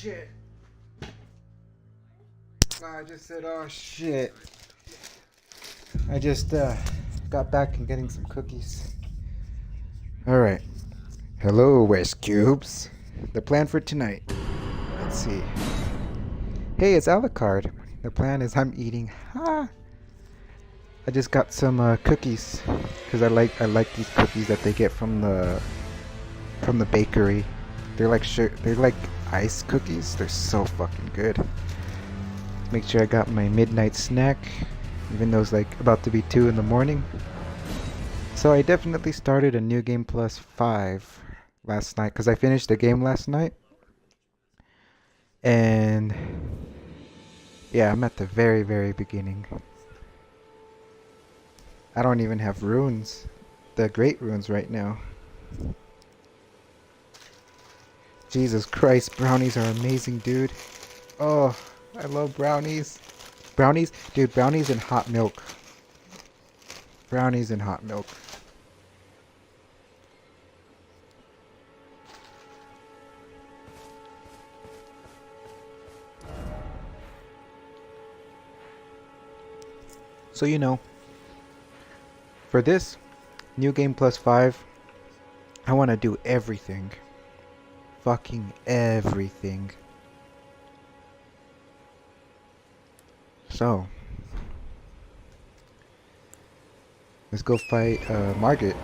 shit. I just said, oh shit. I just got back and getting some cookies. Alright. Hello, West Cubes. The plan for tonight. Let's see. Hey, it's Alucard. The plan is I'm eating. I just got some cookies because I like these cookies that they get from the bakery. They're like ice cookies. They're so fucking good. Make sure I got my midnight snack, even though it's like about to be 2 in the morning. So I definitely started a New Game Plus 5 last night because I finished the game last night. And yeah, I'm at the very, very beginning. I don't even have runes, the great runes right now. Jesus Christ, brownies are amazing, dude. Oh, I love brownies. Brownies? Dude, brownies and hot milk. Brownies and hot milk. So for this New Game Plus 5, I want to do everything. Fucking everything. So, let's go fight Margaret.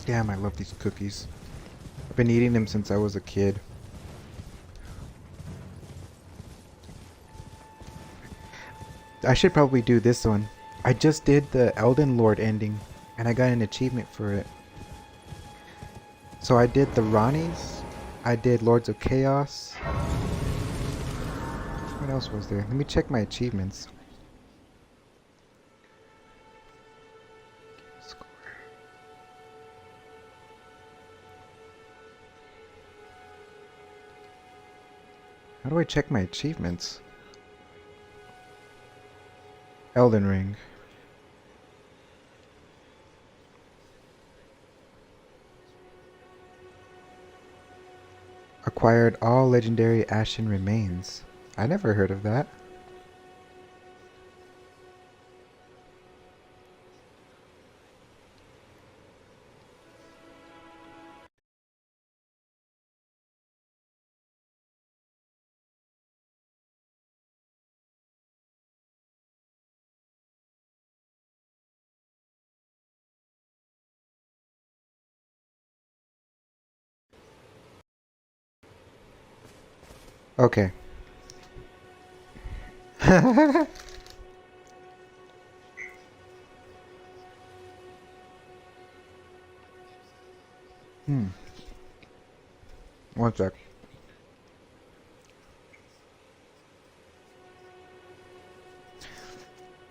Damn, I love these cookies. I've been eating them since I was a kid. I should probably do this one. I just did the Elden Lord ending, and I got an achievement for it. So I did the Ronnies. I did Lords of Chaos. What else was there? Let me check my achievements. How do I check my achievements? Elden Ring. Acquired all legendary ashen remains. I never heard of that. Okay. One sec.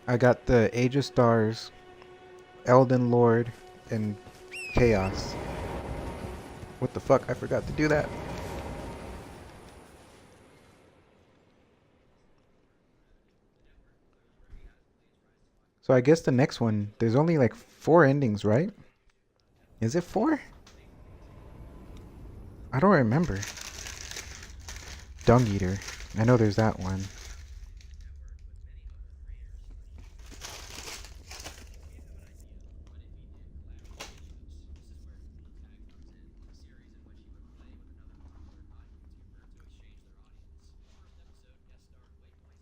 I got the Age of Stars, Elden Lord, and Chaos. What the fuck? I forgot to do that. So I guess the next one, there's only like 4 endings, right? Is it 4? I don't remember. Dung Eater. I know there's that one.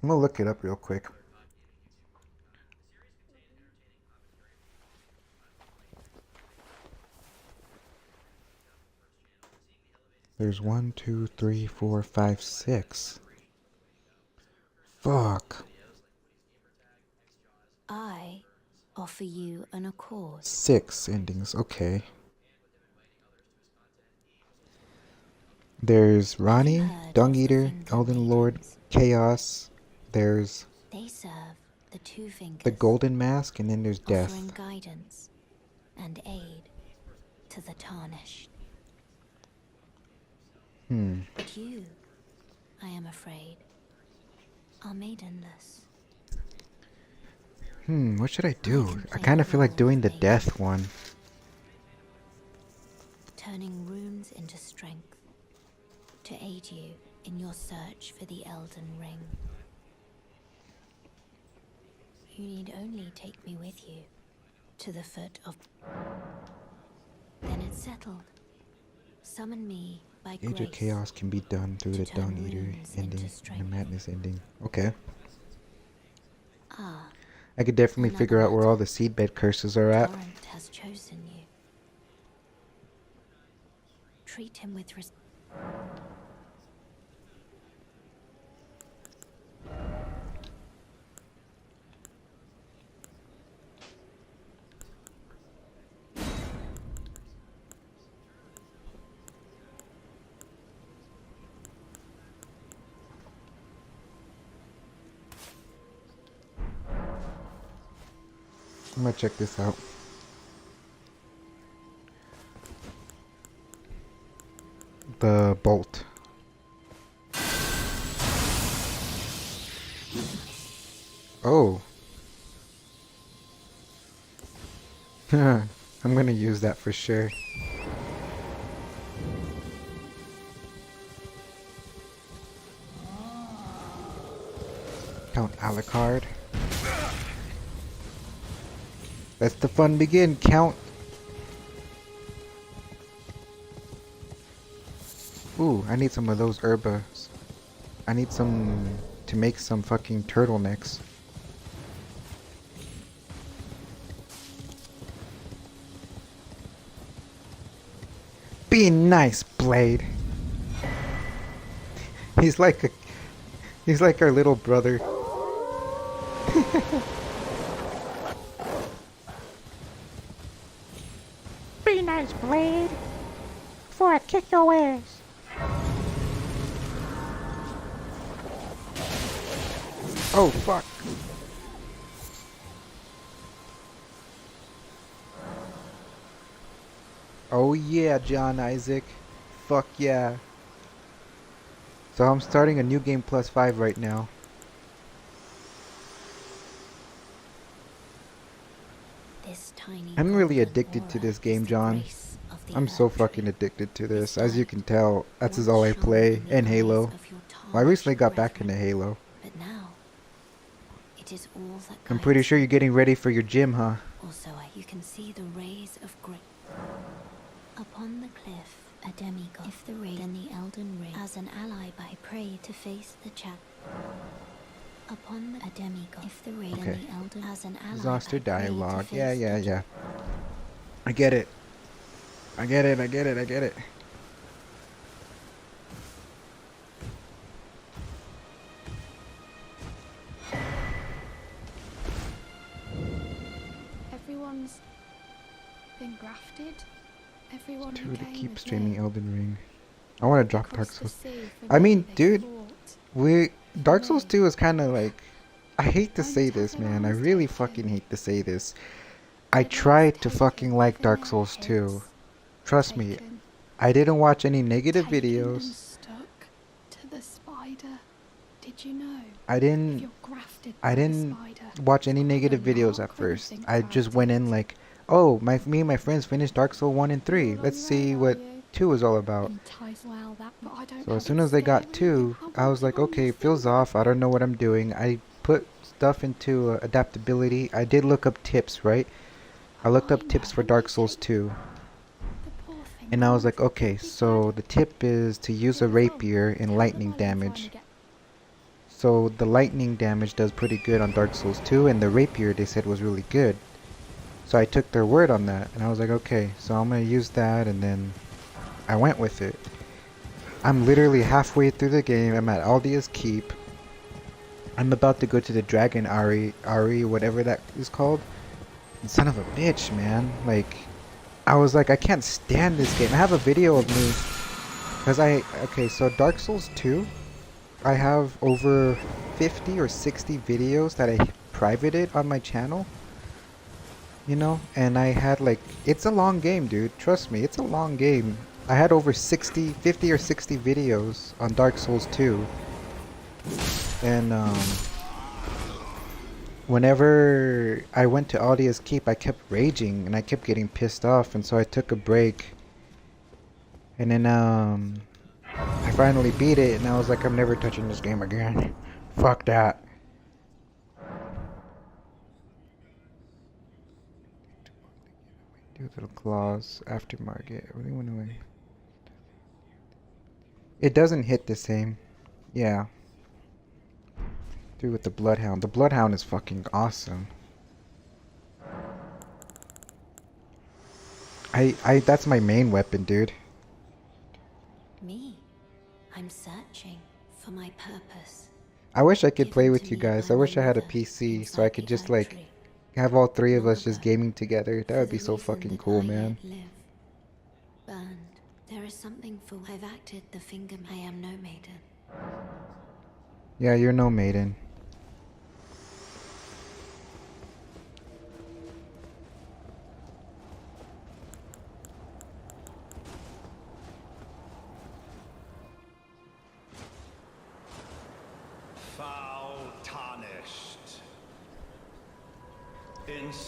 I'm gonna look it up real quick. There's 1, 2, 3, 4, 5, 6. Fuck. I offer you an accord. 6 endings, okay. There's Ronnie, Dung Eater, Elden Lord, Chaos. There's They serve the two fingers, the Golden Mask, and then there's offering Death. guidance and aid to the tarnished. But you I am afraid, are maidenless. What should I I do? can I play kind the of feel like role doing of the maiden, death one. turning runes into strength to aid you in your search for the Elden Ring. You need only take me with you to the foot of... Then it's settled. Summon me by Age of grace Chaos can be done through to the Dawn turn Eater runes ending into and the strength. Madness ending. Okay. Ah, I could definitely another figure out where all matter. the seedbed curses are at. Torrent has chosen you. Treat him with respect. I'm gonna check this out. The bolt. Oh. I'm gonna use that for sure. Count Alucard. Let the fun begin, Count. Ooh, I need some of those herbas. I need some to make some fucking turtlenecks. Be nice, Blade. He's like our little brother. Be nice, Blade, before I kick your ass. Oh fuck. Oh yeah, John Isaac. Fuck yeah. So I'm starting a new game +5 right now. This tiny I'm really golden addicted to aura this game, is the John. grace of the I'm so Earth fucking Tree. addicted to This this. As you light can tell, that's once all I shone play. in the And eyes Halo. of your Well, I recently tarnished got back into brethren, Halo. but now it is all that I'm pretty guides sure you. you're getting ready for your gym, huh? Also, you can see the rays of grace upon the cliff. A demigod, if the ray, then the Elden Ring. As an ally, I pray to face the chat. Upon the a demigod, if the ray, Okay. then the Elden. As an ally, Exhausted I pray to dialogue. face Yeah, yeah, the yeah. I get it. I get it, I get it, I get it. Everyone's been grafted. Everyone who Two to came keep is streaming dead. Elden Ring. I want to drop Dark Across the Souls. sea for I me, mean, they dude, fought. Dark Souls me. 2 is kind of like, I hate to Only say this, man. I Tavern's really taken. fucking hate to say this. I Everyone's tried to taken, fucking like even Dark their Souls 2. heads Trust me, taken. I didn't watch any negative Taken and videos. stuck to the spider. Did you know? I If didn't you're grafted I by the didn't spider, watch any it's called negative a videos lark at when you first. think I about just went in it. like, oh, me and my friends finished Dark Souls 1 and 3. You're Let's on see your own, what are you? 2 is all about. Entice well that, but I don't So know as soon it's as they got scary. 2, I was like, okay, it feels off. I don't know what I'm doing. I put stuff into adaptability. I did look up tips, right? I looked up tips for Dark Souls 2. The poor thing And I was like, would okay, be so dead. the tip is to use a It was on. rapier in Tell lightning them I can damage. finally get- So the lightning damage does pretty good on Dark Souls 2, and the rapier they said was really good. So I took their word on that, and I was like, okay, so I'm gonna use that, and then I went with it. I'm literally halfway through the game. I'm at Aldia's Keep. I'm about to go to the Dragon Ari, whatever that is called. And son of a bitch, man. Like, I was like, I can't stand this game. I have a video of me, okay, so Dark Souls 2, I have over 50 or 60 videos that I privated on my channel. You know, and I had like, it's a long game, dude. Trust me, it's a long game. I had over 50 or 60 videos on Dark Souls 2. And whenever I went to Aldia's Keep, I kept raging and I kept getting pissed off, and so I took a break. And then I finally beat it, and I was like, I'm never touching this game again. Fuck that. Do little claws aftermarket. Really went away. It doesn't hit the same. Yeah. Do with the Bloodhound. The Bloodhound is fucking awesome. That's my main weapon, dude. Me? I'm searching for my purpose. I wish I could play Given with to you me guys. by I my wish I had a mother PC so I inside could the just oak like tree. have all three of us Long just ago, gaming together. That for would be the so reason fucking that cool, I man. yet live. Burned. There is something for I've acted the finger. I am no maiden. Yeah, you're no maiden. Foul tarnished.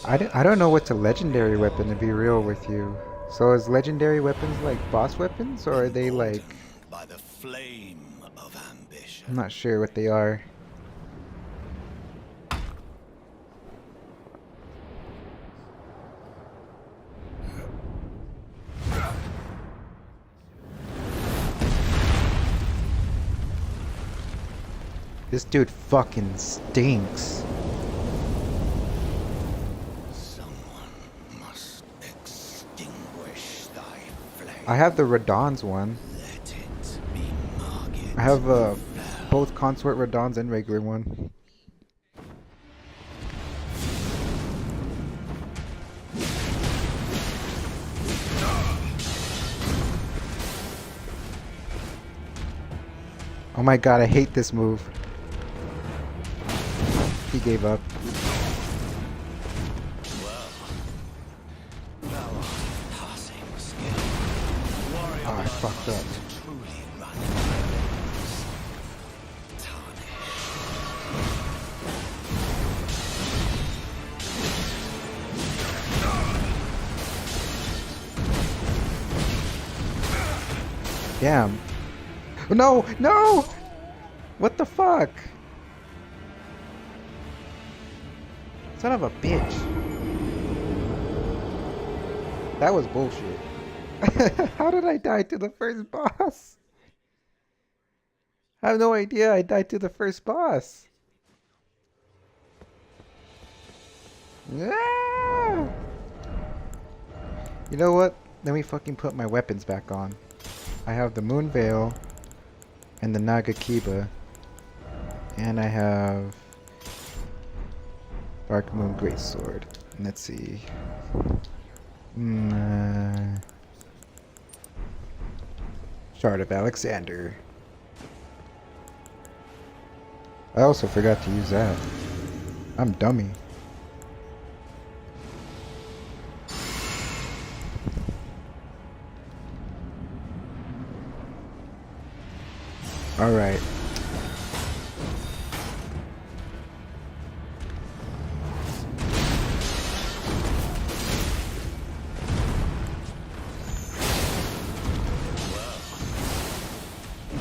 I don't know what's a legendary weapon, to be real with you. So is legendary weapons like boss weapons, or are they like... By the flame of ambition. I'm not sure what they are. This dude fucking stinks. Someone must extinguish thy flame. I have the Radon's one. Let it be Margit. I have both Consort Radon's and regular one. Oh my god, I hate this move. He gave up. Thou art passing skill. Warrior Oh, I blood fucked up. must truly run in thy veins. Tarnished. Damn. No! No! What the fuck? Son of a bitch. That was bullshit. How did I die to the first boss? I have no idea I died to the first boss. Ah! You know what? Let me fucking put my weapons back on. I have the Moon Veil and the Nagakiba. And I have Dark Moon Greatsword. Let's see. Shard of Alexander. I also forgot to use that. I'm dummy. Alright.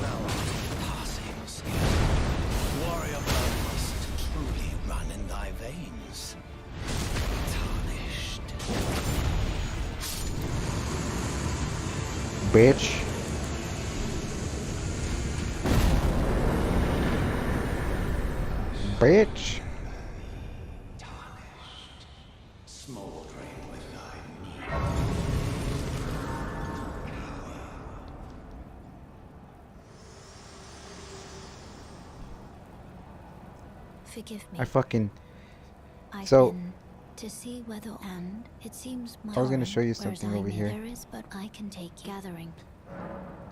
Passing skill. Warrior blood must truly run in thy veins. Tarnished. Bitch. Bitch. Tarnished. Smoldering with thy need. Forgive me. I fucking... I've So- been to see whether, and it seems my I was gonna own, show you whereas something I over here. There is, but I can take gathering.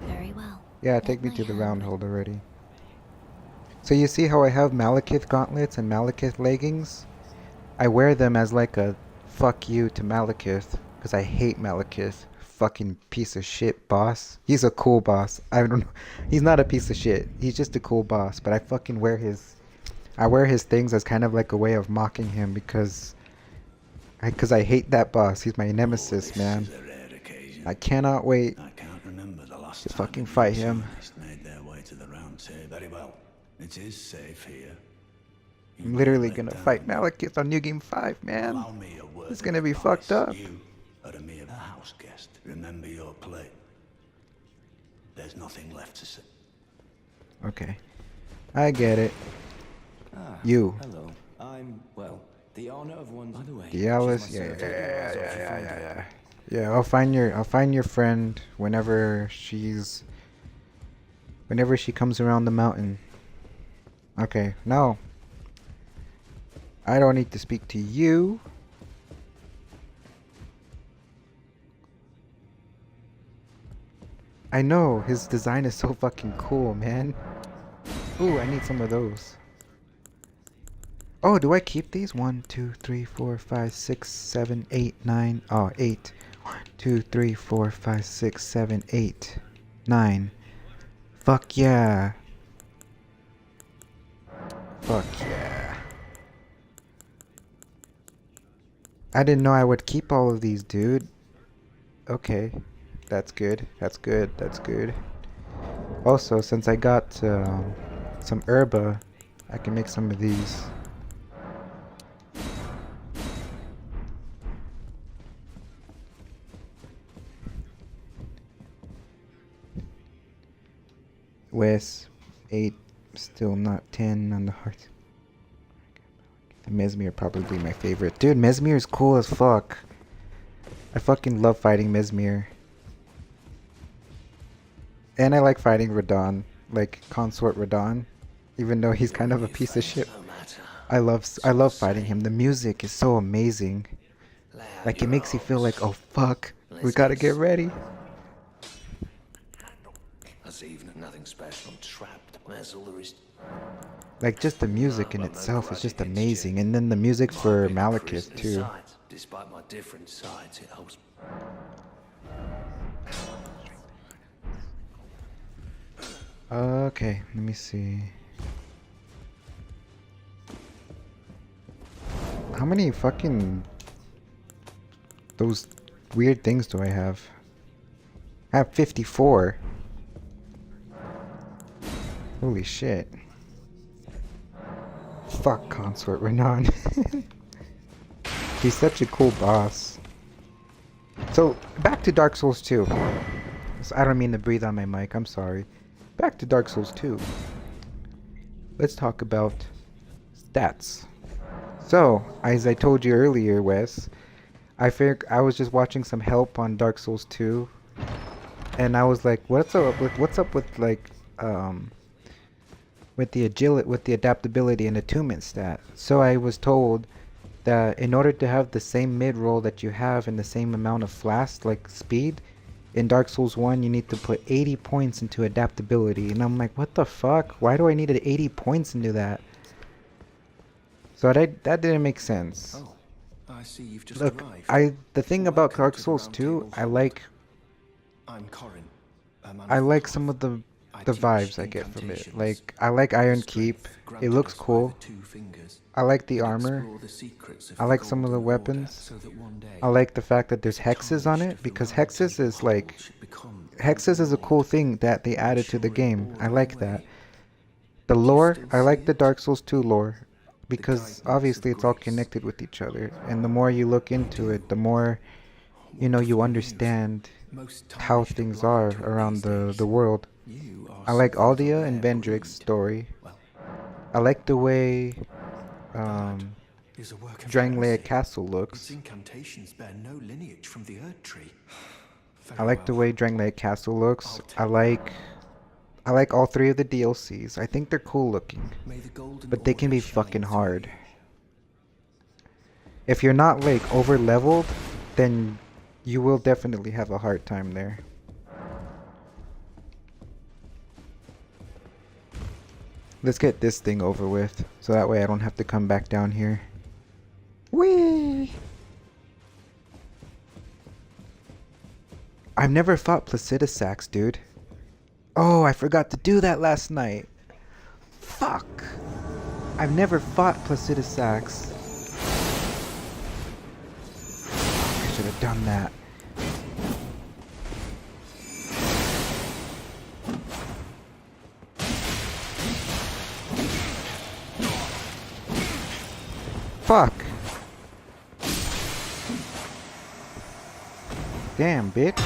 Very well. Yeah, Let take me my to the hand round hold already. So you see how I have Malekith gauntlets and Malekith leggings? I wear them as like a fuck you to Malekith, because I hate Malekith. fucking piece of shit boss. He's a cool boss. I don't know. He's not a piece of shit. He's just a cool boss. But I fucking wear his things as kind of like a way of mocking him because I hate that boss. He's my nemesis, man. I cannot wait I can't remember the last to time fucking any fight him. journalists made their way to the round table. Very well. It is safe here. You I'm may literally let gonna down fight Malekith on New Game 5, man. Allow me a word It's of gonna be advice. fucked up. You are a mere house guest. Remember your plate. There's nothing left to say. Okay. I get it. Ah, You. hello. I'm, well, the honor of one. By the way, Dialis? she's Yeah, my yeah, servant. yeah, That's what yeah, she yeah, found yeah, her. yeah. Yeah, I'll find your friend whenever she comes around the mountain. Okay, no. I don't need to speak to you. I know, his design is so fucking cool, man. Ooh, I need some of those. Oh, do I keep these? 1, 2, 3, 4, 5, 6, 7, 8, 9. Oh, 8. 1, 2, 3, 4, 5, 6, 7, 8, 9. Fuck yeah. Fuck yeah. I didn't know I would keep all of these, dude. Okay. That's good. That's good. That's good. Also, since I got some herba, I can make some of these. Wes, 8, still not 10 on the heart. The Mesmere probably my favorite. Dude, Mesmere is cool as fuck. I fucking love fighting Mesmere. And I like fighting Radon, like Consort Radon, even though he's kind of a piece of shit. I love fighting him. The music is so amazing. Like it makes you feel like, oh fuck, we gotta get ready. That's even nothing special. I'm trapped. That's all there is. Like just the music in itself is just amazing, and then the music for Malekith too. Despite my different sides, it helps. Okay, let me see. How many fucking those weird things do I have? I have 54. Holy shit. Fuck Consort Renan. He's such a cool boss. So, back to Dark Souls 2. I don't mean to breathe on my mic, I'm sorry. Back to Dark Souls 2. Let's talk about stats. So, as I told you earlier, Wes, I was just watching some help on Dark Souls 2, and I was like, what's up with like with the agility, with the adaptability and attunement stat? So I was told that in order to have the same mid-roll that you have and the same amount of flash, like speed, in Dark Souls 1 you need to put 80 points into adaptability. And I'm like, what the fuck? Why do I need 80 points into that? So that didn't make sense. Oh, I see you've just Look, arrived. the thing about Dark Souls 2, I like some of the vibes I get from it. Like, I like Iron Keep. It looks cool. I like the armor. I like some of the weapons. I like the fact that there's hexes on it, because hexes is a cool thing that they added to the game. I like that. The lore, I like the Dark Souls 2 lore, because obviously it's all connected with each other. And the more you look into it, the more, you know, you understand how things are around the world. I like Aldia and Vendrick's story. I like the way Drangleia Castle looks. I like the way Drangleia Castle looks. I like all 3 of the DLCs. I think they're cool looking, but they can be fucking hard. If you're not like over leveled, then you will definitely have a hard time there. Let's get this thing over with, so that way I don't have to come back down here. Whee! I've never fought Placidusax, dude. Oh, I forgot to do that last night. Fuck. I've never fought Placidusax. I should have done that. Fuck. Damn, bitch.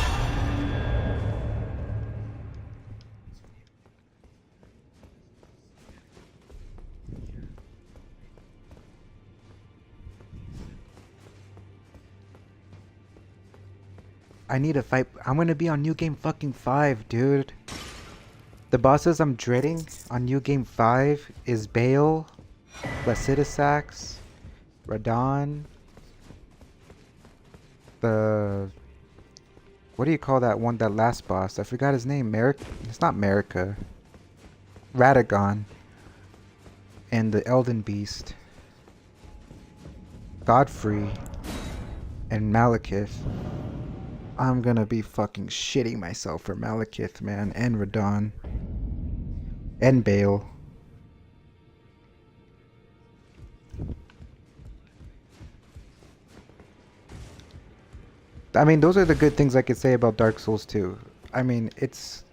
I need to fight. I'm gonna be on New Game fucking 5, dude. The bosses I'm dreading on New Game 5 is Bale, Placidusax, Radon, what do you call that one, that last boss? I forgot his name. It's not Marika. Radagon. And the Elden Beast. Godfrey. And Malekith. I'm gonna be fucking shitting myself for Malekith, man. And Radon. And Bale. I mean, those are the good things I could say about Dark Souls 2. I mean, it's...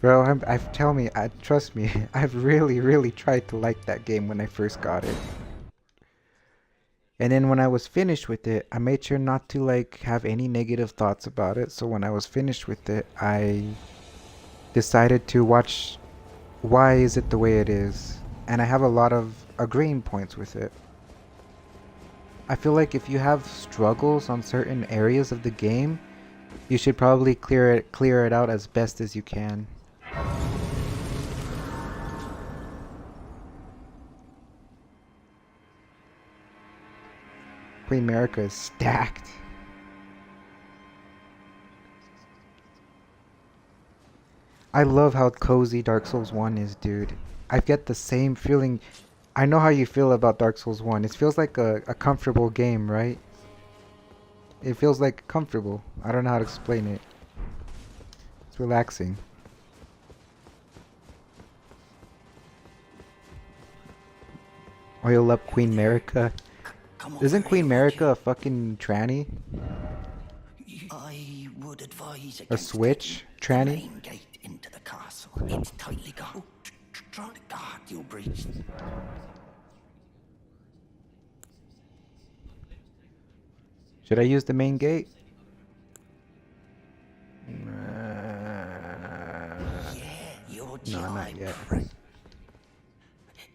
bro, trust me, I've really tried to like that game when I first got it. And then when I was finished with it, I made sure not to, like, have any negative thoughts about it. So when I was finished with it, I decided to watch Why Is It The Way It Is. And I have a lot of agreeing points with it. I feel like if you have struggles on certain areas of the game, you should probably clear it out as best as you can. Queen Marika is stacked. I love how cozy Dark Souls 1 is, dude. I get the same feeling. I know how you feel about Dark Souls 1. It feels like a comfortable game, right? It feels like comfortable. I don't know how to explain it. It's relaxing. Oil up Queen Marika. Isn't Queen Marika a fucking tranny? I would advise A switch tranny? the main gate into the castle. It's tightly guarded. Try to guard your breach. Should I use the main gate? Yeah, you're No, not yet.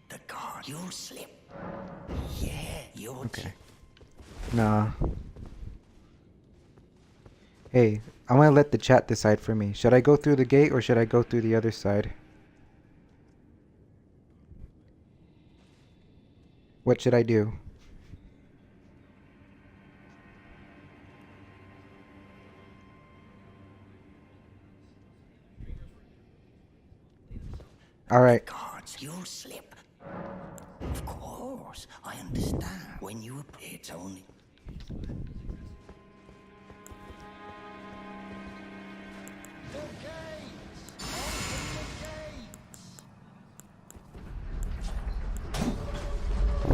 The guard, you'll slip. Yeah, you're Okay. Nah. Hey, I'm gonna let the chat decide for me. Should I go through the gate or should I go through the other side? What should I do? Alright. guards, you'll slip. Of course, I understand. When you appear, it's only.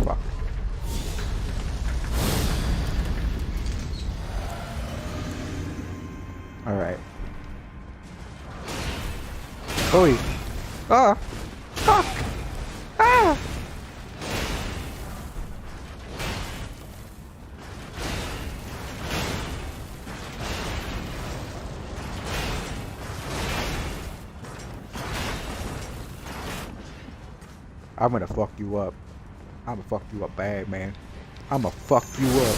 Fuck. Alright. Holy. Ah! Fuck! Ah! I'm gonna fuck you up. I'm gonna fuck you up bad, man. I'm gonna fuck you up.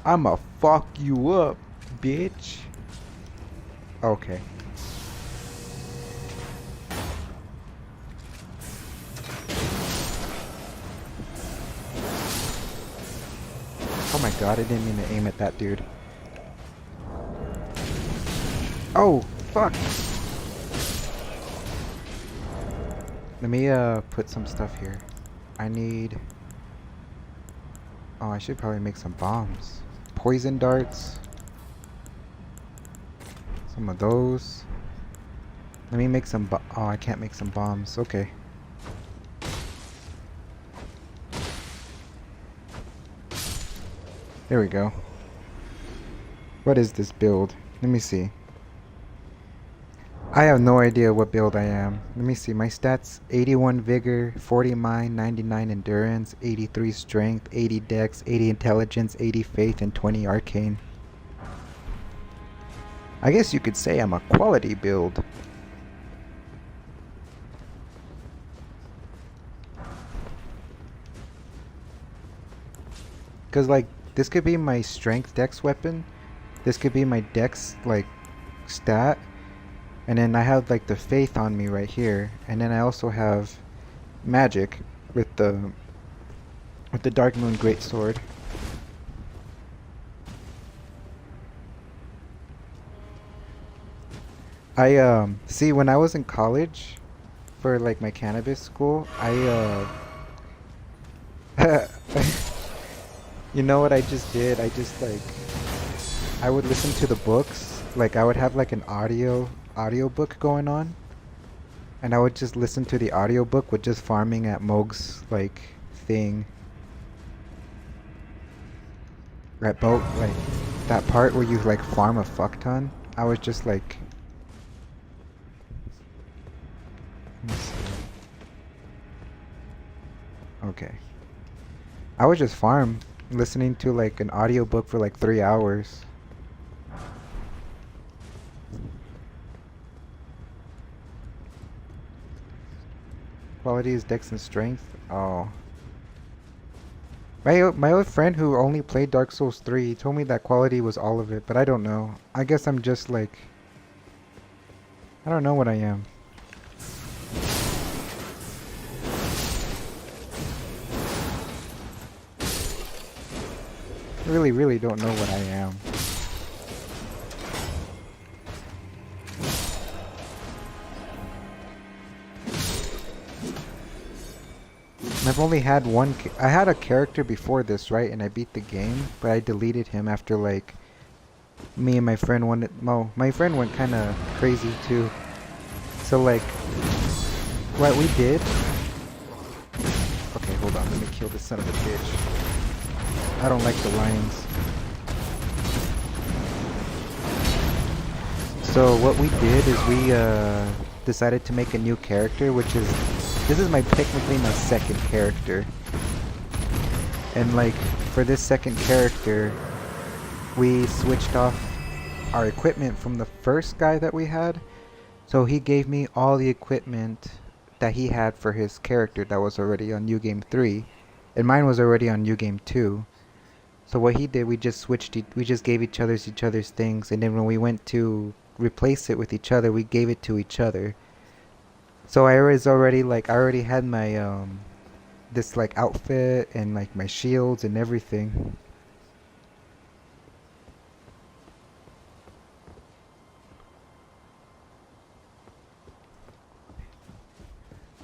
I'm gonna fuck you up, bitch. Okay. Oh my god, I didn't mean to aim at that dude. Oh, fuck. Let me put some stuff here. I need Oh, I should probably make some bombs. Poison darts. Some of those. Let me make some oh, I can't make some bombs. Okay. There we go. What is this build? Let me see. I have no idea what build I am. Let me see. My stats: 81 vigor, 40 mind, 99 endurance, 83 strength, 80 dex, 80 intelligence, 80 faith, and 20 arcane. I guess you could say I'm a quality build. Cause like this could be my strength dex weapon. This could be my dex like stat. And then I have like the faith on me right here. And then I also have magic with the Dark Moon Greatsword. I see when I was in college for like my cannabis school, you know what I just did? I just like I would listen to the books. Like I would have like an audiobook going on, and I would just listen to the audiobook with just farming at Moog's like thing. At boat, like that part where you like farm a fuck ton. I was just like let me see. Okay. I would just farm listening to like an audiobook for like 3 hours. Quality is dex and strength. Oh. My old friend who only played Dark Souls 3 told me that quality was all of it, but I don't know. I guess I'm just like I don't know what I am. Really don't know what I am. I've only had one. I had a character before this, right? And I beat the game, but I deleted him after like me and my friend wanted. Well, my friend went kind of crazy too. So like, what we did. Okay, hold on. Let me kill this son of a bitch. I don't like the lions. So what we did is we decided to make a new character, which is this is technically my second character. And like for this second character, we switched off our equipment from the first guy that we had. So he gave me all the equipment that he had for his character that was already on New Game 3, and mine was already on New Game 2. So what he did, we just switched we just gave each other's things, and then when we went to replace it with each other, we gave it to each other. So I was already like I already had my this like outfit and like my shields and everything.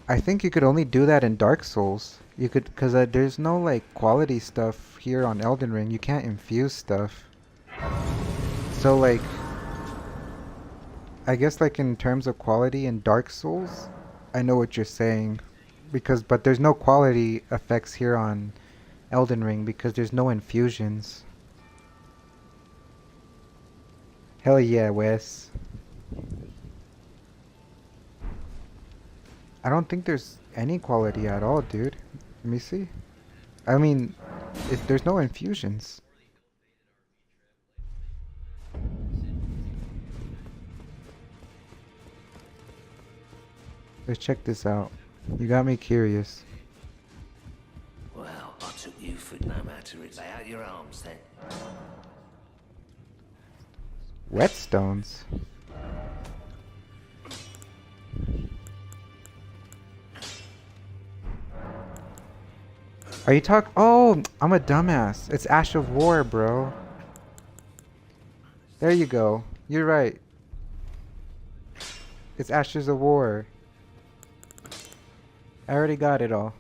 I think you could only do that in Dark Souls. You could, because there's no like quality stuff here on Elden Ring. You can't infuse stuff. So like, I guess like in terms of quality in Dark Souls, I know what you're saying, but there's no quality effects here on Elden Ring because there's no infusions. Hell yeah, Wes. I don't think there's any quality at all, dude. Let me see. I mean, there's no infusions. Let's check this out. You got me curious. Well, I took you for no matter it. Lay out your arms then. Whetstones? Are you Oh, I'm a dumbass. It's Ash of War, bro. There you go. You're right. It's Ashes of War. I already got it all.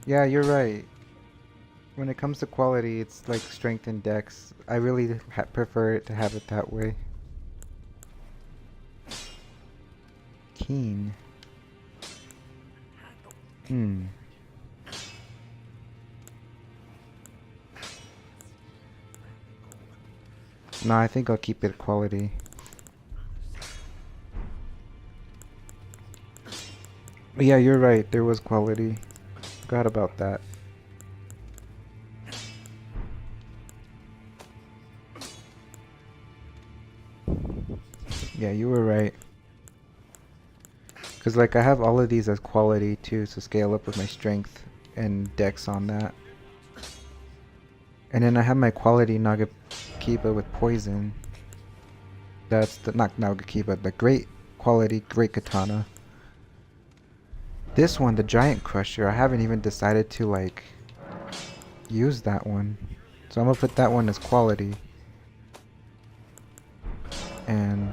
Yeah, you're right. When it comes to quality, it's like strength and dex. I really prefer it to have it that way. Keen. Hmm. No, I think I'll keep it quality. But yeah, you're right. There was quality. Forgot about that. Yeah, you were right. Because like I have all of these as quality too, so scale up with my strength and dex on that. And then I have my quality Nagakiba with poison. That's the not Nagakiba, the great quality, great katana. This one, the giant crusher, I haven't even decided to like use that one. So I'm gonna put that one as quality. And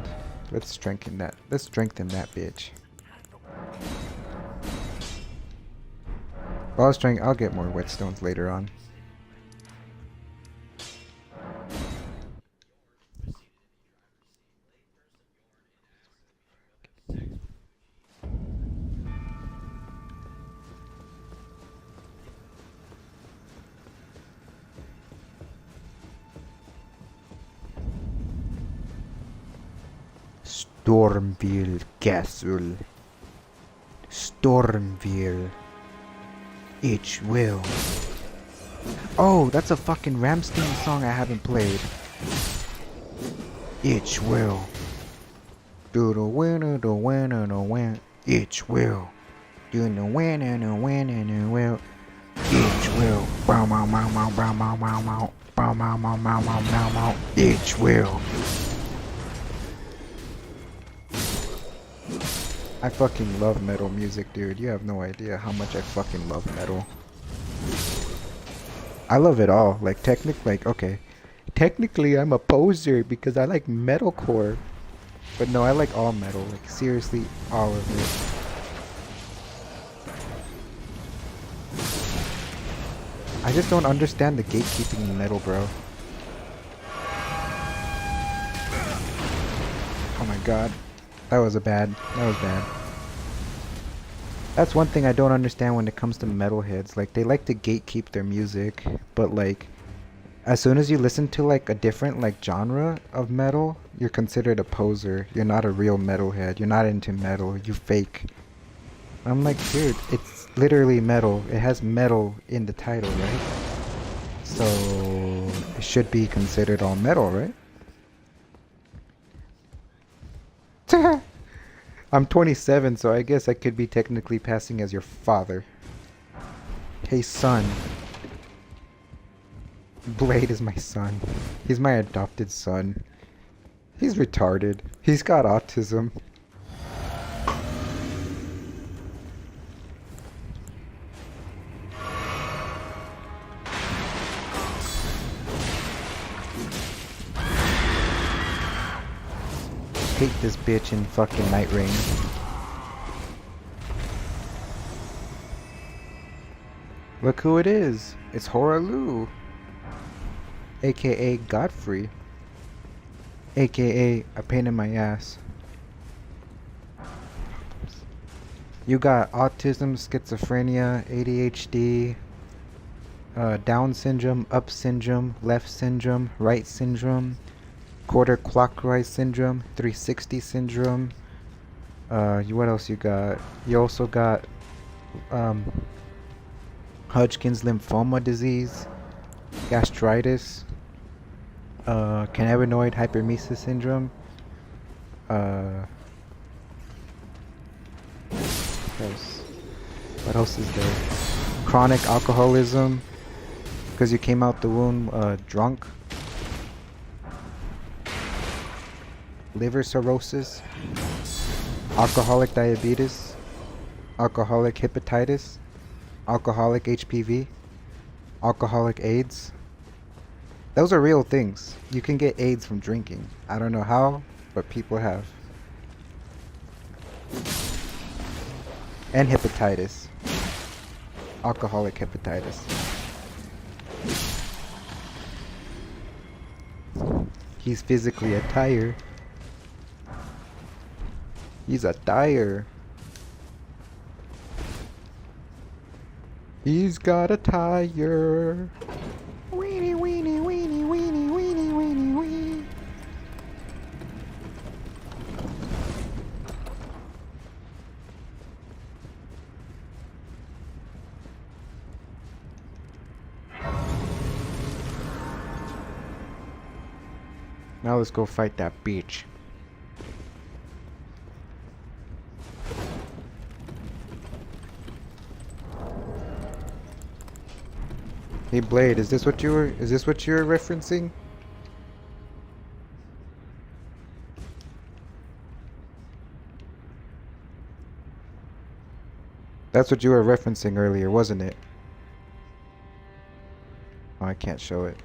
let's strengthen that. Let's strengthen that bitch. I'll get more whetstones later on. Stormville Castle. Stormville. Each will. Oh, that's a fucking Ramstein song I haven't played. Each will. Do the winner, the winner, the win. Each will. Do the winner, the winner, the will. Each will. Bow, bow, bow, bow, bow, bow, bow, bow. Bow, bow, bow, bow, bow, bow, bow. Each will. I fucking love metal music, dude. You have no idea how much I fucking love metal. I love it all. Like, okay. Technically, I'm a poser because I like metalcore. But no, I like all metal. Like, seriously, all of it. I just don't understand the gatekeeping in metal, bro. Oh my god. That was bad. That's one thing I don't understand when it comes to metalheads. Like, they like to gatekeep their music, but like, as soon as you listen to like a different like genre of metal, you're considered a poser. You're not a real metalhead. You're not into metal. You fake. I'm like, dude, it's literally metal. It has metal in the title, right? So it should be considered all metal, right? I'm 27, so I guess I could be technically passing as your father. Hey, son. Blade is my son. He's my adopted son. He's retarded. He's got autism. Hate this bitch in fucking Night Rain. Look who it is. It's Horalu. AKA Godfrey. AKA a pain in my ass. You got autism, schizophrenia, ADHD, Down syndrome, up syndrome, left syndrome, right syndrome, quarter clockwise syndrome, 360 syndrome. What else you got? You also got Hodgkin's lymphoma disease, gastritis, cannabinoid hypermesis syndrome. What else is there? Chronic alcoholism, because you came out the womb drunk. Liver cirrhosis, alcoholic diabetes, alcoholic hepatitis, alcoholic HPV, alcoholic AIDS. Those are real things. You can get AIDS from drinking. I don't know how, but people have. And hepatitis. alcoholic hepatitis. He's physically a tire. He's a tire. He's got a tire. Weenie, weenie, weenie, weenie, weenie, weenie, wee. Now let's go fight that bitch. Hey Blade, is this what you were referencing? That's what you were referencing earlier, wasn't it? Oh, I can't show it.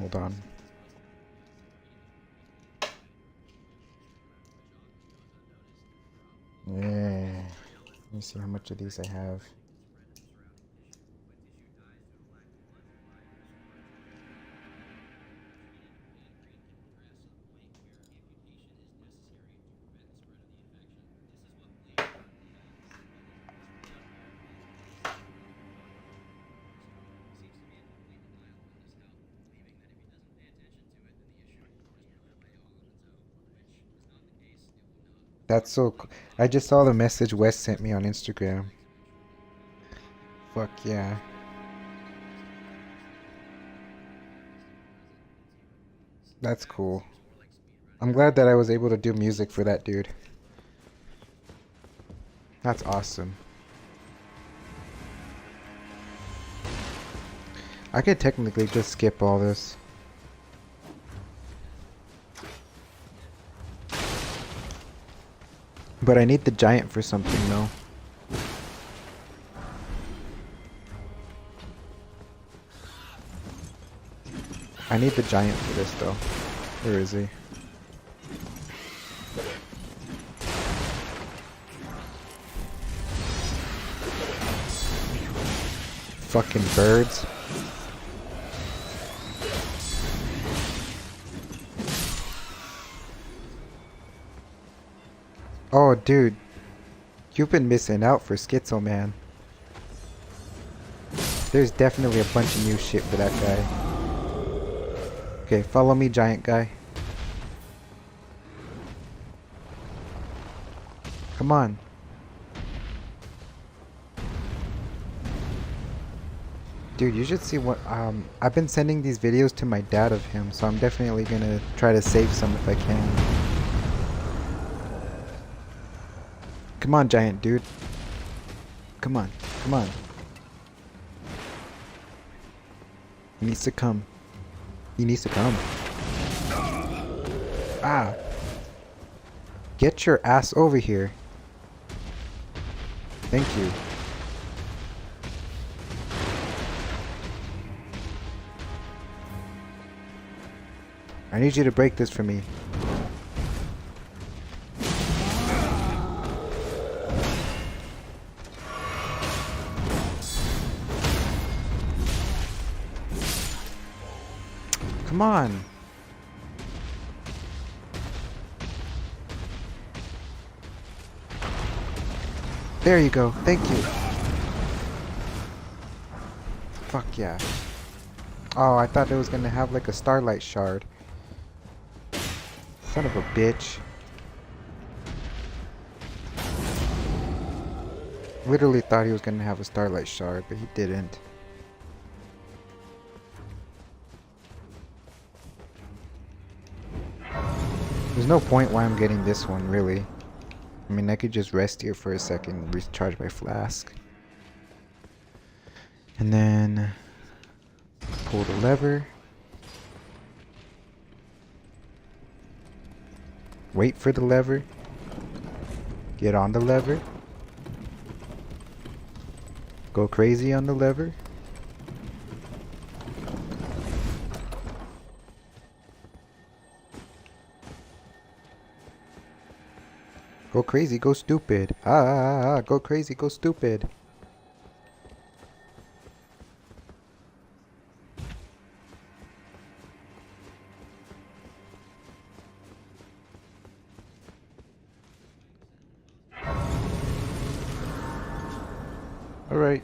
Hold on. Yeah. Let me see how much of these I have. That's so cool. I just saw the message Wes sent me on Instagram. Fuck yeah. That's cool. I'm glad that I was able to do music for that dude. That's awesome. I could technically just skip all this. But I need the giant for something though. I need the giant for this though. Where is he? Fucking birds. Oh, dude. You've been missing out for Schizo, man. There's definitely a bunch of new shit for that guy. Okay, follow me, giant guy. Come on. Dude, you should see what, I've been sending these videos to my dad of him, so I'm definitely gonna try to save some if I can. Come on, giant dude. Come on, come on. He needs to come. He needs to come. Ah. Get your ass over here. Thank you. I need you to break this for me. Come on. There you go. Thank you. Fuck yeah. Oh, I thought it was gonna have like a starlight shard. Son of a bitch. Literally thought he was gonna have a starlight shard, but he didn't. There's no point why I'm getting this one, really. I mean, I could just rest here for a second and recharge my flask. And then pull the lever. Wait for the lever. Get on the lever. Go crazy on the lever. Go crazy, go stupid. Go crazy, go stupid. Alright.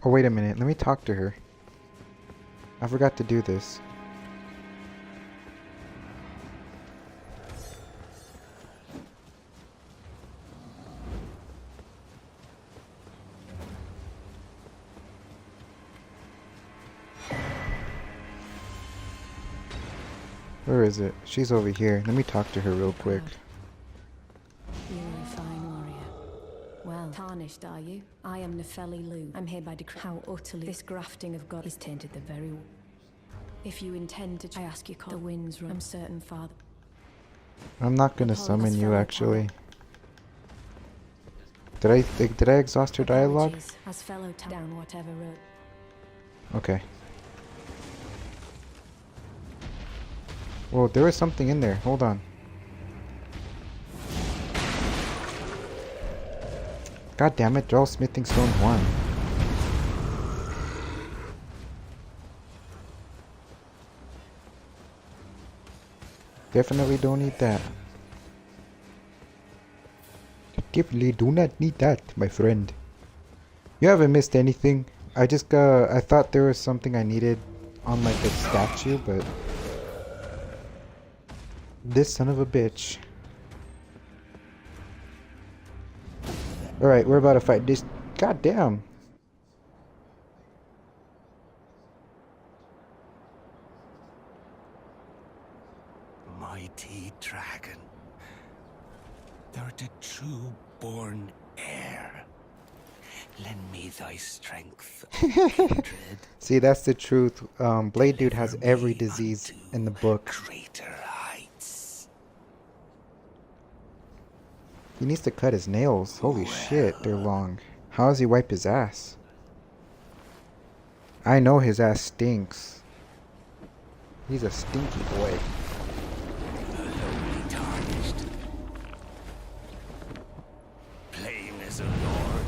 Oh, wait a minute. Let me talk to her. I forgot to do this. Where is it? She's over here. Let me talk to her real quick. You are a fine warrior. Well, tarnished are you? I am Nefeli Lu. I'm hereby decree how utterly this grafting of God is tainted the very. If you intend to, I ask you, call the winds run. I'm certain, Father. I'm not gonna summon you, actually. Did I exhaust her dialogue? Apologies, as fellow down whatever road. Okay. Whoa, there was something in there. Hold on. God damn it, Joel Smithing Stone 1. Definitely don't need that. Definitely do not need that, my friend. You haven't missed anything. I thought there was something I needed on like a statue, but this son of a bitch. Alright, we're about to fight this. God damn. Mighty dragon, thou art a true born heir. Lend me thy strength, O kindred. See, that's the truth. Blade Dude has every disease in the book. Greater heights. He needs to cut his nails. Holy shit, they're long. How does he wipe his ass? I know his ass stinks. He's a stinky boy. The lowly tarnished. Plain as a lord.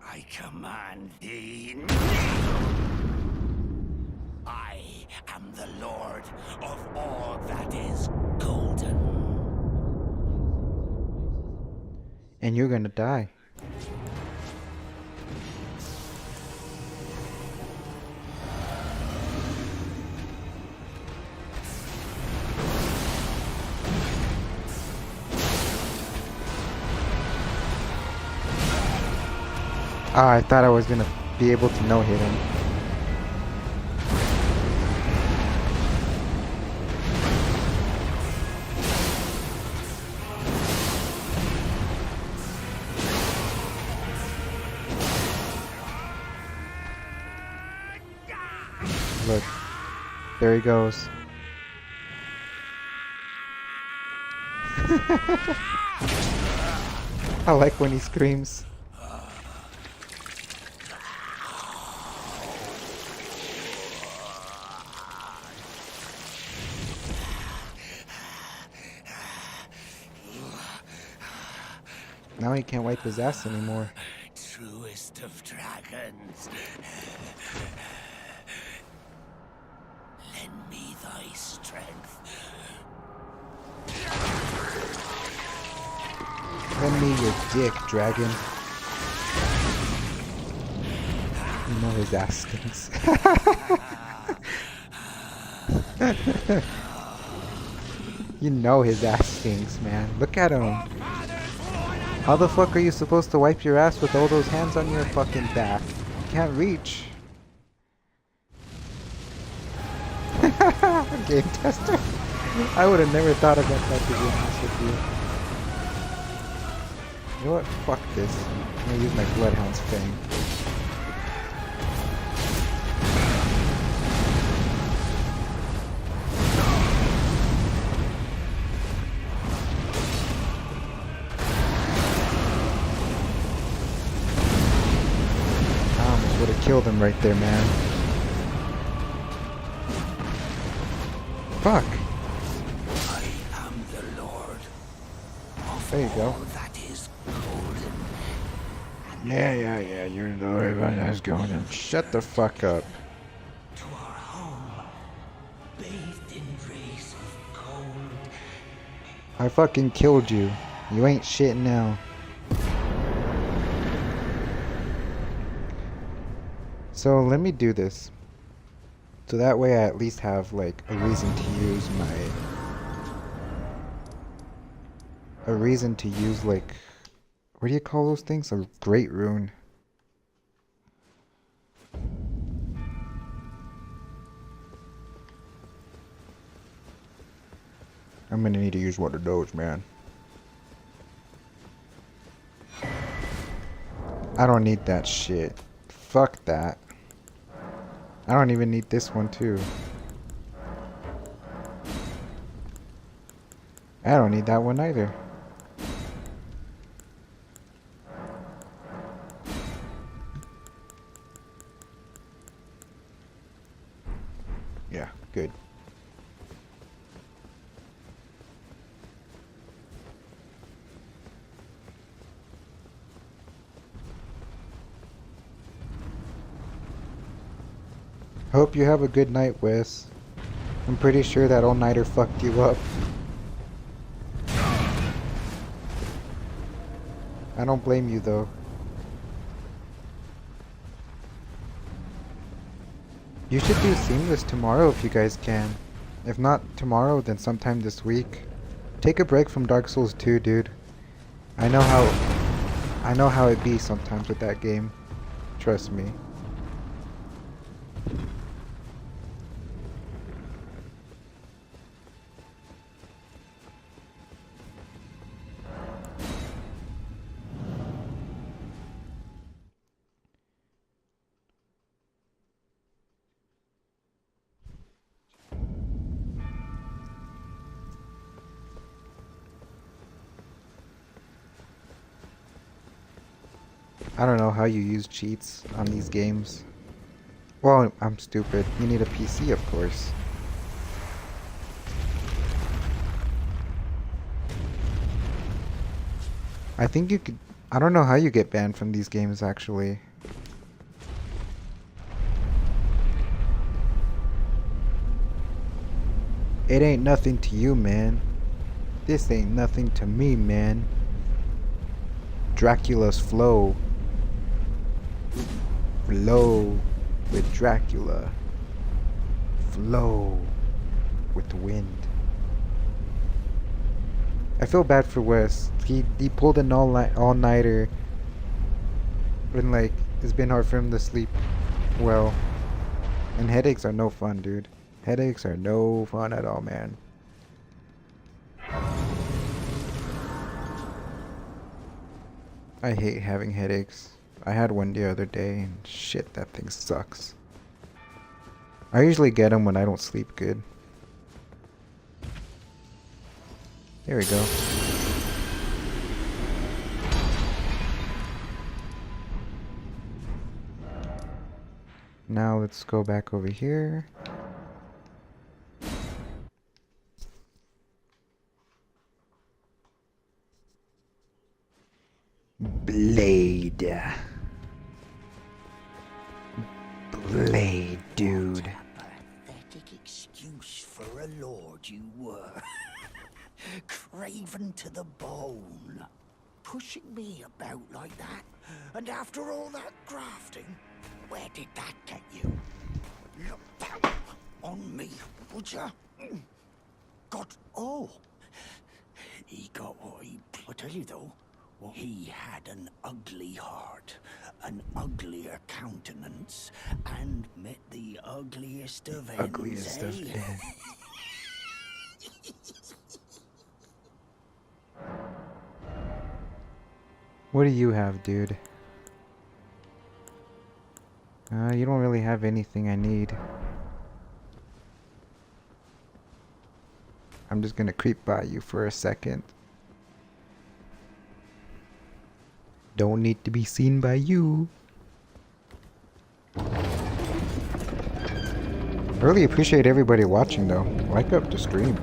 I command thee. I am the lord of all that is golden. And you're gonna die. Ah, I thought I was gonna be able to no-hit him. Look, there he goes. I like when he screams. Now he can't wipe his ass anymore. Truest of dragons. Lend me thy strength. Lend me your dick, dragon. You know his ass stinks. You know his ass stinks, man. Look at him. How the fuck are you supposed to wipe your ass with all those hands on your fucking back? You can't reach. Game tester. I would have never thought about that, to be honest with you. You know what? Fuck this. I'm gonna use my Bloodhound's Fang. killed him right there, man. Fuck. I am the Lord of There you go. all that is golden. Yeah, you're the Lord that's going in. Shut the fuck up. To our home, bathed in rays of gold. I fucking killed you. You ain't shit now. So let me do this. So that way I at least have like a reason to use like, what do you call those things? A great rune. I'm gonna need to use one of those, man. I don't need that shit. Fuck that. I don't even need this one too. I don't need that one either. Yeah, good. Hope you have a good night, Wes. I'm pretty sure that all-nighter fucked you up. I don't blame you though. You should do Seamless tomorrow if you guys can. If not tomorrow, then sometime this week. Take a break from Dark Souls 2, dude. I know how it be sometimes with that game. Trust me. I don't know how you use cheats on these games. Well, I'm stupid. You need a PC, of course. I think you could... I don't know how you get banned from these games, actually. It ain't nothing to you, man. This ain't nothing to me, man. Dracula's flow. Flow with Dracula. Flow with wind. I feel bad for Wes. He pulled an all-nighter and like it's been hard for him to sleep well. And headaches are no fun, dude. Headaches are no fun at all, man. I hate having headaches. I had one the other day and shit, that thing sucks. I usually get them when I don't sleep good. Here we go. Now let's go back over here. Blade. Blade, dude. What a pathetic excuse for a lord you were. Craven to the bone. Pushing me about like that. And after all that grafting, where did that get you? Look down on me, would ya? He got what he... I tell you though, he had an ugly heart, an uglier countenance, and met the ugliest of ends, Ugliest of eh? ends. What do you have, dude? You don't really have anything I need. I'm just gonna creep by you for a second. Don't need to be seen by you. Really appreciate everybody watching though. Like up the stream.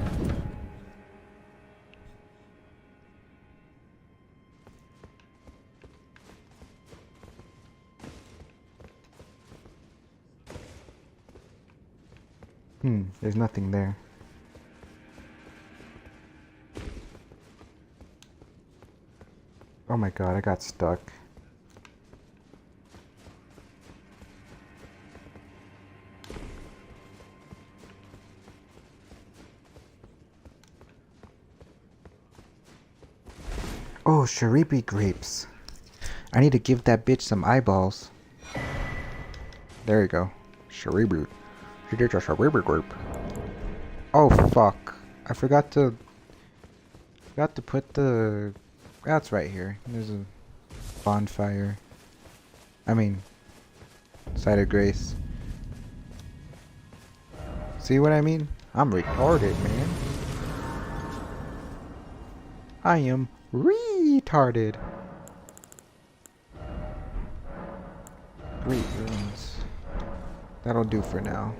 There's nothing there. Oh my god, I got stuck. Oh, Sharibi grapes. I need to give that bitch some eyeballs. There you go. Sharibi. She did a Sharibi grape. Oh fuck. I forgot to put the... That's right here. There's a bonfire. I mean, side of grace. See what I mean? I'm retarded, man. I am retarded. Great ruins. That'll do for now.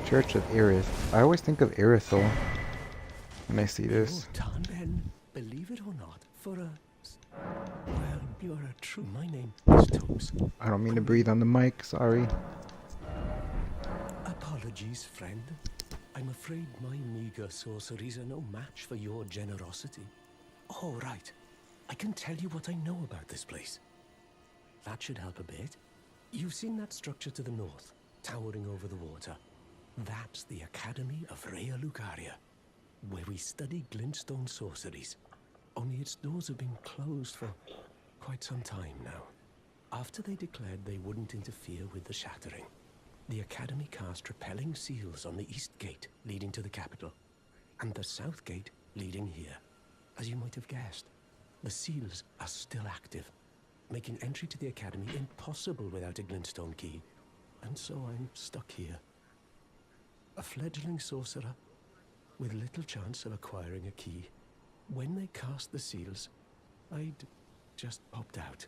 Church of Irith. I always think of Irithel when I see this. You're done then, believe it or not, for a... Well, you're a true... My name is Tubbs. I don't mean to breathe on the mic, sorry. Apologies, friend. I'm afraid my meager sorceries are no match for your generosity. All right. I can tell you what I know about this place. That should help a bit. You've seen that structure to the north, towering over the water. That's the Academy of Rhea Lucaria, where we study glintstone sorceries. Only its doors have been closed for quite some time now. After they declared they wouldn't interfere with the shattering, the Academy cast repelling seals on the east gate leading to the capital, and the south gate leading here. As you might have guessed, the seals are still active, making entry to the Academy impossible without a glintstone key. And so I'm stuck here. A fledgling sorcerer with little chance of acquiring a key. When they cast the seals, I'd just popped out.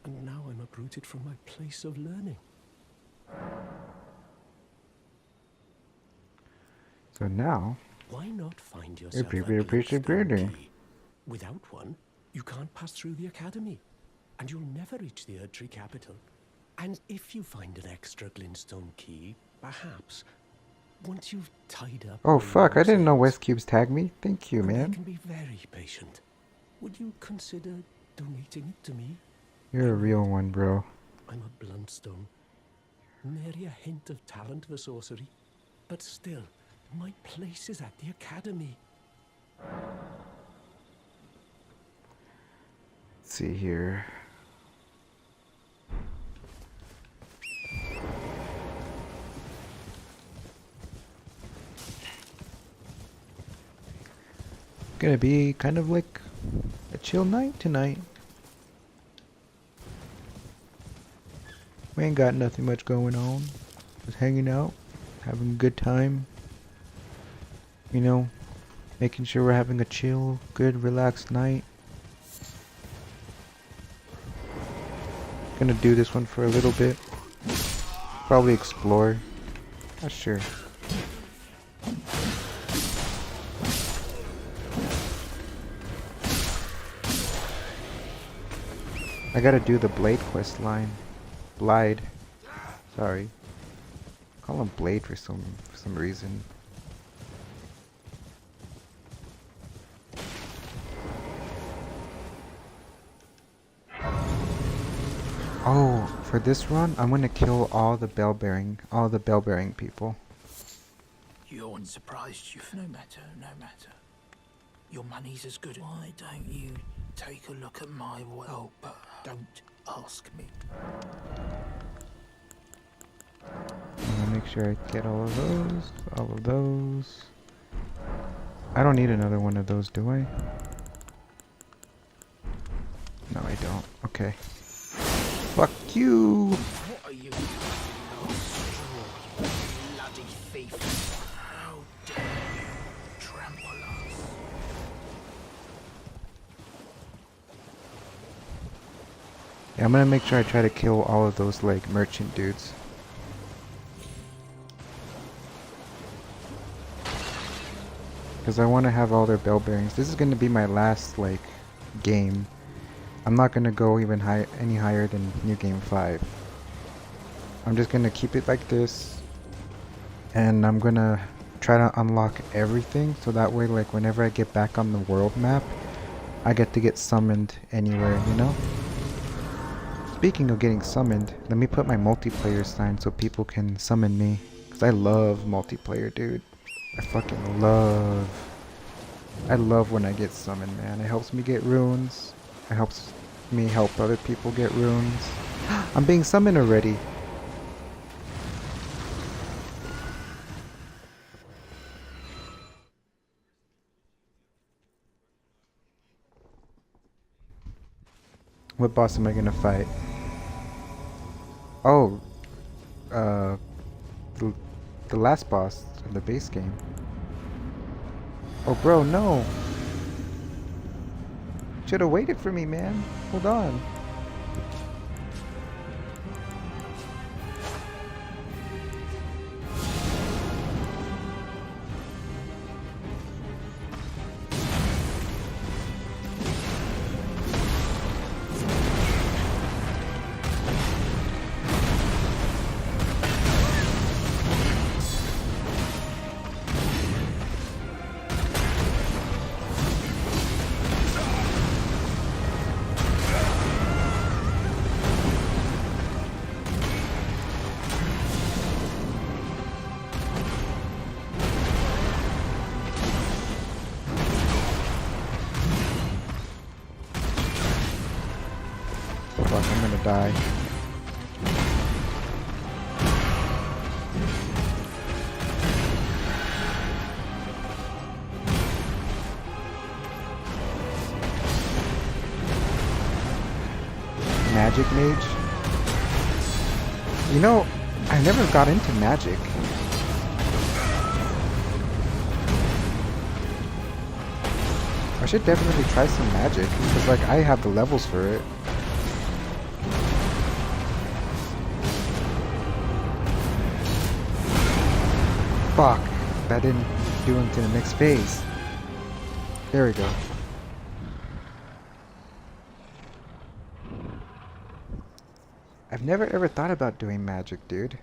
And now I'm uprooted from my place of learning. So now... Why not find yourself a appreciate glintstone key? Without one, you can't pass through the Academy, and you'll never reach the Erdtree capital. And if you find an extra glintstone key, perhaps, once you've tied up... Oh fuck, I didn't know West Cubes tagged me. Thank you, I man. can be very patient. Would you consider donating it to me? You're a real one, bro. I'm a bluntstone. Nary a hint of talent for sorcery. But still, my place is at the Academy. Let's see here. Gonna be kind of like a chill night tonight. We ain't got nothing much going on. Just hanging out, having a good time. You know, making sure we're having a chill, good, relaxed night. Gonna do this one for a little bit. Probably explore. Not sure. I gotta do the Blade quest line. Blide. Sorry. Call him Blade for some reason. Oh, for this run, I'm gonna kill all the bell bearing people. You're unsurprised, you've no matter. Your money's as good. Why don't you take a look at my well, but don't ask me. I'm gonna make sure I get all of those. I don't need another one of those, do I? No, I don't. Okay. Fuck you. What are you doing, you straw, you bloody thief? How dare you trample us? Yeah, I'm gonna make sure I try to kill all of those like merchant dudes. Because I want to have all their bell bearings. This is gonna be my last like game. I'm not gonna go even any higher than New Game 5. I'm just gonna keep it like this, and I'm gonna try to unlock everything so that way like whenever I get back on the world map, I get to get summoned anywhere, you know? Speaking of getting summoned, let me put my multiplayer sign so people can summon me. Because I love multiplayer, dude. I love when I get summoned, man. It helps me get runes. It helps me help other people get runes. I'm being summoned already. What boss am I gonna fight? Oh, the last boss of the base game. Oh, bro, no. Should have waited for me, man. Hold on. Fuck, I'm gonna die. Magic Mage? You know, I never got into magic. I should definitely try some magic, because like I have the levels for it. Fuck, that didn't do him to the next phase. There we go. I've never ever thought about doing magic, dude.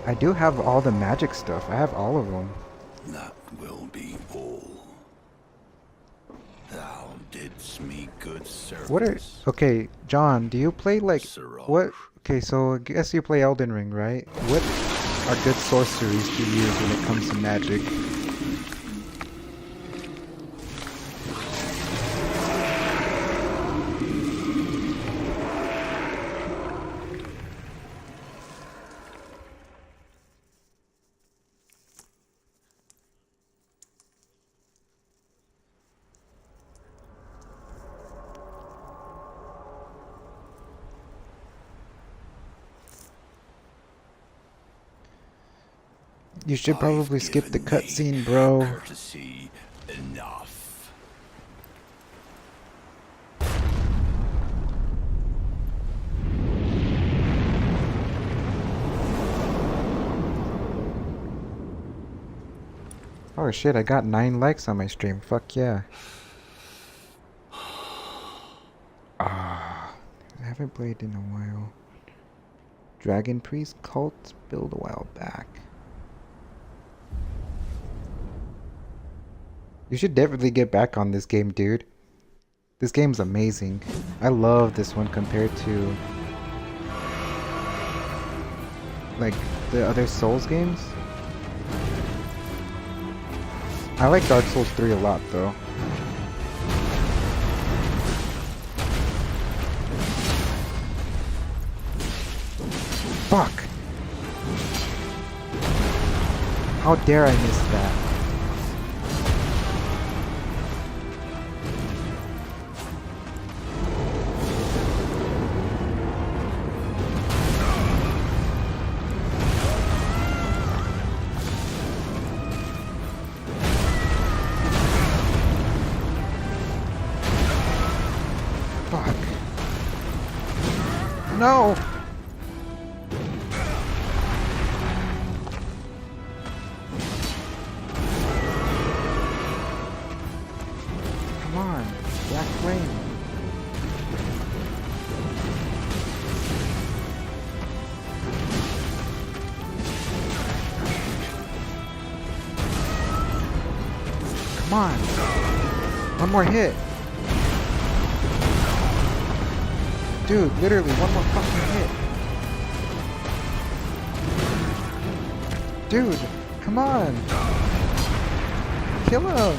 I do have all the magic stuff. I have all of them. That will be all. Thou didst me good service. What are... Okay, John, do you play like... What... Okay, so I guess you play Elden Ring, right? What are good sorceries to use when it comes to magic? You should probably skip the cutscene, bro. Courtesy enough. Oh shit, I got 9 likes on my stream. Fuck yeah. Ah, I haven't played in a while. Dragon Priest Cult build a while back. You should definitely get back on this game, dude. This game's amazing. I love this one compared to like the other Souls games. I like Dark Souls 3 a lot though. Fuck! How dare I miss that? No! Come on, Black Flame. Come on. One more hit. Dude, literally one more fucking hit. Dude, come on. Kill him.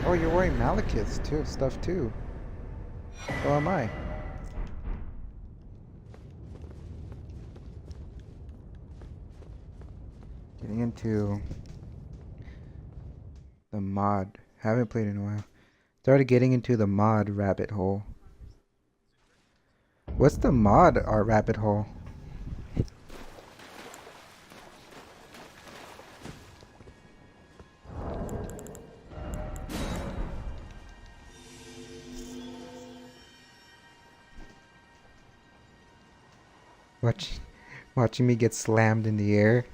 Oh, you're wearing Malekith's too, stuff too. So am I. Getting into the mod. Haven't played in a while. Started getting into the mod rabbit hole. What's the mod art rabbit hole? Watching me get slammed in the air.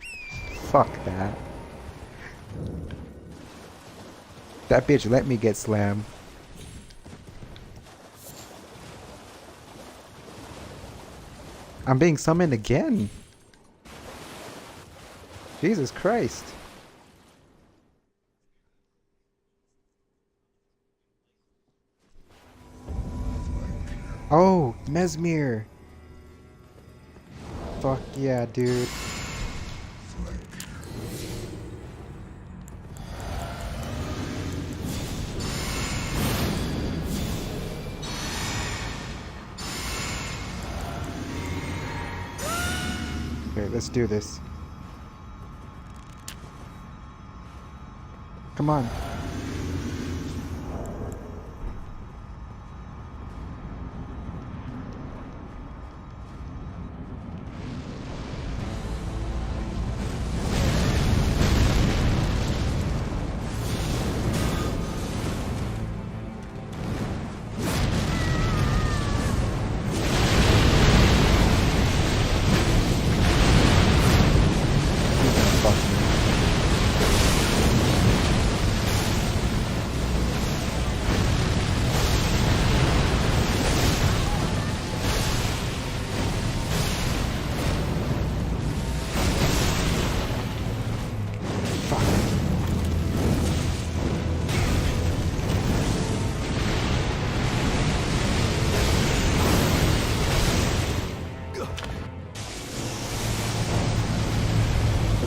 Fuck that. That bitch let me get slammed. I'm being summoned again. Jesus Christ. Oh, Mesmere. Fuck yeah, dude. Okay, let's do this. Come on.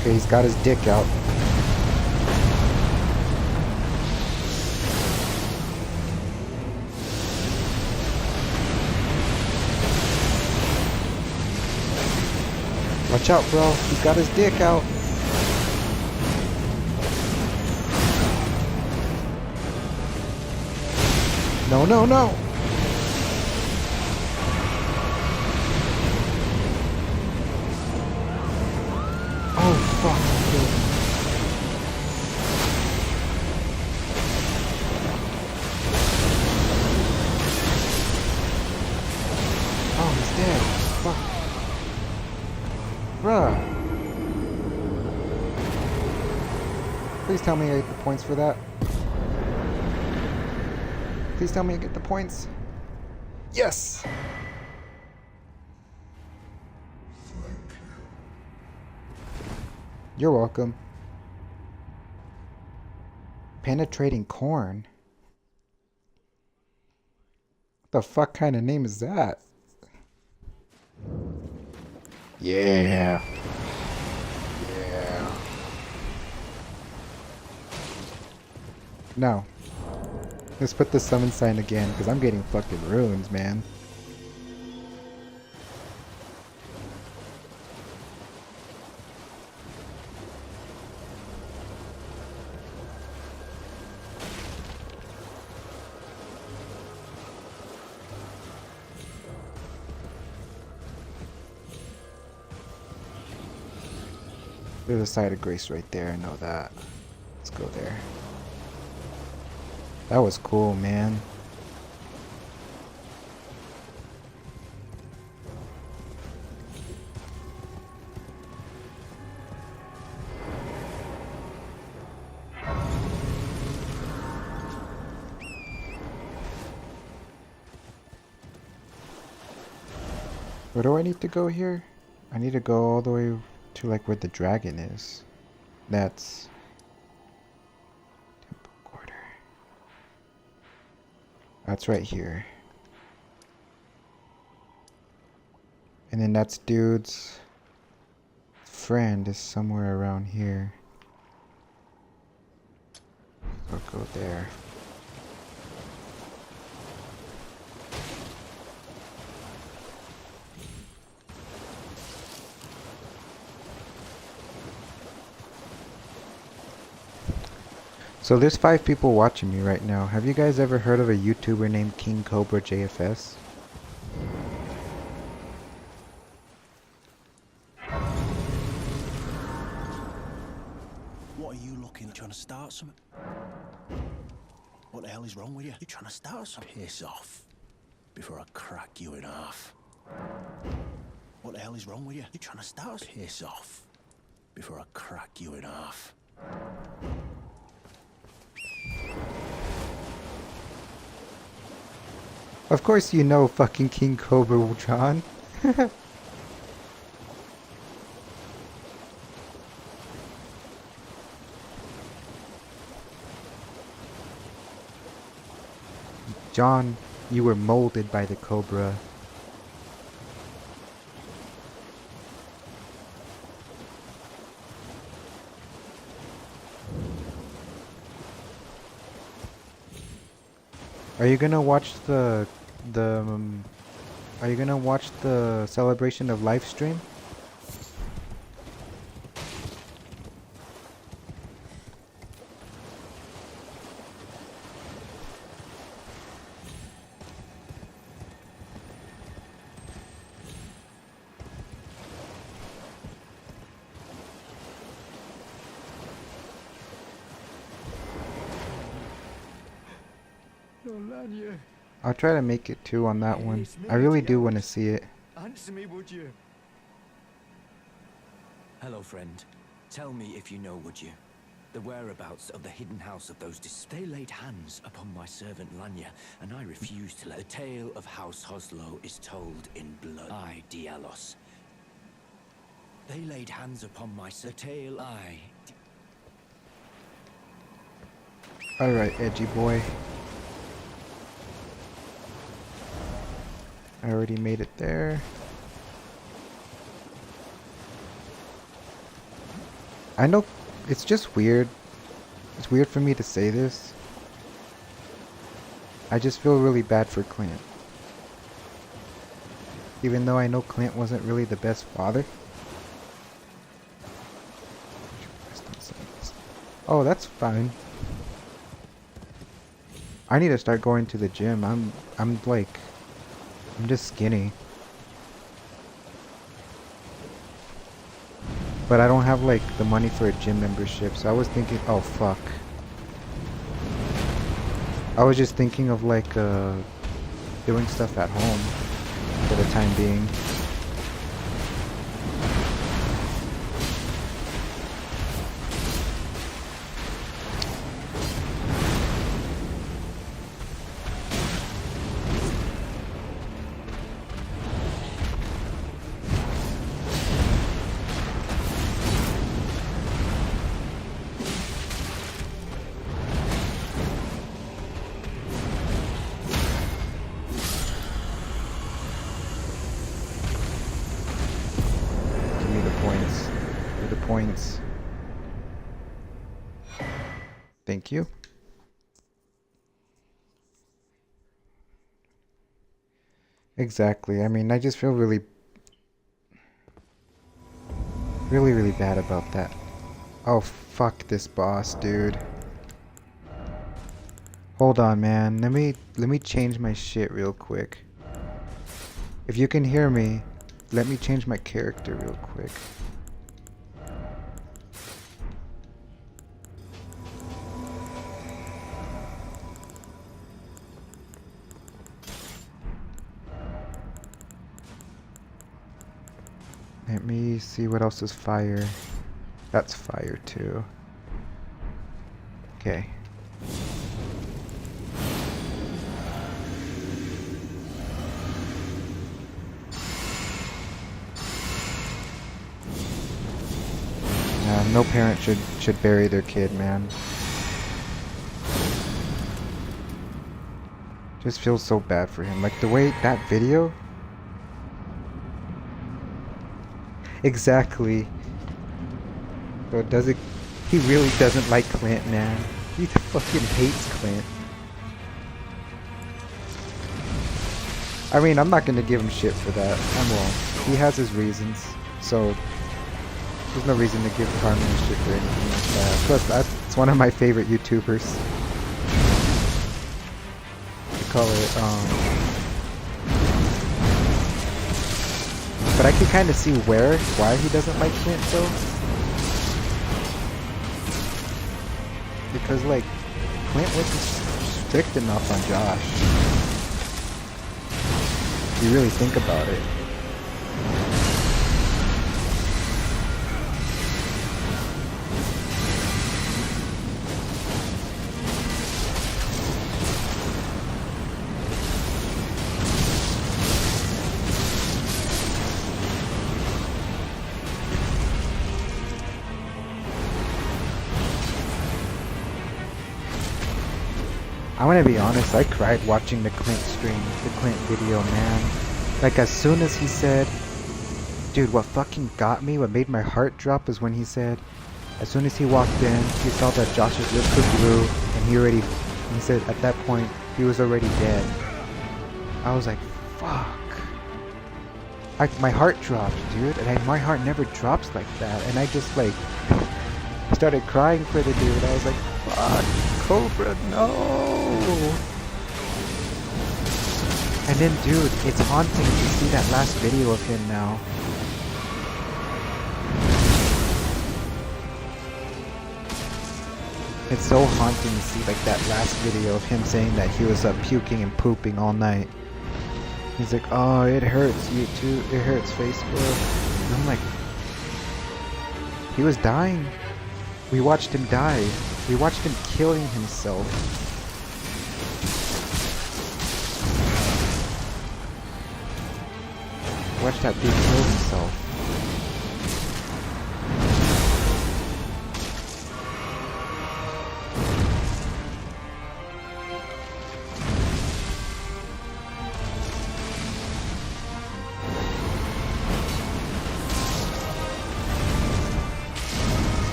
Okay, he's got his dick out. Watch out, bro. He's got his dick out. No, no, no. Oh, fuck. Oh, he's dead. Fuck. Bruh. Please tell me I get the points for that. Please tell me I get the points. Yes! You're welcome. Penetrating corn? What the fuck kind of name is that? Yeah. Yeah. No. Let's put the summon sign again, because I'm getting fucking ruins, man. There's a site of grace right there, I know that. Let's go there. That was cool, man. Where do I need to go here? I need to go all the way to like where the dragon is. That's Temple Quarter. That's right here. And then that's dude's friend is somewhere around here. I'll go there. So there's 5 people watching me right now. Have you guys ever heard of a YouTuber named King Cobra JFS? What are you looking at? Trying to start something? What the hell is wrong with you? You trying to start something? Piss off before I crack you in half. What the hell is wrong with you? You trying to start something? Piss off before I crack you in half. Of course you know fucking King Cobra, John. John, you were molded by the Cobra. Are you gonna watch the are you gonna watch the celebration of live stream? I'll try to make it too on that one. I really do want to see it. Answer me, would you? Hello, friend. Tell me if you know, would you? The whereabouts of the hidden house of those They laid hands upon my servant Lanya, and I refuse to let the tale of House Hoslo is told in blood. I, Dialos. They laid hands upon my tale I. Alright, edgy boy. I already made it there. I know it's just weird. It's weird for me to say this. I just feel really bad for Clint. Even though I know Clint wasn't really the best father. Oh, that's fine. I need to start going to the gym. I'm just skinny. But I don't have like the money for a gym membership, so I was thinking, oh fuck. I was just thinking of like doing stuff at home for the time being. Points. Thank you. Exactly. I mean, I just feel really bad about that. Oh, fuck this boss, dude. Hold on, man. Let me change my shit real quick. If you can hear me, let me change my character real quick. Let me see what else is fire. That's fire too. Okay. No parent should bury their kid, man. Just feels so bad for him. Like the way that video. Exactly. So does it? He really doesn't like Clint, man. He fucking hates Clint. I mean, I'm not gonna give him shit for that. I'm wrong. He has his reasons, so there's no reason to give Carmen shit for anything like that. Plus, that's one of my favorite YouTubers. I call it, but I can kind of see why he doesn't like Clint though. Because like, Clint wasn't strict enough on Josh. If you really think about it. I want to be honest, I cried watching the Clint stream, the Clint video, man. Like as soon as he said, dude, what fucking got me, what made my heart drop was when he said, as soon as he walked in, he saw that Josh's lips were blue, and he said at that point, he was already dead. I was like, fuck. My heart dropped, dude, and my heart never drops like that, and I just like, started crying for the dude. I was like, fuck, Cobra, no. And then, dude, it's haunting to see that last video of him now. It's so haunting to see like that last video of him saying that he was up puking and pooping all night. He's like, oh, it hurts, YouTube, it hurts, Facebook. And I'm like, he was dying. We watched him die. We watched him killing himself. Watch that dude kill himself.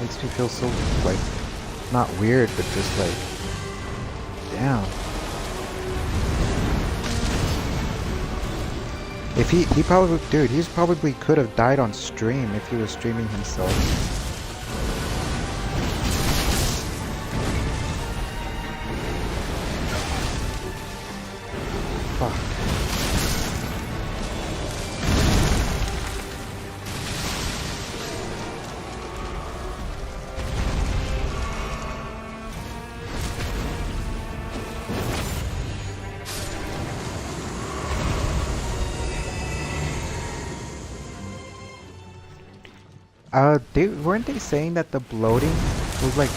Makes me feel so, like, not weird, but just like, damn. If he probably, dude, he's probably could have died on stream if he was streaming himself. Fuck. Weren't they saying that the bloating was like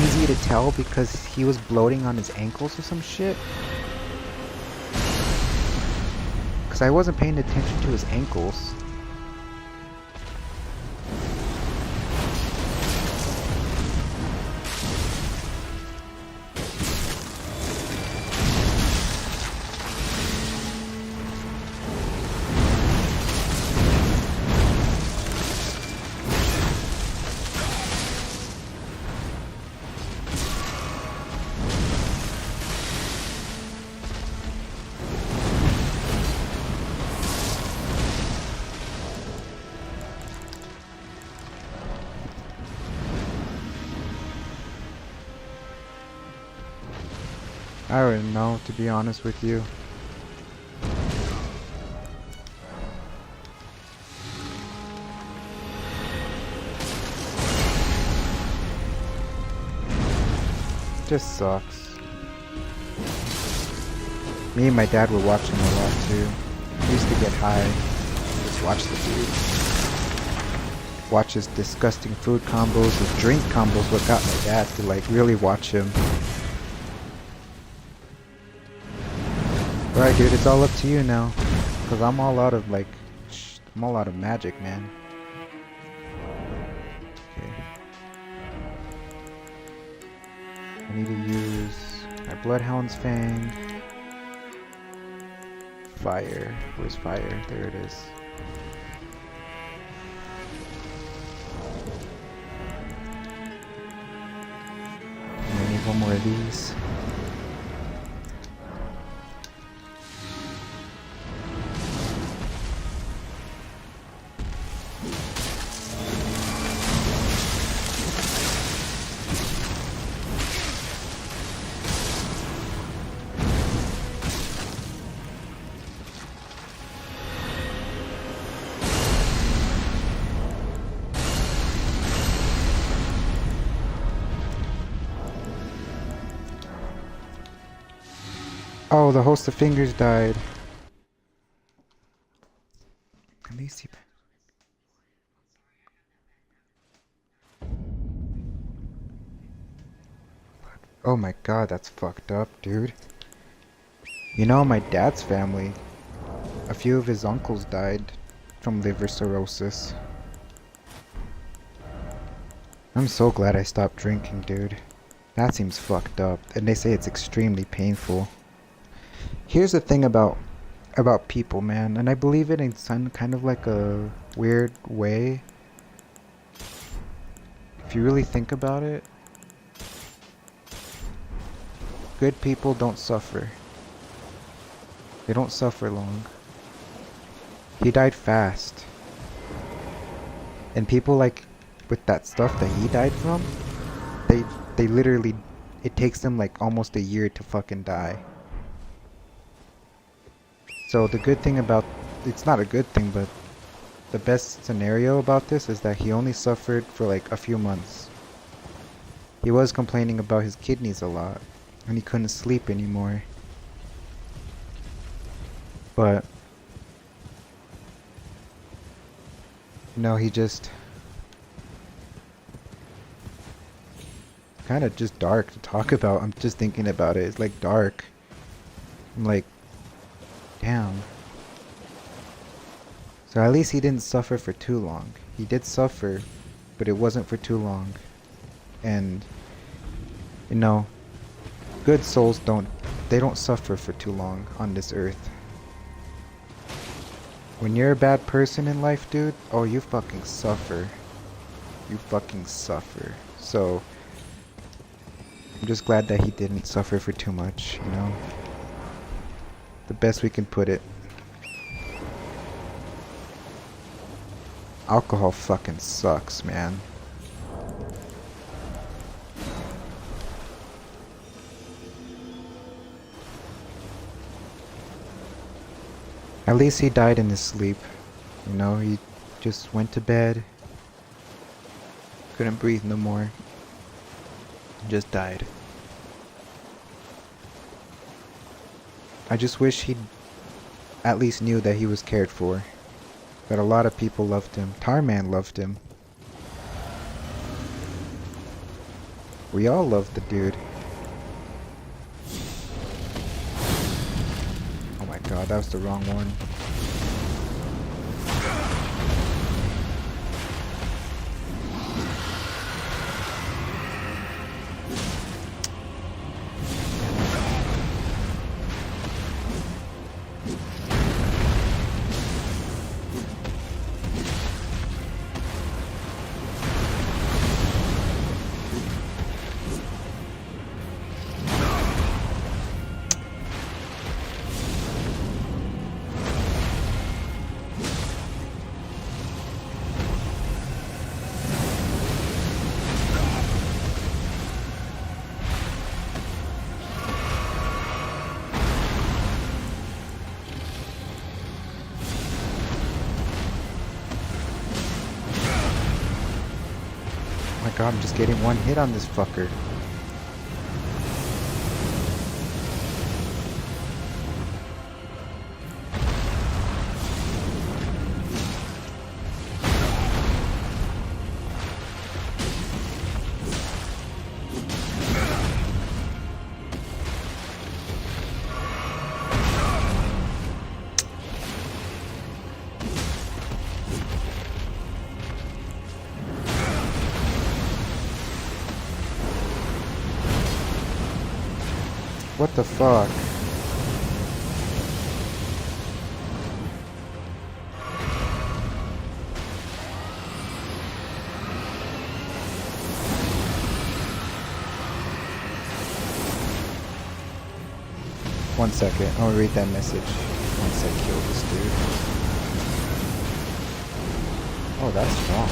easy to tell because he was bloating on his ankles or some shit? Because I wasn't paying attention to his ankles. I don't know, to be honest with you. Just sucks. Me and my dad were watching a lot too. We used to get high. Just watch the dude. Watch his disgusting food combos, his drink combos, what got my dad to like really watch him. Alright dude, it's all up to you now. Cause I'm all out of like, I'm all out of magic, man. Okay. I need to use my Bloodhound's Fang. Fire. Where's fire? There it is. And I need one more of these. Oh, the host of fingers died. Let me see. Oh my god, that's fucked up, dude. You know, my dad's family, a few of his uncles died from liver cirrhosis. I'm so glad I stopped drinking, dude. That seems fucked up, and they say it's extremely painful. Here's the thing about people, man, and I believe it in some kind of like a weird way. If you really think about it, good people don't suffer. They don't suffer long. He died fast. And people like with that stuff that he died from, they literally, it takes them like almost a year to fucking die. So the good thing about, it's not a good thing, but the best scenario about this is that he only suffered for like a few months. He was complaining about his kidneys a lot, and he couldn't sleep anymore. But, you know, he just, kind of just dark to talk about. I'm just thinking about it. It's like dark. I'm like, damn. So at least he didn't suffer for too long. He did suffer, but it wasn't for too long. And, you know, good souls don't suffer for too long on this earth. When you're a bad person in life, dude, oh, you fucking suffer. You fucking suffer. So, I'm just glad that he didn't suffer for too much, you know? The best we can put it. Alcohol fucking sucks, man. At least he died in his sleep. You know, he just went to bed. Couldn't breathe no more. Just died. I just wish he at least knew that he was cared for. That a lot of people loved him. Tarman loved him. We all loved the dude. Oh my god, that was the wrong one. God, I'm just getting one hit on this fucker. What the fuck? One second, I'll read that message once I kill this dude. Oh, that's strong.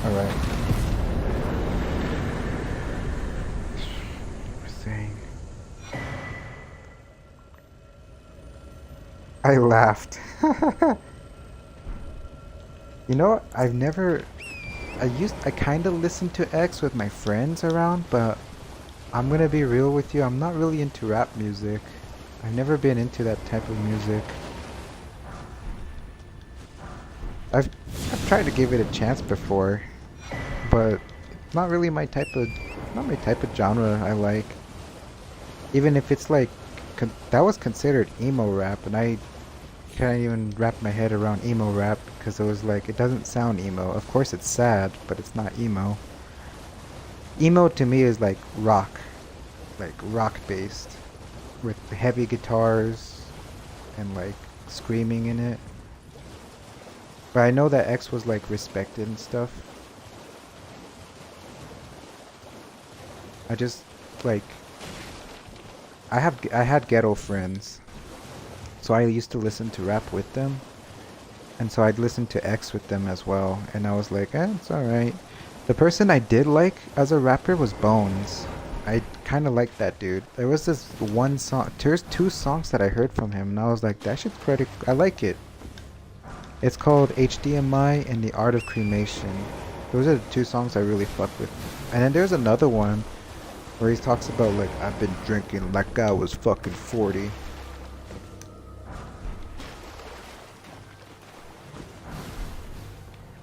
Alright. We're saying. I laughed. You know what? I kind of listened to X with my friends around, but I'm gonna be real with you, I'm not really into rap music. I've never been into that type of music. I've tried to give it a chance before, but not really my type of genre I like. Even if it's like that was considered emo rap, and I can't even wrap my head around emo rap because it was like it doesn't sound emo. Of course it's sad, but it's not emo. Emo to me is like rock based with heavy guitars and like screaming in it. But I know that X was like respected and stuff. I just like I had ghetto friends, so I used to listen to rap with them, and so I'd listen to X with them as well, and I was like, it's alright. The person I did like as a rapper was Bones. I kind of liked that dude. There was this one song, there's 2 songs that I heard from him, and I was like, that shit's pretty, I like it. It's called HDMI and the Art of Cremation. Those are the 2 songs I really fuck with. And then there's another one where he talks about like, I've been drinking like I was fucking 40.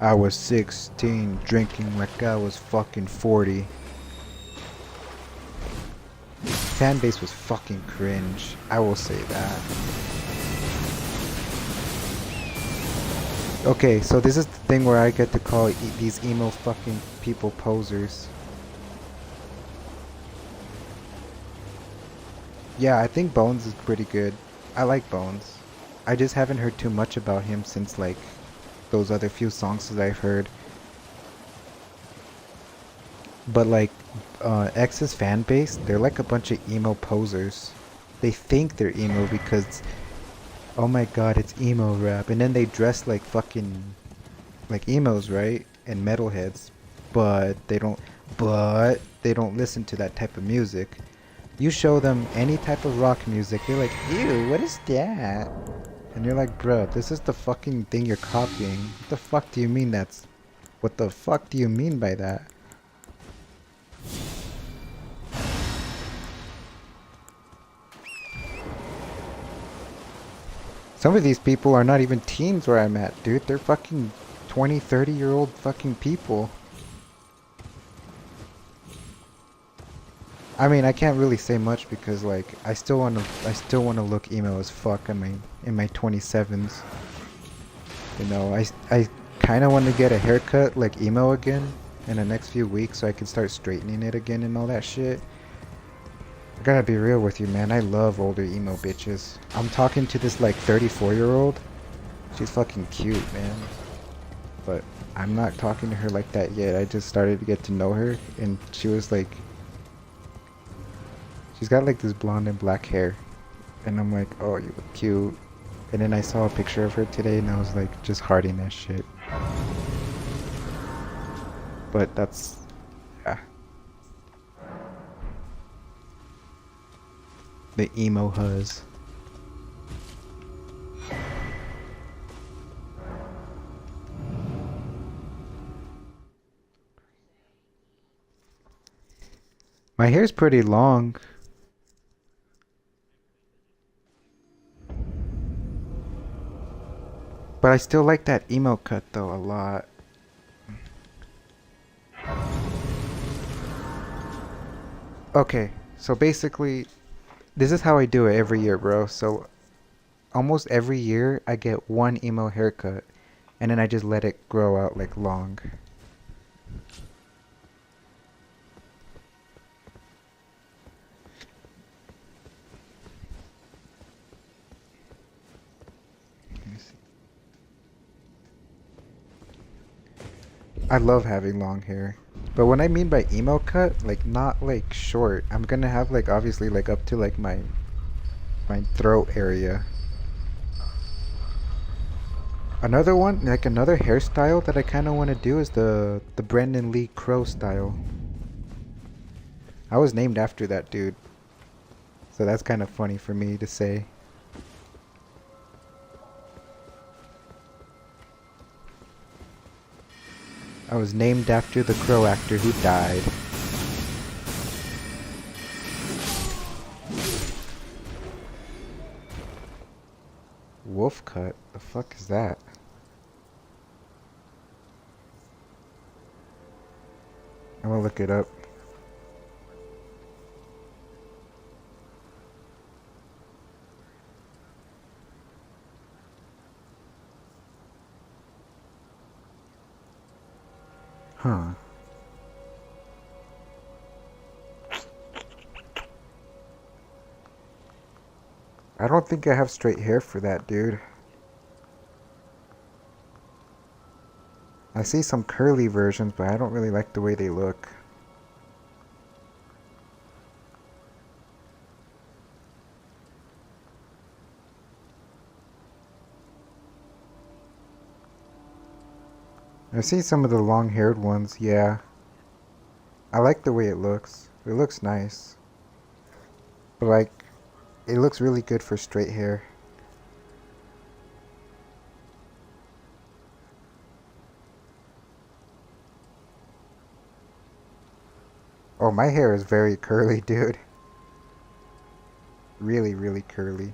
I was 16 drinking like I was fucking 40. Fan base was fucking cringe. I will say that. Okay, so this is the thing where I get to call these emo fucking people posers. Yeah, I think Bones is pretty good. I like Bones. I just haven't heard too much about him since like those other few songs that I've heard. But like X's fan base, they're like a bunch of emo posers. They think they're emo because, oh my god, it's emo rap, and then they dress like fucking like emos, right? And metalheads, but they don't listen to that type of music. You show them any type of rock music, they're like, ew, what is that? And you're like, bro, this is the fucking thing you're copying. What the fuck do you mean that's... What the fuck do you mean by that? Some of these people are not even teens where I'm at, dude. They're fucking 20, 30-year-old fucking people. I mean, I can't really say much because like I still want to look emo as fuck. I mean, in my 27s. You know, I kind of want to get a haircut like emo again in the next few weeks so I can start straightening it again and all that shit. I gotta be real with you, man. I love older emo bitches. I'm talking to this like 34-year-old. She's fucking cute, man. But I'm not talking to her like that yet. I just started to get to know her, and she was like, she's got like this blonde and black hair, and I'm like, oh, you look cute. And then I saw a picture of her today, and I was like, just hearting that shit. But that's, yeah. The emo huzz. My hair's pretty long. But I still like that emo cut though a lot. Okay, so basically, this is how I do it every year, bro. So almost every year I get one emo haircut, and then I just let it grow out like long. Let me see. I love having long hair. But when I mean by emo cut, like not like short. I'm gonna have like obviously like up to like my throat area. Another one, like another hairstyle that I kind of want to do is the Brandon Lee Crow style. I was named after that dude. So that's kind of funny for me to say. I was named after the Crow actor who died. Wolf cut? The fuck is that? I'm gonna look it up. Huh. I don't think I have straight hair for that, dude. I see some curly versions, but I don't really like the way they look. I see some of the long-haired ones, yeah. I like the way it looks. It looks nice. But like, it looks really good for straight hair. Oh, my hair is very curly, dude. Really, really curly.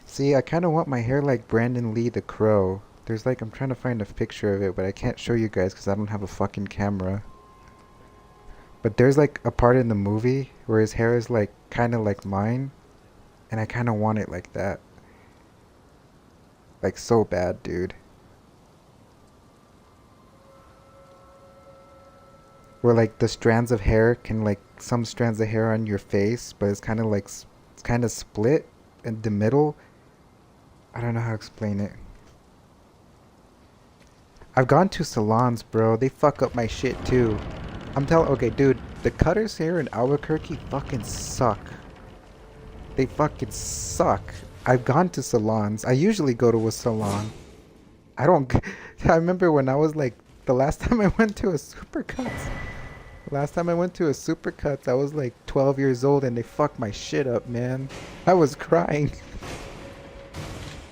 See, I kind of want my hair like Brandon Lee the Crow. There's like, I'm trying to find a picture of it, but I can't show you guys because I don't have a fucking camera. But there's like a part in the movie where his hair is like kind of like mine. And I kind of want it like that. Like so bad, dude. Where like the strands of hair can like some strands of hair on your face, but it's kind of like it's kind of split in the middle. I don't know how to explain it. I've gone to salons, bro. They fuck up my shit too. Okay, dude, the cutters here in Albuquerque fucking suck. They fucking suck. I've gone to salons. I usually go to a salon. I remember when I was like, the last time I went to a Supercuts. Last time I went to a Supercuts, I was like 12 years old and they fucked my shit up, man. I was crying.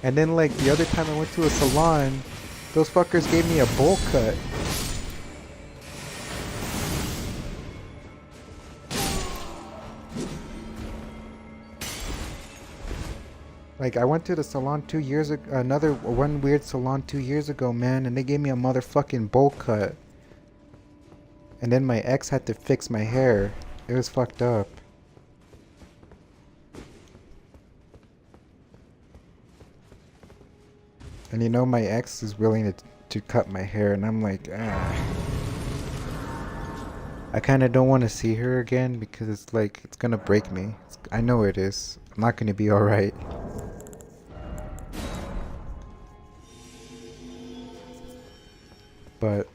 And then like the other time I went to a salon, those fuckers gave me a bowl cut. Like, I went to the salon 2 years ago, one weird salon 2 years ago, man, and they gave me a motherfucking bowl cut. And then my ex had to fix my hair. It was fucked up. And you know, my ex is willing to cut my hair, and I'm like, ah. I kind of don't want to see her again because it's like, it's gonna break me. I know it is. I'm not gonna be alright. But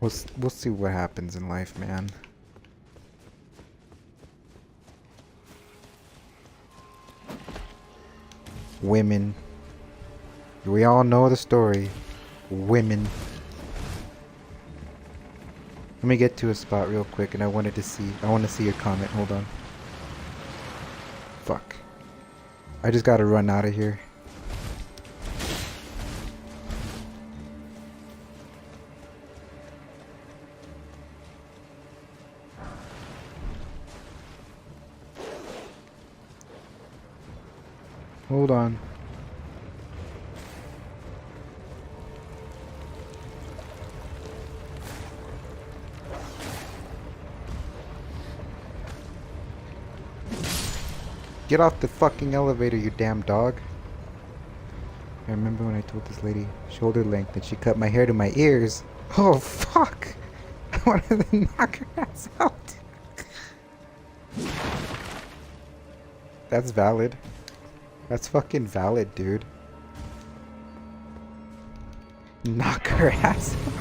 we'll see what happens in life, man. Women. We all know the story. Women. Let me get to a spot real quick, and I want to see your comment. Hold on. Fuck. I just gotta run out of here. Hold on. Get off the fucking elevator, you damn dog. I remember when I told this lady shoulder length and she cut my hair to my ears. Oh fuck! I wanted to knock her ass out. That's valid. That's fucking valid, dude. Knock her ass out.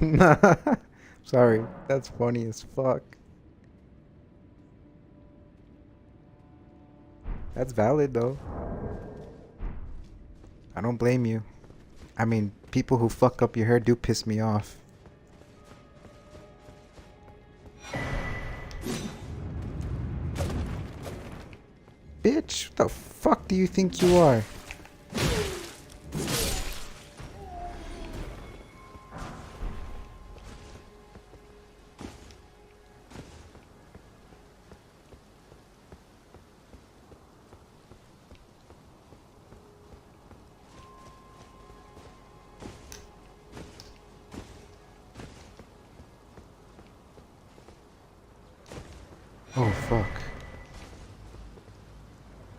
Nah. Sorry, that's funny as fuck. That's valid though. I don't blame you. I mean, people who fuck up your hair do piss me off. Bitch, what the fuck do you think you are? Oh fuck.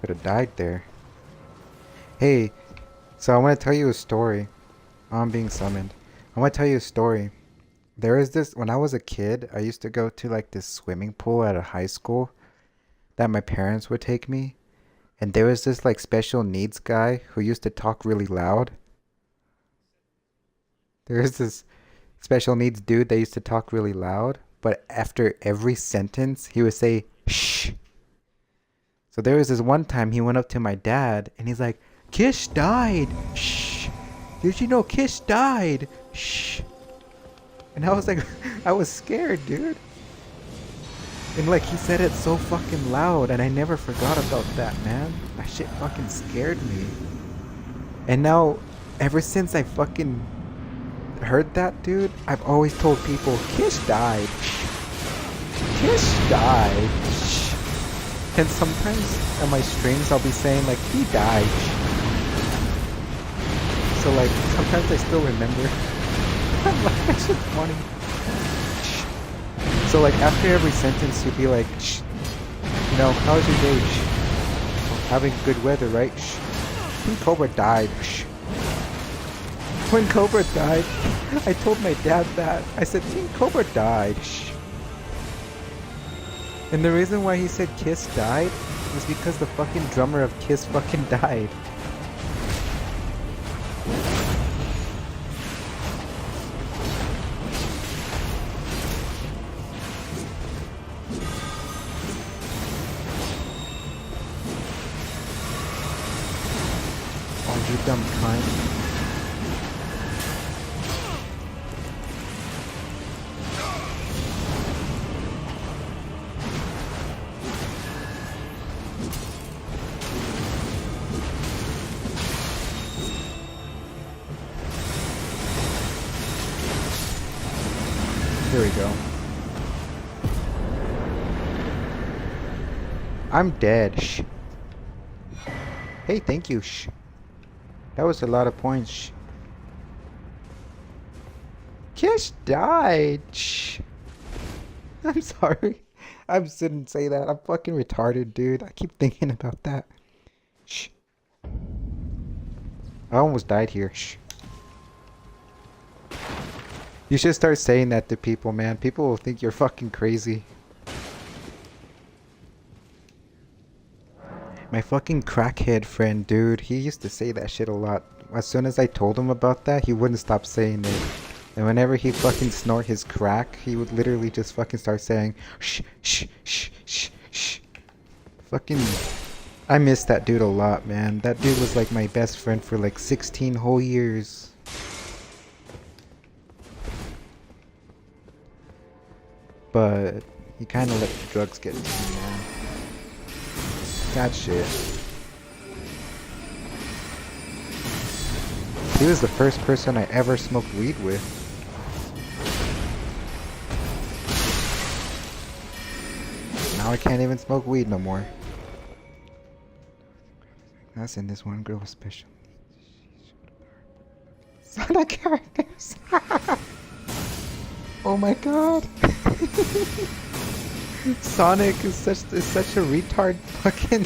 Could have died there. Hey, so I want to tell you a story. I'm being summoned. I want to tell you a story. There is this, when I was a kid, I used to go to like this swimming pool at a high school that my parents would take me. And there was this like special needs guy who used to talk really loud. There is this special needs dude that used to talk really loud. But after every sentence, he would say, shh. So there was this one time he went up to my dad and he's like, Kish died. Shh. Did you know Kish died? Shh. And I was like, I was scared, dude. And like he said it so fucking loud and I never forgot about that, man. That shit fucking scared me. And now, ever since I fucking heard that, dude, I've always told people, Kish died. Kish died. And sometimes on my streams I'll be saying like, he died. So like, sometimes I still remember. I'm like, that shit's funny. So like, after every sentence you'll be like, shh. You know, how was your day? Shh. Oh, having good weather, right? Shh. King Cobra died. Shh. When Cobra died, I told my dad that. I said, King Cobra died. Shh. And the reason why he said Kiss died was because the fucking drummer of Kiss fucking died. Oh, you dumb cunt. Here we go. I'm dead. Shh. Hey, thank you. Shh. That was a lot of points. Shh. Kish died. Shh. I'm sorry. I shouldn't say that. I'm fucking retarded, dude. I keep thinking about that. Shh. I almost died here. Shh. You should start saying that to people, man. People will think you're fucking crazy. My fucking crackhead friend, dude, he used to say that shit a lot. As soon as I told him about that, he wouldn't stop saying it. And whenever he fucking snort his crack, he would literally just fucking start saying, shh, shh, shh, shh, shh. Fucking... I miss that dude a lot, man. That dude was like my best friend for like 16 whole years. But he kind of let the drugs get to me, man. God shit. He was the first person I ever smoked weed with. Now I can't even smoke weed no more. That's in this one girl special. Sonic characters. Oh my god. Sonic is such a retard fucking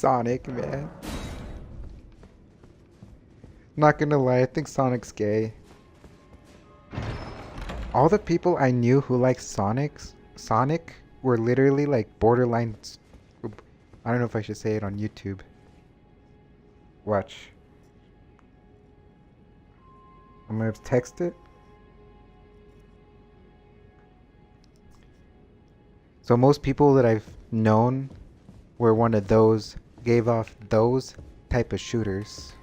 Sonic, man. Not gonna lie, I think Sonic's gay. All the people I knew who liked Sonic were literally like borderline. I don't know if I should say it on YouTube. Watch. I'm gonna text it. So most people that I've known were one of those, gave off those type of shooters.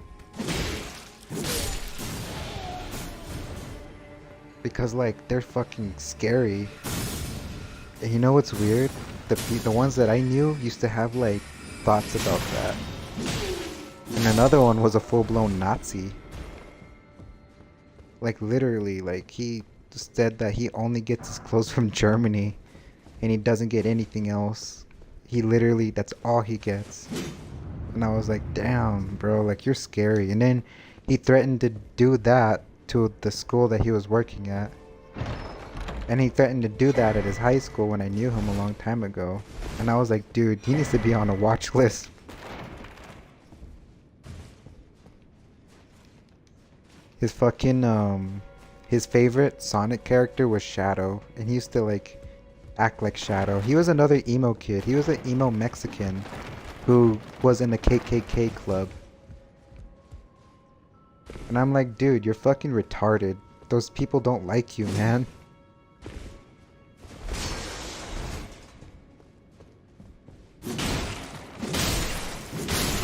Because like they're fucking scary. And you know what's weird? The ones that I knew used to have like thoughts about that. And another one was a full-blown Nazi. Like literally, like he said that he only gets his clothes from Germany and he doesn't get anything else. He literally, that's all he gets. And I was like, damn, bro, like you're scary. And then he threatened to do that to the school that he was working at. And he threatened to do that at his high school when I knew him a long time ago. And I was like, dude, he needs to be on a watch list. His fucking, his favorite Sonic character was Shadow. And he used to like act like Shadow. He was another emo kid. He was an emo Mexican who was in the KKK club. And I'm like, dude, you're fucking retarded. Those people don't like you, man.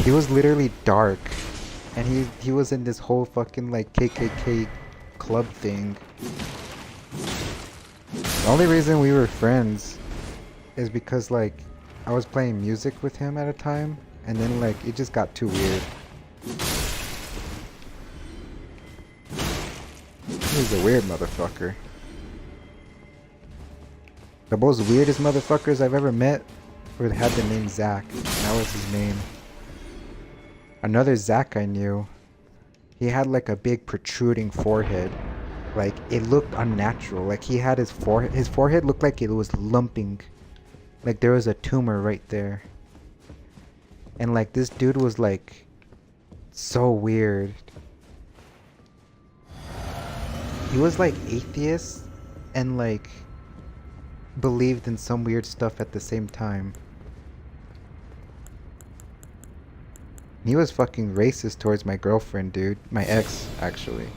He was literally dark. And he was in this whole fucking like KKK club thing. The only reason we were friends is because like I was playing music with him at a time, and then like it just got too weird. He was a weird motherfucker. The most weirdest motherfuckers I've ever met had the name Zach. That was his name. Another Zach I knew, he had like a big protruding forehead. Like it looked unnatural. Like he had his forehead looked like it was lumping. Like there was a tumor right there. And like this dude was like so weird. He was like atheist and like believed in some weird stuff at the same time. He was fucking racist towards my girlfriend, dude. My ex, actually.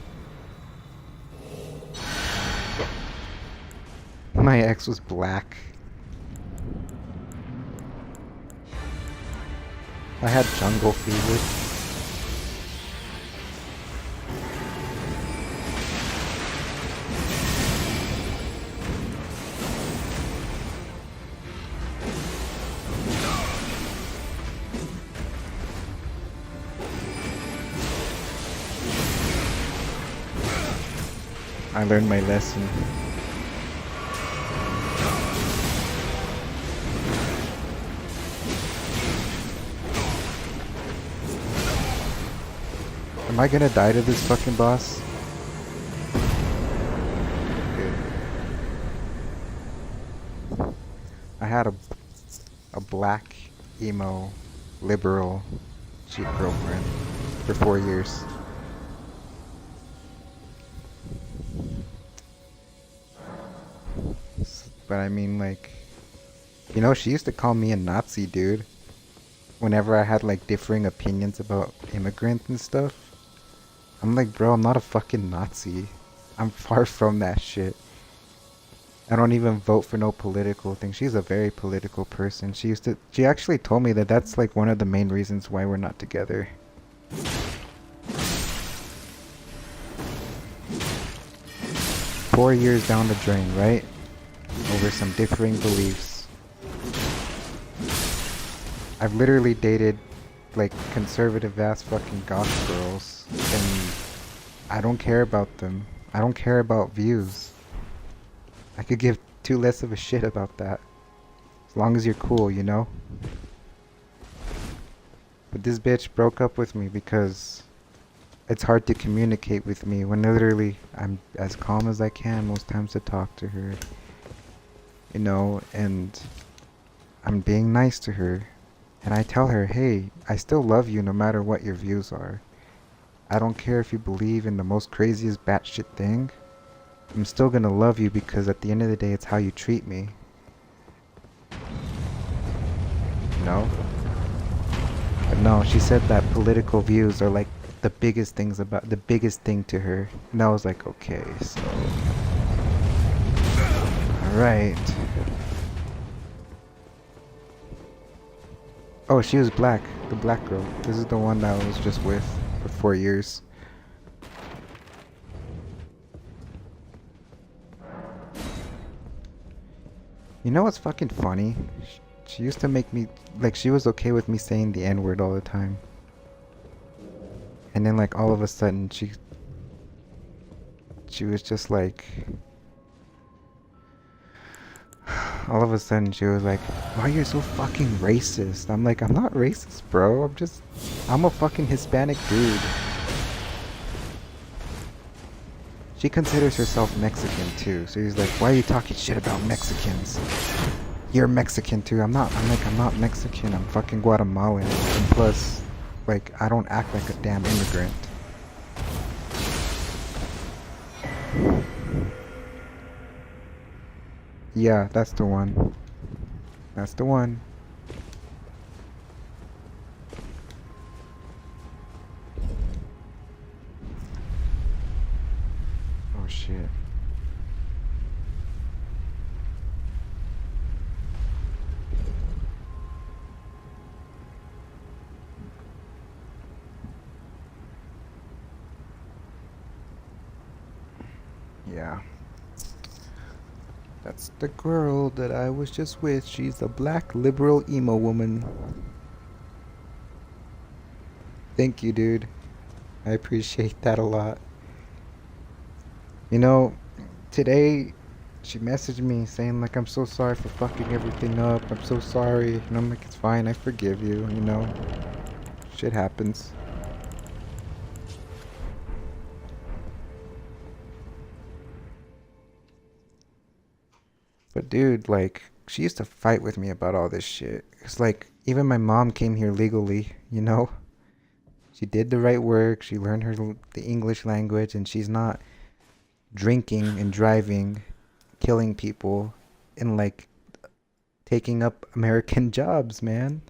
My ex was black. I had jungle fever. I learned my lesson. Am I gonna die to this fucking boss? Good. I had a black, emo, liberal, cheap girlfriend for 4 years. But I mean, like, you know, she used to call me a Nazi, dude. Whenever I had like differing opinions about immigrants and stuff. I'm like, bro, I'm not a fucking Nazi. I'm far from that shit. I don't even vote for no political thing. She's a very political person. She actually told me that that's like one of the main reasons why we're not together. 4 years down the drain, right? Over some differing beliefs. I've literally dated like conservative ass fucking goth girls, and I don't care about them. I don't care about views. I could give two less of a shit about that. As long as you're cool, you know? But this bitch broke up with me because it's hard to communicate with me when literally I'm as calm as I can most times to talk to her. You know, and I'm being nice to her. And I tell her, hey, I still love you no matter what your views are. I don't care if you believe in the most craziest batshit thing. I'm still gonna love you because at the end of the day, it's how you treat me. No? But no, she said that political views are like the biggest thing to her. And I was like, okay, so. Alright. Oh, she was black. The black girl. This is the one that I was just with for 4 years. You know what's fucking funny? She used to make me, like, she was okay with me saying the N-word all the time. And then, like, all of a sudden, she was just like, all of a sudden she was like, why are you so fucking racist? I'm like, I'm not racist, bro. I'm a fucking Hispanic dude. She considers herself Mexican too. So he's like, why are you talking shit about Mexicans? You're Mexican too. I'm not Mexican. I'm fucking Guatemalan. And plus, like, I don't act like a damn immigrant. Yeah, that's the one. That's the one. Oh shit. Yeah. That's the girl that I was just with. She's a black liberal emo woman. Thank you, dude. I appreciate that a lot. You know, today she messaged me saying like, I'm so sorry for fucking everything up. I'm so sorry. And I'm like, it's fine. I forgive you, you know. Shit happens. But dude, like, she used to fight with me about all this shit. It's like, even my mom came here legally, you know? She did the right work. She learned the English language, and she's not drinking and driving, killing people, and like taking up American jobs, man.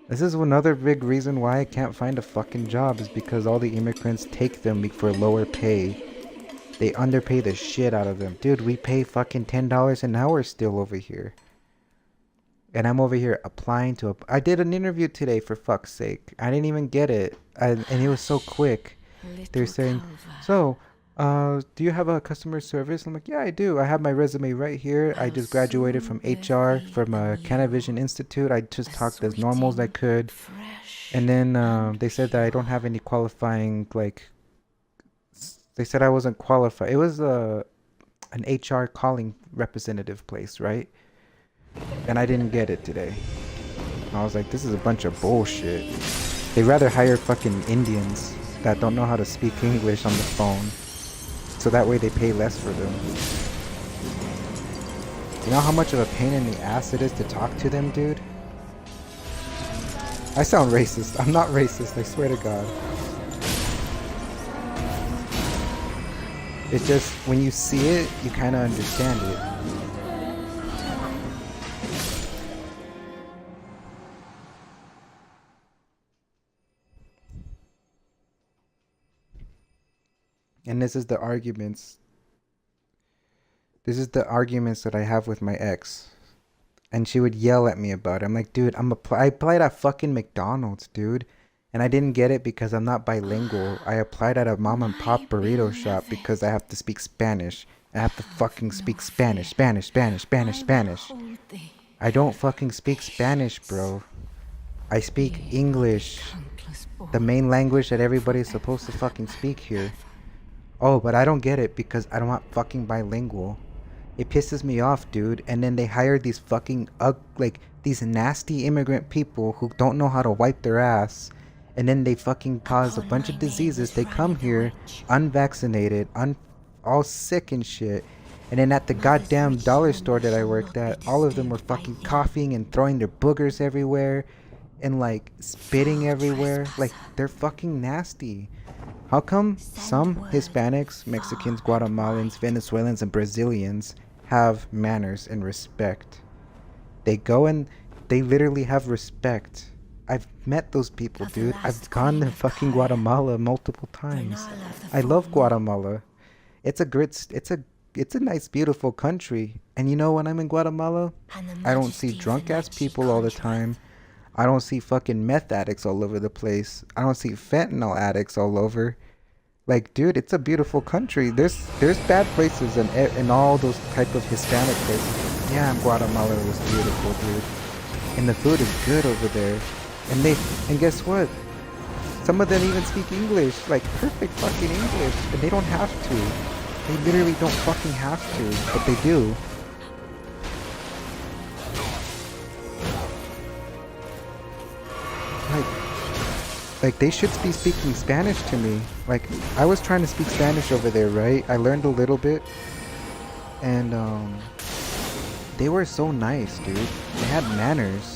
This is another big reason why I can't find a fucking job, is because all the immigrants take them for lower pay. They underpay the shit out of them. Dude, we pay fucking $10 an hour still over here. And I'm over here applying to I did an interview today, for fuck's sake. I didn't even get it. And it was so quick. They're saying, so, do you have a customer service? I'm like, yeah, I do. I have my resume right here. I just graduated from HR from Canavision Institute. I just talked as normal as I could. And then they said that I don't have any qualifying, like, they said I wasn't qualified. It was an HR calling representative place, right? And I didn't get it today. I was like, this is a bunch of bullshit. They'd rather hire fucking Indians that don't know how to speak English on the phone, so that way they pay less for them. You know how much of a pain in the ass it is to talk to them, dude? I sound racist. I'm not racist, I swear to God. It's just, when you see it, you kind of understand it. And this is the arguments that I have with my ex. And she would yell at me about it. I'm like, dude, I applied at fucking McDonald's, dude. And I didn't get it because I'm not bilingual. I applied at a mom and pop burrito shop because I have to speak Spanish. I have to fucking speak Spanish. I don't fucking speak Spanish, bro. I speak English. The main language that everybody's supposed to fucking speak here. Oh, but I don't get it because I'm not fucking bilingual. It pisses me off, dude. And then they hire these fucking, these nasty immigrant people who don't know how to wipe their ass. And then they fucking cause a bunch of diseases. They come here unvaccinated, all sick and shit. And then at the goddamn dollar store that I worked at, all of them were fucking coughing and throwing their boogers everywhere. and like spitting everywhere. Like they're fucking nasty. How come some Hispanics, Mexicans, Guatemalans, Venezuelans, and Brazilians have manners and respect? They go and they literally have respect. I've met those people, dude. I've gone to fucking Guatemala multiple times. I love Guatemala. It's a great, it's a nice, beautiful country. And you know, when I'm in Guatemala, I don't see drunk ass people all the time. I don't see fucking meth addicts all over the place. I don't see fentanyl addicts all over. Like, dude, it's a beautiful country. There's bad places in all those type of Hispanic places. Yeah, Guatemala was beautiful, dude. And the food is good over there. And guess what? Some of them even speak English, like perfect fucking English, and they don't have to. They literally don't fucking have to, but they do. Like they should be speaking Spanish to me. Like, I was trying to speak Spanish over there, right? I learned a little bit, and they were so nice, dude. They had manners.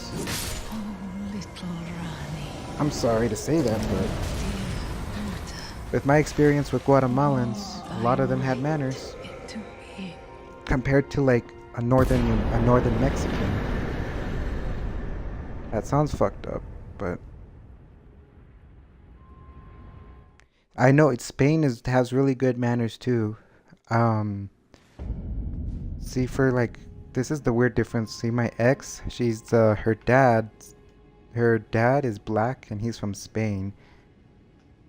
I'm sorry to say that, but with my experience with Guatemalans, a lot of them had manners compared to like a northern Mexican. That sounds fucked up, but I know Spain has really good manners too. See, for like, this is the weird difference. See, my ex, she's her dad is black and he's from Spain,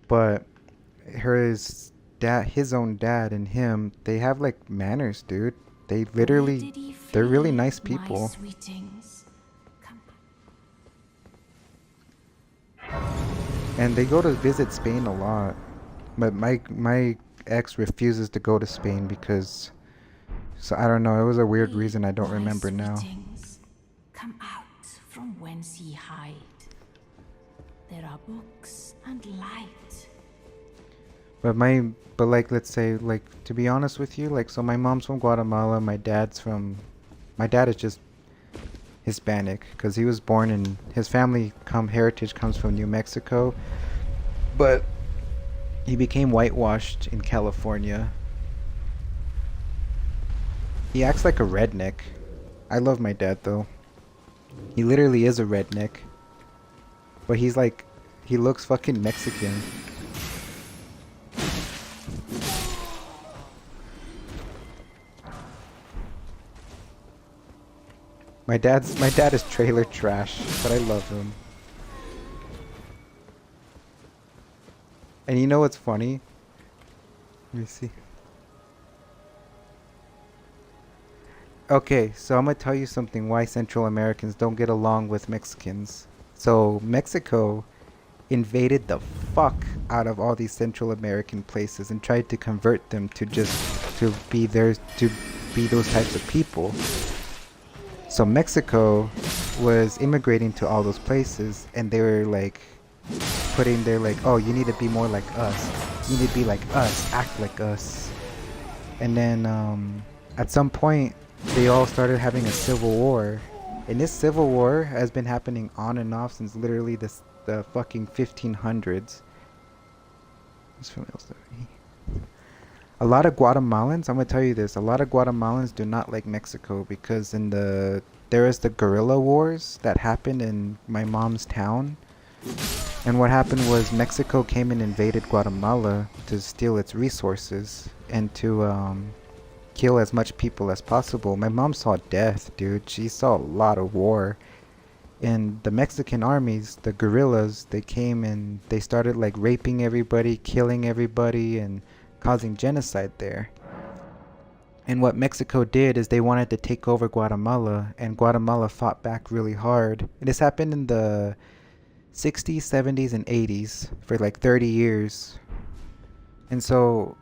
but his own dad and him, they have like manners, dude. They're really nice people. And they go to visit Spain a lot. But my ex refuses to go to Spain because, so I don't know, it was a weird reason I don't remember now. Come out from whence ye hide. There are books and light. But like, let's say, like, to be honest with you, like, so my mom's from Guatemala, my dad is just Hispanic because he was born in, his family heritage comes from New Mexico, but he became whitewashed in California. He acts like a redneck. I love my dad though. He literally is a redneck. But he's like, he looks fucking Mexican. My dad is trailer trash, but I love him. And you know what's funny? Let me see. Okay, so I'm gonna tell you something why Central Americans don't get along with Mexicans. So Mexico invaded the fuck out of all these Central American places and tried to convert them to be those types of people. So Mexico was immigrating to all those places, and they were like oh, you need to be more like us. You need to be like us, act like us. And then at some point, they all started having a civil war. And this civil war has been happening on and off since literally the fucking 1500s. A lot of Guatemalans, I'm gonna tell you this, a lot of Guatemalans do not like Mexico because there is the guerrilla wars that happened in my mom's town. And what happened was Mexico came and invaded Guatemala to steal its resources and to kill as much people as possible. My mom saw death, dude. She saw a lot of war. And the Mexican armies, the guerrillas, they came and they started like raping everybody, killing everybody, and causing genocide there. And what Mexico did is they wanted to take over Guatemala, and Guatemala fought back really hard. And this happened in the 60s, 70s, and 80s for like 30 years. And so,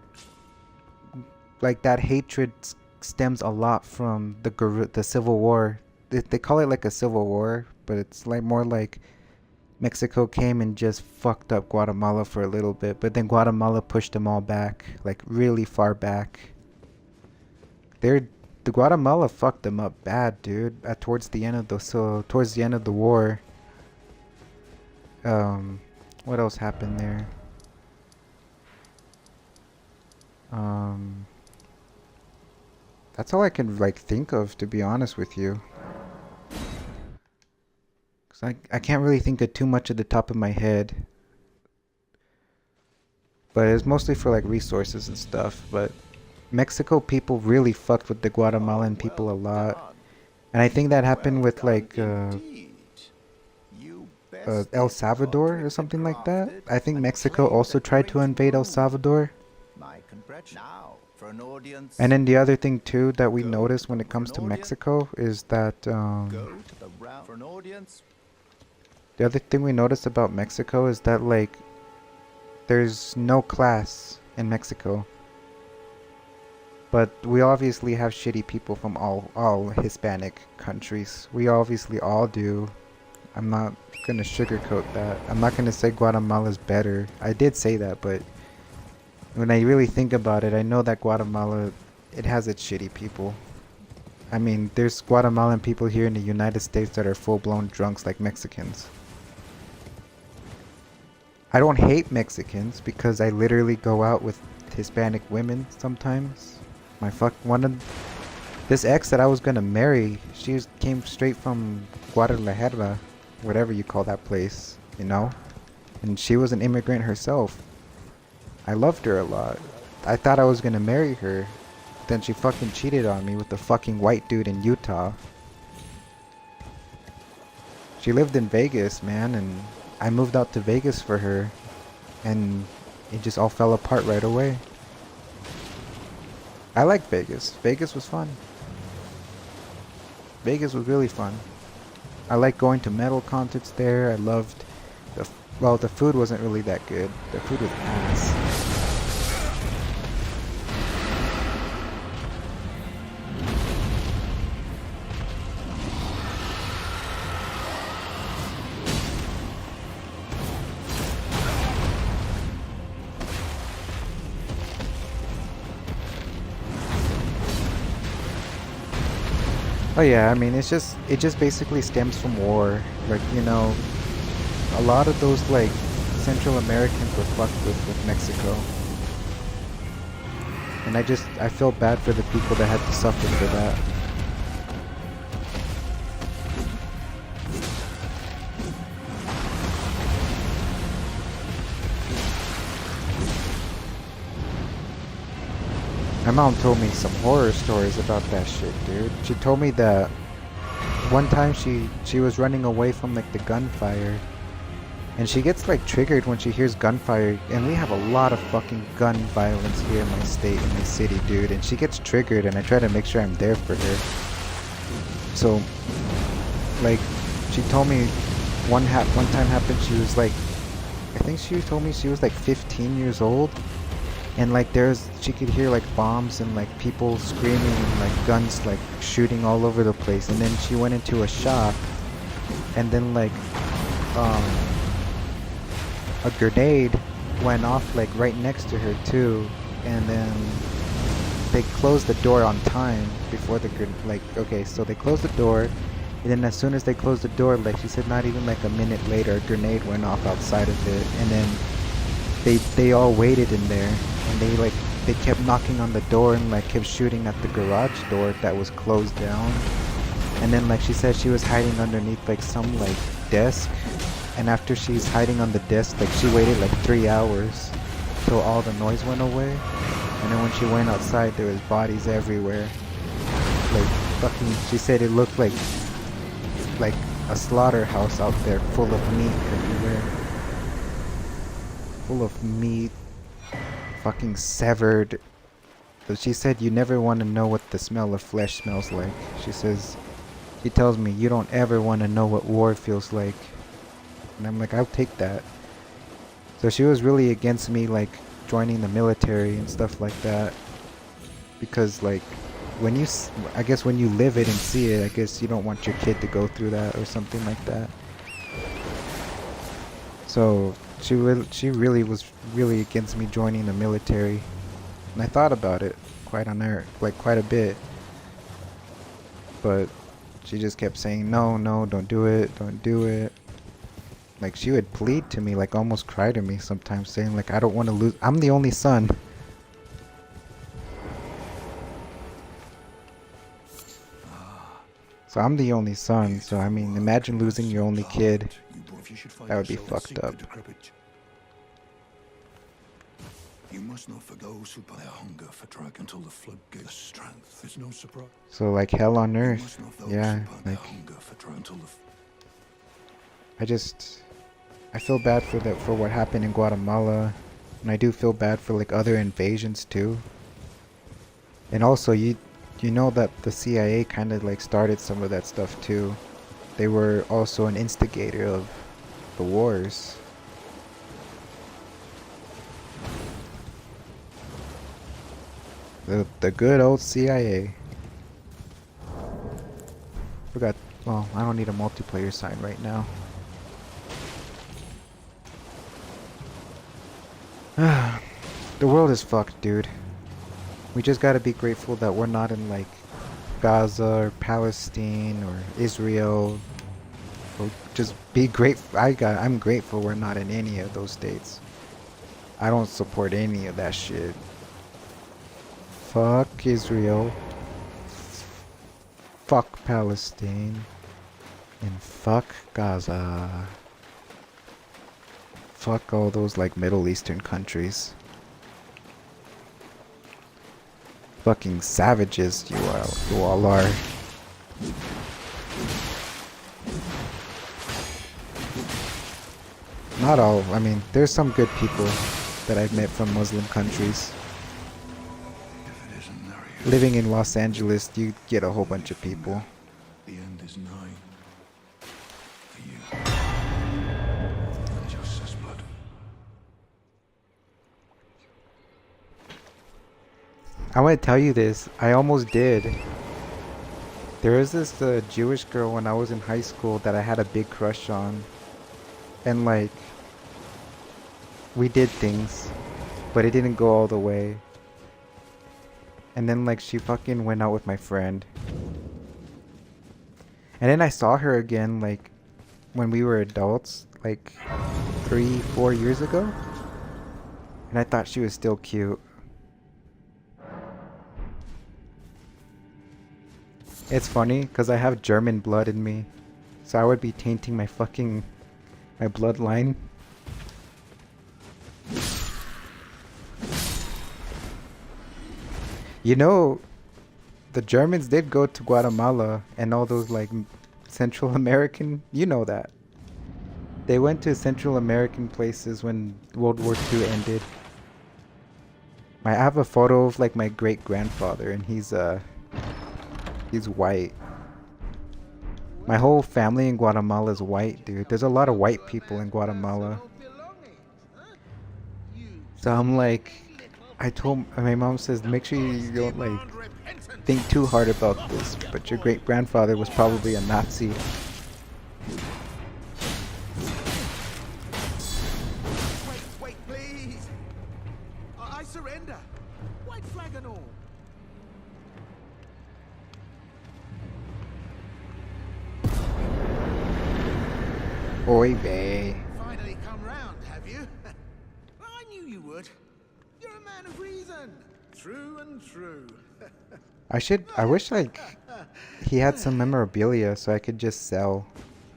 like, that hatred stems a lot from the Civil War. They call it like a civil war, but it's like more like Mexico came and just fucked up Guatemala for a little bit, but then Guatemala pushed them all back, like really far back. The Guatemala fucked them up bad, dude. Towards the end of the war. What else happened there? That's all I can like think of, to be honest with you. 'Cause I can't really think of too much at the top of my head. But it's mostly for like resources and stuff. But Mexico people really fucked with the Guatemalan people a lot. And I think that happened with like El Salvador or something like that. I think Mexico also tried to invade El Salvador. And then the other thing too that we notice when it comes to Mexico is that the other thing we notice about Mexico is that like there's no class in Mexico. But we obviously have shitty people from all Hispanic countries. We obviously all do. I'm not gonna sugarcoat that. I'm not gonna say Guatemala's better. I did say that, but when I really think about it, I know that Guatemala, it has its shitty people. I mean, there's Guatemalan people here in the United States that are full-blown drunks like Mexicans. I don't hate Mexicans because I literally go out with Hispanic women sometimes. This ex that I was gonna marry, came straight from Guadalajara, whatever you call that place, you know? And she was an immigrant herself. I loved her a lot. I thought I was gonna marry her. Then she fucking cheated on me with the fucking white dude in Utah. She lived in Vegas, man, and I moved out to Vegas for her. And it just all fell apart right away. I liked Vegas. Vegas was fun. Vegas was really fun. I liked going to metal concerts there. I loved the food wasn't really that good. The food was ass. Oh yeah, I mean it just basically stems from war. Like, you know, a lot of those like Central Americans were fucked with Mexico. And I feel bad for the people that had to suffer for that. My mom told me some horror stories about that shit, dude. She told me that one time she was running away from like the gunfire, and she gets like triggered when she hears gunfire, and we have a lot of fucking gun violence here in my state, in my city, dude, and she gets triggered, and I try to make sure I'm there for her. So like she told me one time happened, she was like, I think she told me she was like 15 years old. And like she could hear like bombs and like people screaming and like guns like shooting all over the place. And then she went into a shop, and then like a grenade went off like right next to her too. And then they closed the door on time before so they closed the door, and then as soon as they closed the door, like she said, not even like a minute later, a grenade went off outside of it. And then they all waited in there, and they kept knocking on the door and like kept shooting at the garage door that was closed down. And then like she said, she was hiding underneath like some like desk, and after she's hiding on the desk, like she waited like 3 hours till all the noise went away. And then when she went outside, there was bodies everywhere. Like fucking, she said it looked like a slaughterhouse out there, full of meat everywhere. Full of meat, fucking severed. But she said you never want to know what the smell of flesh smells like. She tells me you don't ever want to know what war feels like. And I'm like, I'll take that. So she was really against me like joining the military and stuff like that, because like I guess when you live it and see it, I guess you don't want your kid to go through that or something like that. So she really was really against me joining the military, and I thought about it quite a bit, but she just kept saying no, don't do it. Like, she would plead to me, like almost cry to me sometimes, saying like, I don't want to lose. I'm the only son. So I'm the only son, so I mean, imagine losing your only kid. That would be fucked up. You must not for those who buy a hunger for drag until the flood gives strength. There's no surprise. So like hell on earth. Yeah, like I feel bad for what happened in Guatemala, and I do feel bad for like other invasions too. And also you know that the CIA kind of like started some of that stuff too. They were also an instigator of the wars. The good old CIA. Forgot. Well, I don't need a multiplayer sign right now. The world is fucked, dude. We just gotta be grateful that we're not in like Gaza or Palestine or Israel. Or just be grateful. I'm grateful we're not in any of those states. I don't support any of that shit. Fuck Israel. Fuck Palestine. And fuck Gaza. Fuck all those like Middle Eastern countries. Fucking savages you all are. Not all. I mean, there's some good people that I've met from Muslim countries. Living in Los Angeles, you get a whole bunch of people. The end is nigh. For you. And justice blood. I want to tell you this. I almost did. There was this Jewish girl when I was in high school that I had a big crush on. And like, we did things, but it didn't go all the way. And then like she fucking went out with my friend. And then I saw her again like when we were adults, like 3-4 years ago. And I thought she was still cute. It's funny because I have German blood in me. So I would be tainting my bloodline. You know, the Germans did go to Guatemala and all those like Central American, you know that. They went to Central American places when World War II ended. I have a photo of like my great grandfather and he's white. My whole family in Guatemala is white, dude. There's a lot of white people in Guatemala. So I'm like, my mom says, make sure you don't like think too hard about this, but your great grandfather was probably a Nazi. Wait, please. I surrender. White flag and all. Oy vey. Finally come round, have you? I knew you would. You're a man of reason. True and true. I wish like he had some memorabilia so I could just sell.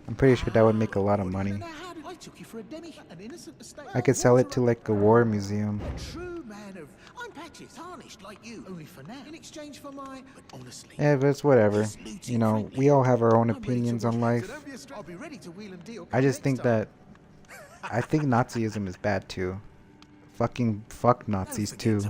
I'm pretty sure that would make a lot of money. I took you for a demi, an innocent mistake. I could sell it to like a war museum. A true man of... I'm patched, tarnished like you, only for now. In exchange for my... But honestly... Yeah, but it's whatever. You know, we all have our own opinions on life. I'll be ready to wheel and deal. I just think that... I think Nazism is bad too. Fuck Nazis too.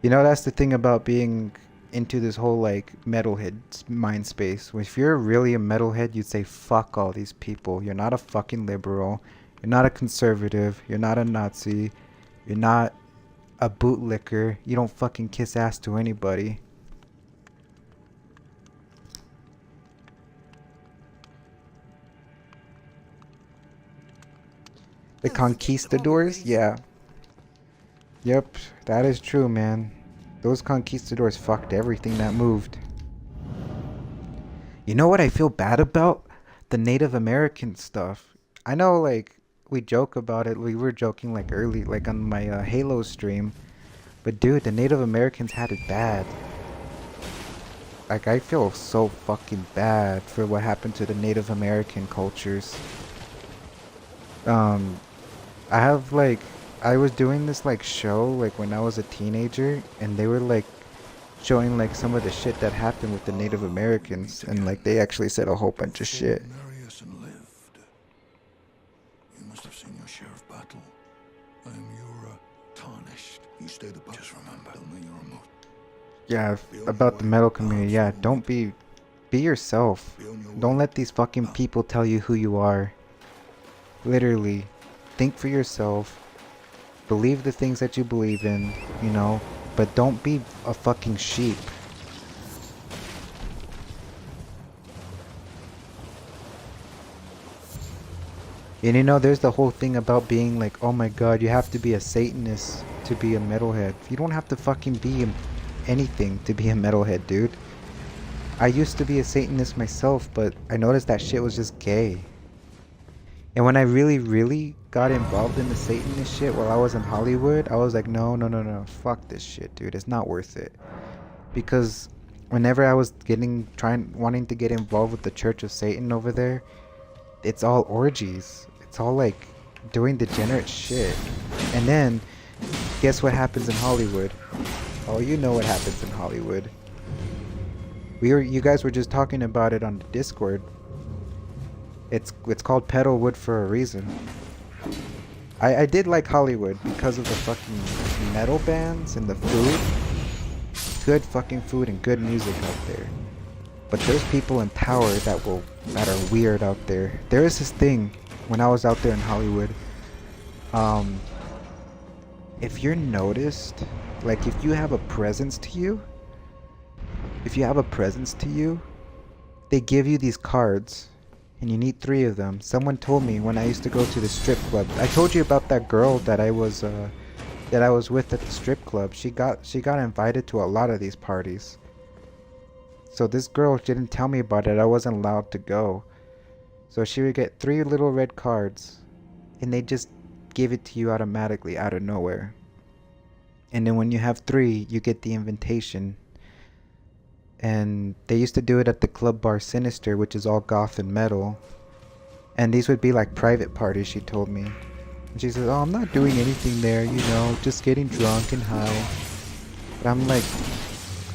You know, that's the thing about being into this whole like metalhead mind space. If you're really a metalhead, you'd say fuck all these people. You're not a fucking liberal. You're not a conservative. You're not a Nazi. You're not a bootlicker. You don't fucking kiss ass to anybody. The conquistadors? Yeah. Yep, that is true, man. Those conquistadors fucked everything that moved. You know what I feel bad about? the Native American stuff. I know, like, we joke about it. We were joking, like, early, like, on my Halo stream. But, dude, the Native Americans had it bad. Like, I feel so fucking bad for what happened to the Native American cultures. Um, I have, like, I was doing this, like, show, like, when I was a teenager, and they were, like, showing, like, some of the shit that happened with the Native Americans, and, like, they actually said a whole bunch of shit. Marius and lived. You must have seen your share of battle. I am your tarnished. You stay the post. Just remember, they'll know you're a moat. Yeah, about the metal community, yeah, don't be yourself. Don't let these fucking people tell you who you are. Literally, think for yourself. Believe the things that you believe in, you know, but don't be a fucking sheep. And you know, there's the whole thing about being like, oh my god, you have to be a Satanist to be a metalhead. You don't have to fucking be anything to be a metalhead, dude. I used to be a Satanist myself, but I noticed that shit was just gay. And when I really got involved in the Satanist shit while I was in Hollywood, I was like, no, fuck this shit, dude. It's not worth it. Because whenever I was wanting to get involved with the Church of Satan over there, it's all orgies. It's all like doing degenerate shit. And then, guess what happens in Hollywood? Oh, you know what happens in Hollywood. You guys were just talking about it on the Discord. It's called Pedalwood for a reason. I did like Hollywood because of the fucking metal bands and the food. Good fucking food and good music out there. But there's people in power that are weird out there. There is this thing when I was out there in Hollywood. If you're noticed, like if you have a presence to you, they give you these cards. And you need 3 of them. Someone told me when I used to go to the strip club. I told you about that girl that I was with at the strip club. She got invited to a lot of these parties. So this girl didn't tell me about it. I wasn't allowed to go. So she would get 3 little red cards, and they just give it to you automatically out of nowhere. And then when you have 3, you get the invitation. And they used to do it at the club bar Sinister, which is all goth and metal. And these would be like private parties, she told me. And she says, oh, I'm not doing anything there, you know, just getting drunk and high. But I'm like,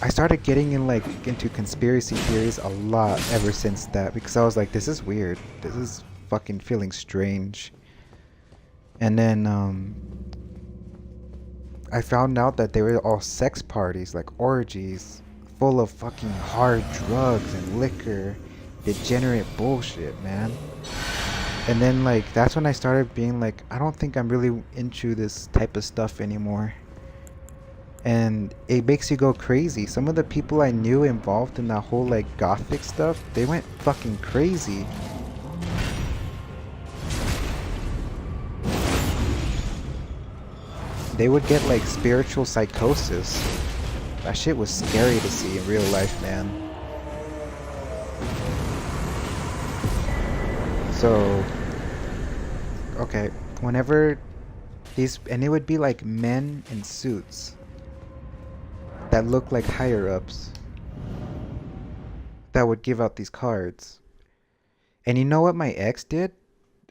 I started getting into conspiracy theories a lot ever since that, because I was like, this is weird. This is fucking feeling strange. And then I found out that they were all sex parties, like orgies, full of fucking hard drugs and liquor, degenerate bullshit, man. And then like that's when I started being like, I don't think I'm really into this type of stuff anymore. And it makes you go crazy. Some of the people I knew involved in that whole like gothic stuff, they went fucking crazy. They would get like spiritual psychosis. That shit was scary to see in real life, man. So, okay, whenever and it would be like men in suits that looked like higher ups that would give out these cards. And you know what my ex did?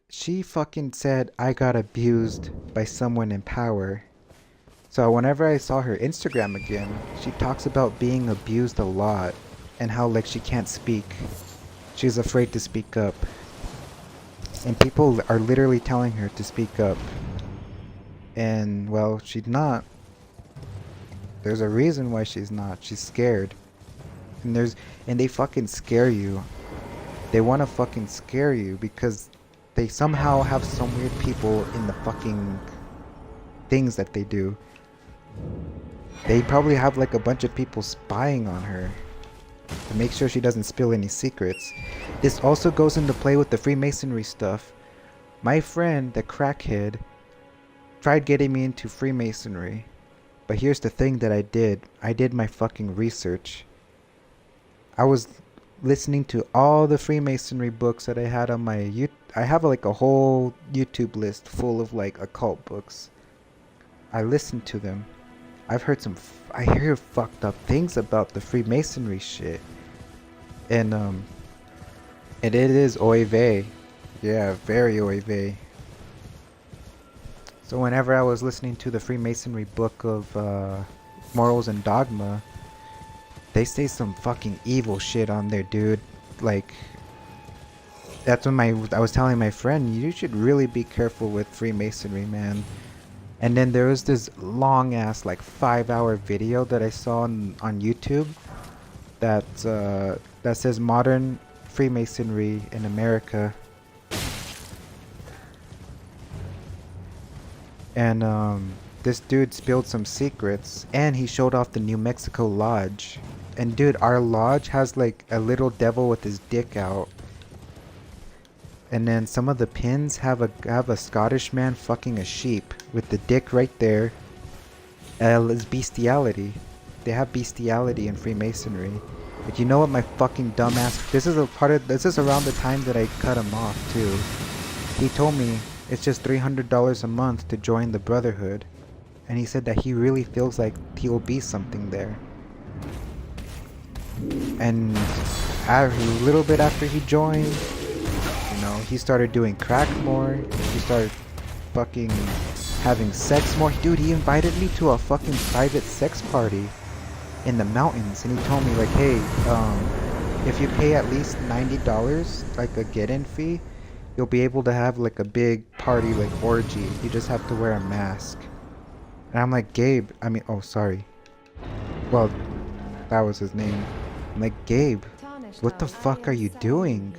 She fucking said I got abused by someone in power. So whenever I saw her Instagram again, she talks about being abused a lot and how like she can't speak. She's afraid to speak up. And people are literally telling her to speak up. And well, she's not. There's a reason why she's not. She's scared. And they fucking scare you. They want to fucking scare you because they somehow have some weird people in the fucking things that they do. They probably have like a bunch of people spying on her to make sure she doesn't spill any secrets. This also goes into play with the Freemasonry stuff. My friend, the crackhead, tried getting me into Freemasonry. But here's the thing that I did. I did my fucking research. I was listening to all the Freemasonry books that I had on my I have like a whole YouTube list full of like occult books. I listened to them. I've heard I hear fucked up things about the Freemasonry shit. And it is oy vey. Yeah, very oy vey. So whenever I was listening to the Freemasonry book of Morals and Dogma, they say some fucking evil shit on there, dude. Like, that's when I was telling my friend, you should really be careful with Freemasonry, man. And then there was this long ass like 5-hour video that I saw on YouTube that that says modern Freemasonry in America. And this dude spilled some secrets, and he showed off the New Mexico Lodge. And dude, our lodge has like a little devil with his dick out. And then some of the pins have a Scottish man fucking a sheep with the dick right there. It's bestiality. They have bestiality in Freemasonry. But you know what, my fucking dumbass. This is around the time that I cut him off too. He told me it's just $300 a month to join the Brotherhood, and he said that he really feels like he'll be something there. And a little bit after he joined, he started doing crack more. He started fucking having sex more. Dude, he invited me to a fucking private sex party in the mountains, and he told me like, hey, if you pay at least $90, like a get-in fee, you'll be able to have like a big party, like orgy. You just have to wear a mask. And I'm like, Gabe, oh sorry. Well, that was his name. I'm like, Gabe, what the fuck are you doing?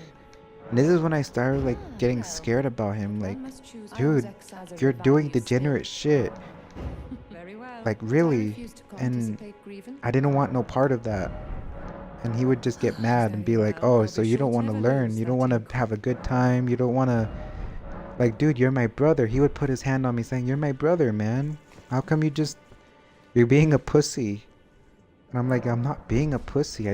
And this is when I started like getting scared about him. Like, dude, you're doing degenerate shit. Like, really? And I didn't want no part of that. And he would just get mad and be like, oh, so you don't want to learn, you don't want to have a good time, you don't want to, like, dude, you're my brother. He would put his hand on me saying, you're my brother, man. How come you're being a pussy? And I'm like, I'm not being a pussy.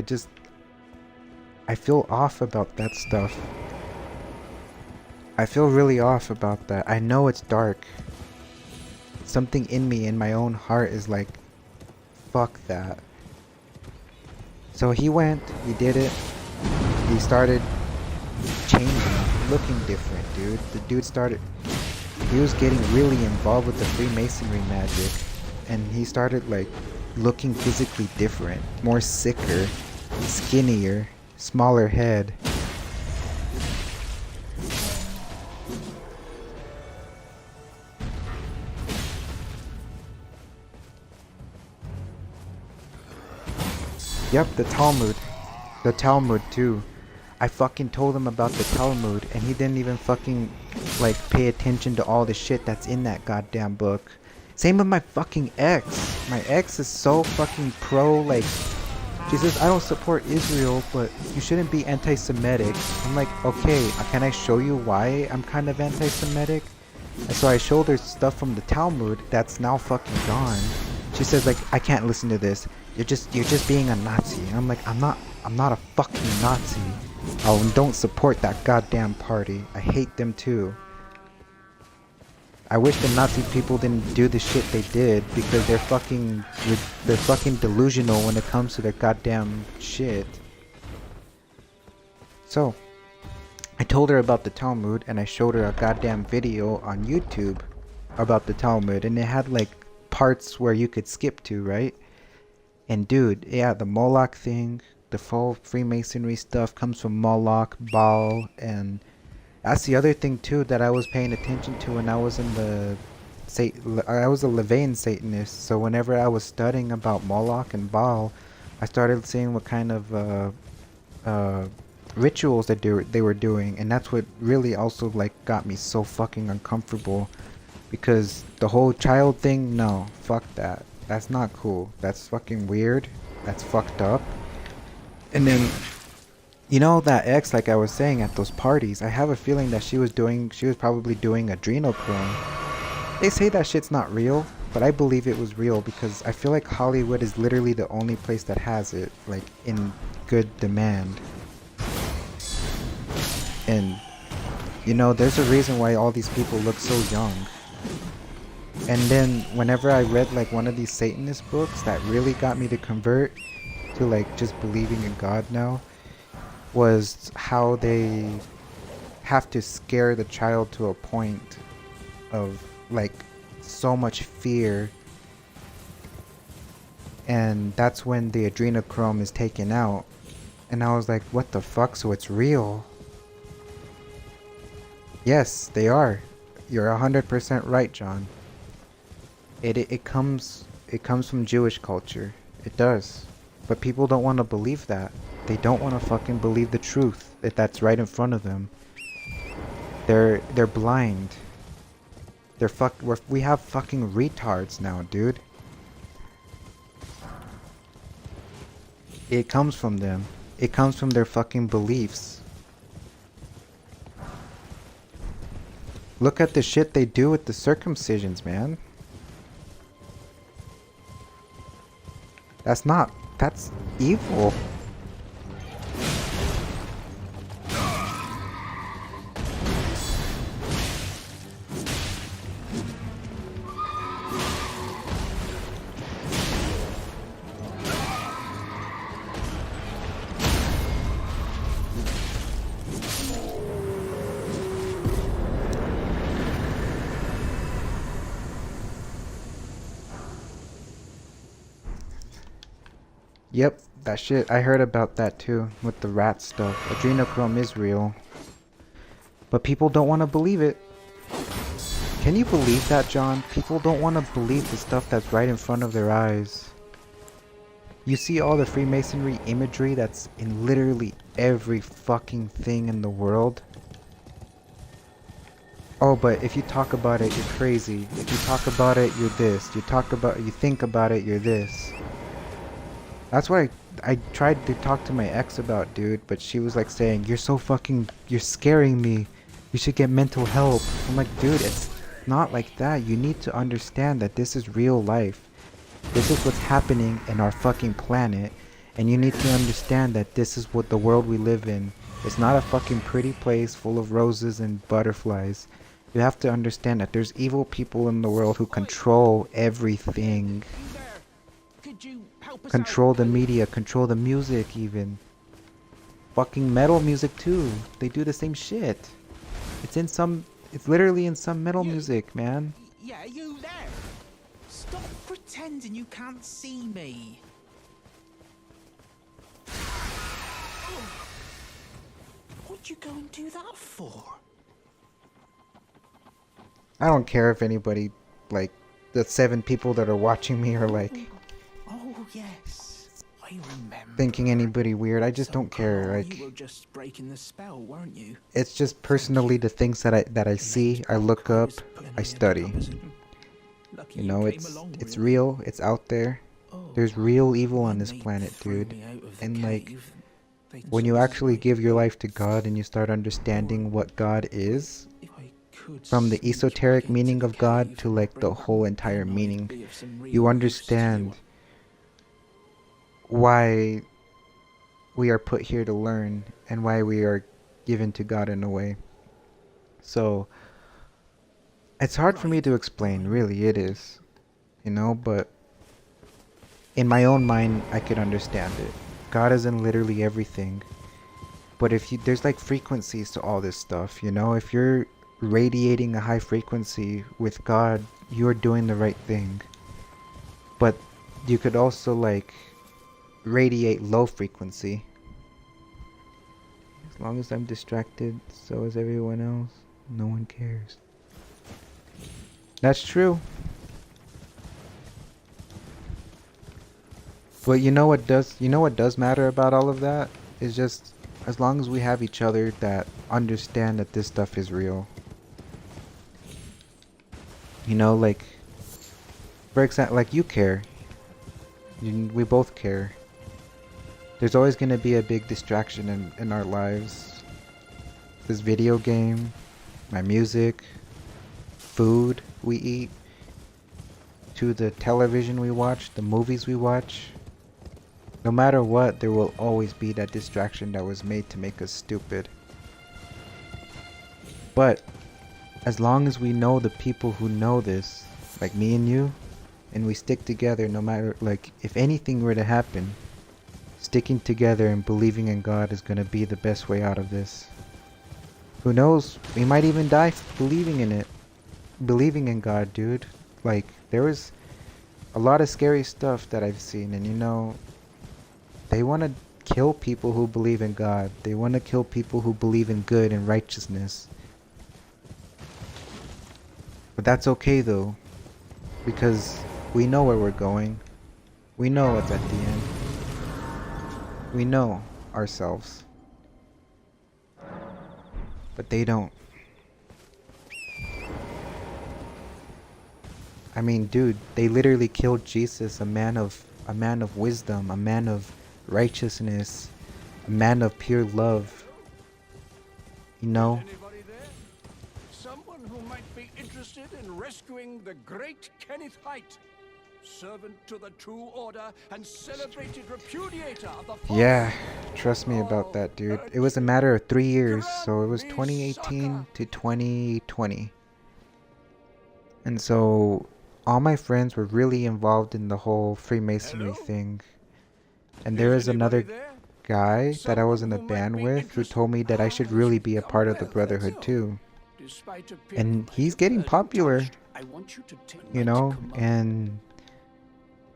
I feel off about that stuff. I feel really off about that. I know it's dark. Something in me, in my own heart, is like, fuck that. So he went, he did it, he started changing, looking different, dude. The dude he was getting really involved with the Freemasonry magic, and he started like looking physically different, more sicker, skinnier, smaller head. Yep, the Talmud. The Talmud too. I fucking told him about the Talmud, and he didn't even fucking like pay attention to all the shit that's in that goddamn book. Same with my fucking ex. My ex is so fucking pro, like, she says, I don't support Israel, but you shouldn't be anti-Semitic. I'm like, okay, can I show you why I'm kind of anti-Semitic? And so I showed her stuff from the Talmud that's now fucking gone. She says like, I can't listen to this. You're just being a Nazi. And I'm like, I'm not a fucking Nazi. I don't support that goddamn party. I hate them too. I wish the Nazi people didn't do the shit they did, because they're fucking delusional when it comes to their goddamn shit. So, I told her about the Talmud, and I showed her a goddamn video on YouTube about the Talmud, and it had like parts where you could skip to, right? And dude, yeah, the Moloch thing, the full Freemasonry stuff comes from Moloch, Baal, and that's the other thing too that I was paying attention to when I was in I was a Levian Satanist. So whenever I was studying about Moloch and Baal, I started seeing what kind of rituals that they were doing, and that's what really also like got me so fucking uncomfortable, because the whole child thing, no, fuck that. That's not cool. That's fucking weird. That's fucked up. And then, you know, that ex, like I was saying, at those parties, I have a feeling that she was probably doing adrenochrome. They say that shit's not real, but I believe it was real, because I feel like Hollywood is literally the only place that has it, like, in good demand. And you know, there's a reason why all these people look so young. And then whenever I read like one of these Satanist books that really got me to convert to like just believing in God now, was how they have to scare the child to a point of like so much fear, and that's when the adrenochrome is taken out. And I was like, what the fuck? So it's real? Yes, they are. You're 100% right, John. It comes from Jewish culture. It does. But people don't want to believe that. They don't want to fucking believe the truth that's right in front of them. They're blind. We have fucking retards now, dude. It comes from them. It comes from their fucking beliefs. Look at the shit they do with the circumcisions, man. That's evil. Yep, that shit. I heard about that too, with the rat stuff. Adrenochrome is real. But people don't want to believe it. Can you believe that, John? People don't want to believe the stuff that's right in front of their eyes. You see all the Freemasonry imagery that's in literally every fucking thing in the world? Oh, but if you talk about it, you're crazy. If you talk about it, you're this. You think about it, you're this. That's what I tried to talk to my ex about, dude, but she was like saying, you're scaring me. You should get mental help. I'm like, dude, it's not like that. You need to understand that this is real life. This is what's happening in our fucking planet, and you need to understand that this is what the world we live in. It's not a fucking pretty place full of roses and butterflies. You have to understand that there's evil people in the world who control everything. Control the media, control the music even. Fucking metal music too. They do the same shit. It's literally in some metal music, man. Yeah, you there? Stop pretending you can't see me. What'd you go and do that for? I don't care if anybody, like, the 7 people that are watching me are like... Oh, yes. I remember. Thinking anybody weird. I just don't care. Like, you were just breaking the spell, weren't you? it's just personally the things that I see, I look up, I study. You know, it's real, it's out there. There's real evil on this planet, dude. And like, when you actually give your life to God and you start understanding what God is, from the esoteric meaning of God to like the whole entire meaning, you understand why we are put here to learn and why we are given to God in a way. So it's hard for me to explain, really, it is, you know, but in my own mind I could understand it. God is in literally everything. But there's like frequencies to all this stuff, you know. If you're radiating a high frequency with God, you're doing the right thing. But you could also like radiate low frequency. As long as I'm distracted, so is everyone else. No one cares. That's true. But you know what does matter about all of that is just as long as we have each other that understand that this stuff is real. You know, like, for example, like you care. We both care. There's always going to be a big distraction in our lives. This video game, my music, food we eat, to the television we watch, the movies we watch. No matter what, there will always be that distraction that was made to make us stupid. But as long as we know the people who know this, like me and you, and we stick together no matter, like, if anything were to happen, sticking together and believing in God is gonna be the best way out of this. Who knows? We might even die believing in it. Believing in God, dude. Like, there was a lot of scary stuff that I've seen, and you know, they want to kill people who believe in God. They want to kill people who believe in good and righteousness. But that's okay though, because we know where we're going. We know what's at the end. We know ourselves. But they don't. I mean, dude, they literally killed Jesus, a man of wisdom, a man of righteousness, a man of pure love. You know? Anybody there? Someone who might be interested in rescuing the great Kenneth Height, servant to the True Order and celebrated repudiator of the false. Yeah, trust me about that, dude. It was a matter of 3 years, so it was 2018 to 2020. And so all my friends were really involved in the whole Freemasonry thing. And there was another guy that I was in a band with who told me that I should really be a part of the Brotherhood too. And he's getting popular, you know, and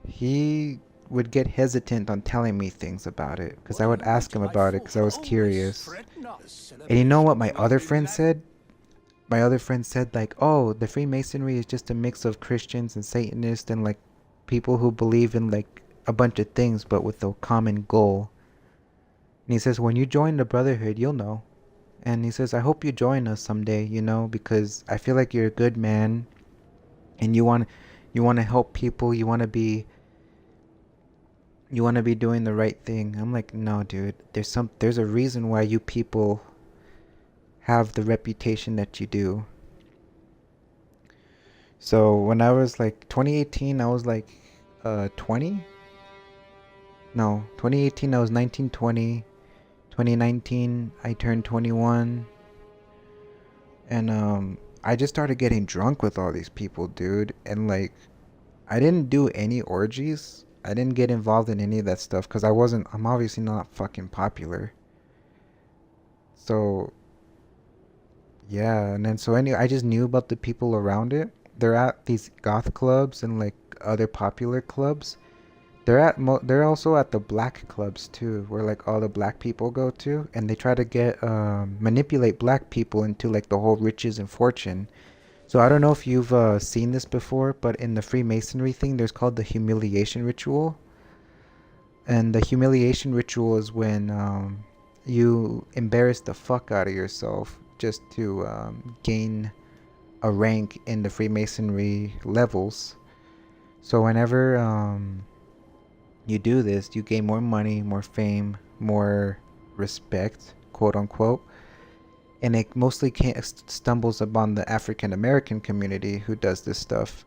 he would get hesitant on telling me things about it because I would ask him about it because I was curious. And you know what my other friend said? My other friend said, like, oh, the Freemasonry is just a mix of Christians and Satanists and like people who believe in like a bunch of things but with a common goal. And he says, when you join the Brotherhood, you'll know. And he says, I hope you join us someday, you know, because I feel like you're a good man and you want to help people, you want to be doing the right thing. I'm like, no, dude, there's a reason why you people have the reputation that you do. So when I was like 2018, I was like 20? No, 2018 I was 19, 20. 2019 I turned 21. And I just started getting drunk with all these people, dude. And like, I didn't do any orgies. I didn't get involved in any of that stuff because I'm obviously not fucking popular. So yeah, and then so anyway, I just knew about the people around it. They're at these goth clubs and like other popular clubs. They're also at the black clubs too, where like all the black people go to, and they try to get manipulate black people into like the whole riches and fortune. So I don't know if you've seen this before, but in the Freemasonry thing, there's called the humiliation ritual. And the humiliation ritual is when you embarrass the fuck out of yourself just to gain a rank in the Freemasonry levels. So whenever you do this, you gain more money, more fame, more respect, quote unquote. And it mostly stumbles upon the African American community who does this stuff.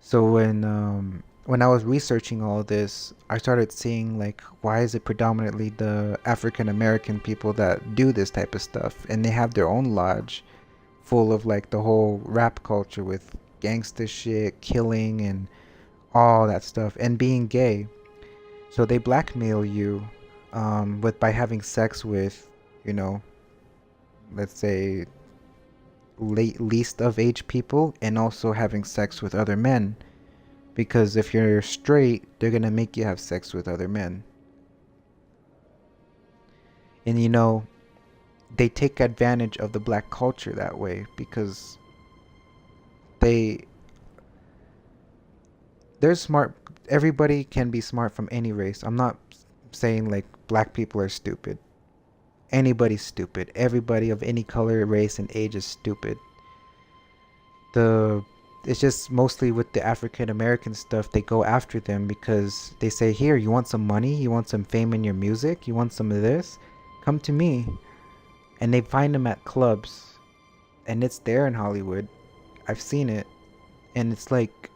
So when I was researching all this, I started seeing like, why is it predominantly the African American people that do this type of stuff? And they have their own lodge full of like the whole rap culture with gangsta shit, killing, and all that stuff, and being gay. So they blackmail you by having sex with, you know, let's say least of age people, and also having sex with other men, because if you're straight, they're gonna make you have sex with other men. And you know, they take advantage of the black culture that way because they're smart. Everybody can be smart from any race. I'm not saying like black people are stupid. Anybody's stupid. Everybody of any color, race, and age is stupid. It's just mostly with the African American stuff, they go after them because they say, here, you want some money? You want some fame in your music? You want some of this? Come to me. And they find them at clubs. And it's there in Hollywood. I've seen it. And it's like,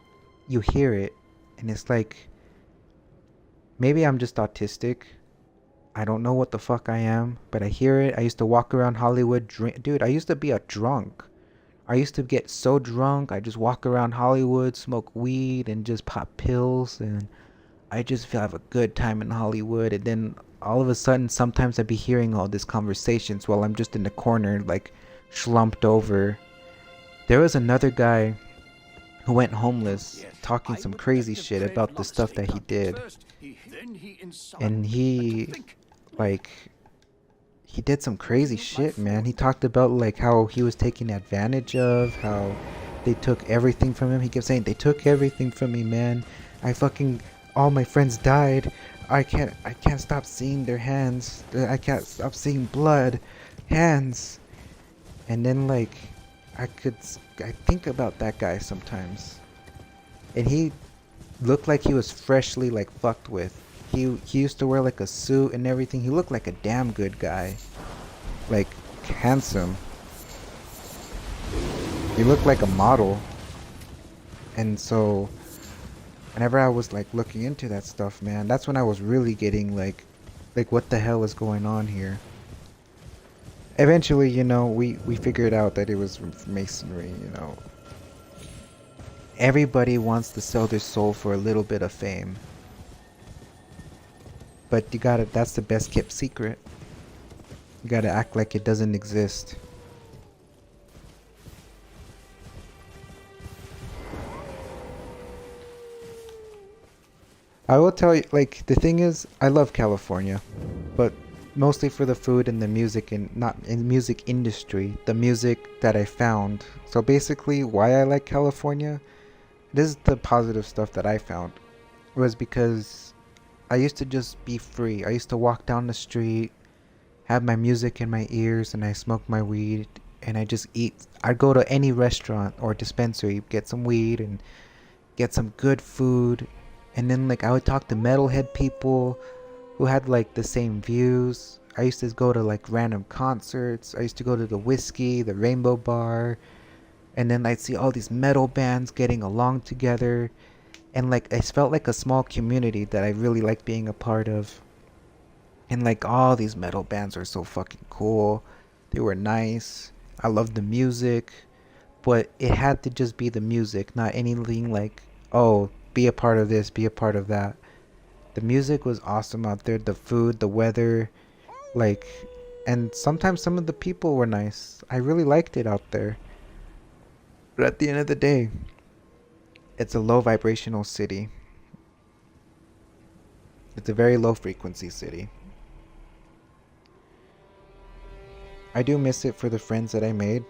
you hear it. And it's like, maybe I'm just autistic. I don't know what the fuck I am, but I hear it. I used to walk around Hollywood, drink. Dude, I used to be a drunk. I used to get so drunk. I just walk around Hollywood, smoke weed, and just pop pills, and I just feel have a good time in Hollywood. And then all of a sudden, sometimes I'd be hearing all these conversations while I'm just in the corner, like slumped over. There was another guy who went homeless, talking some crazy shit about the stuff that he did. And like, he did some crazy shit, man. He talked about like how he was taken advantage of, how they took everything from him. He kept saying, they took everything from me, man. All my friends died. I can't stop seeing their hands. I can't stop seeing blood, hands. And then like, I think about that guy sometimes. And he looked like he was freshly like fucked with. He used to wear like a suit and everything. He looked like a damn good guy. Like, handsome. He looked like a model. And so, whenever I was like looking into that stuff, man, that's when I was really getting like what the hell is going on here? Eventually, you know, we figured out that it was masonry, you know. Everybody wants to sell their soul for a little bit of fame. But that's the best kept secret. You gotta act like it doesn't exist. I will tell you, like, the thing is, I love California, but mostly for the food and the music, and not in the music industry, the music that I found. So basically, why I like California, this is the positive stuff that I found, was because I used to just be free. I used to walk down the street, have my music in my ears, and I smoke my weed, and I just eat. I'd go to any restaurant or dispensary, get some weed and get some good food, and then like I would talk to metalhead people who had like the same views. I used to go to like random concerts. I used to go to the Whiskey, the Rainbow Bar, and then I'd see all these metal bands getting along together. And like I felt like a small community that I really liked being a part of. And like all these metal bands were so fucking cool. They were nice. I loved the music. But it had to just be the music, not anything like, oh, be a part of this, be a part of that. The music was awesome out there. The food, the weather, like, and sometimes some of the people were nice. I really liked it out there. But at the end of the day, it's a low vibrational city. It's a very low frequency city. I do miss it for the friends that I made.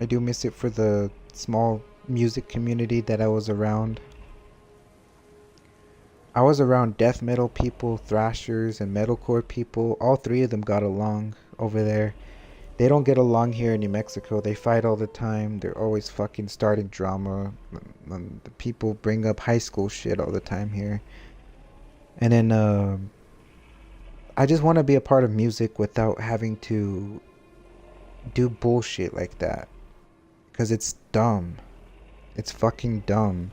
I do miss it for the small music community that I was around. I was around death metal people, thrashers, and metalcore people. All three of them got along over there. They don't get along here in New Mexico. They fight all the time. They're always fucking starting drama. The people bring up high school shit all the time here. And then I just want to be a part of music without having to do bullshit like that. Because it's dumb. It's fucking dumb.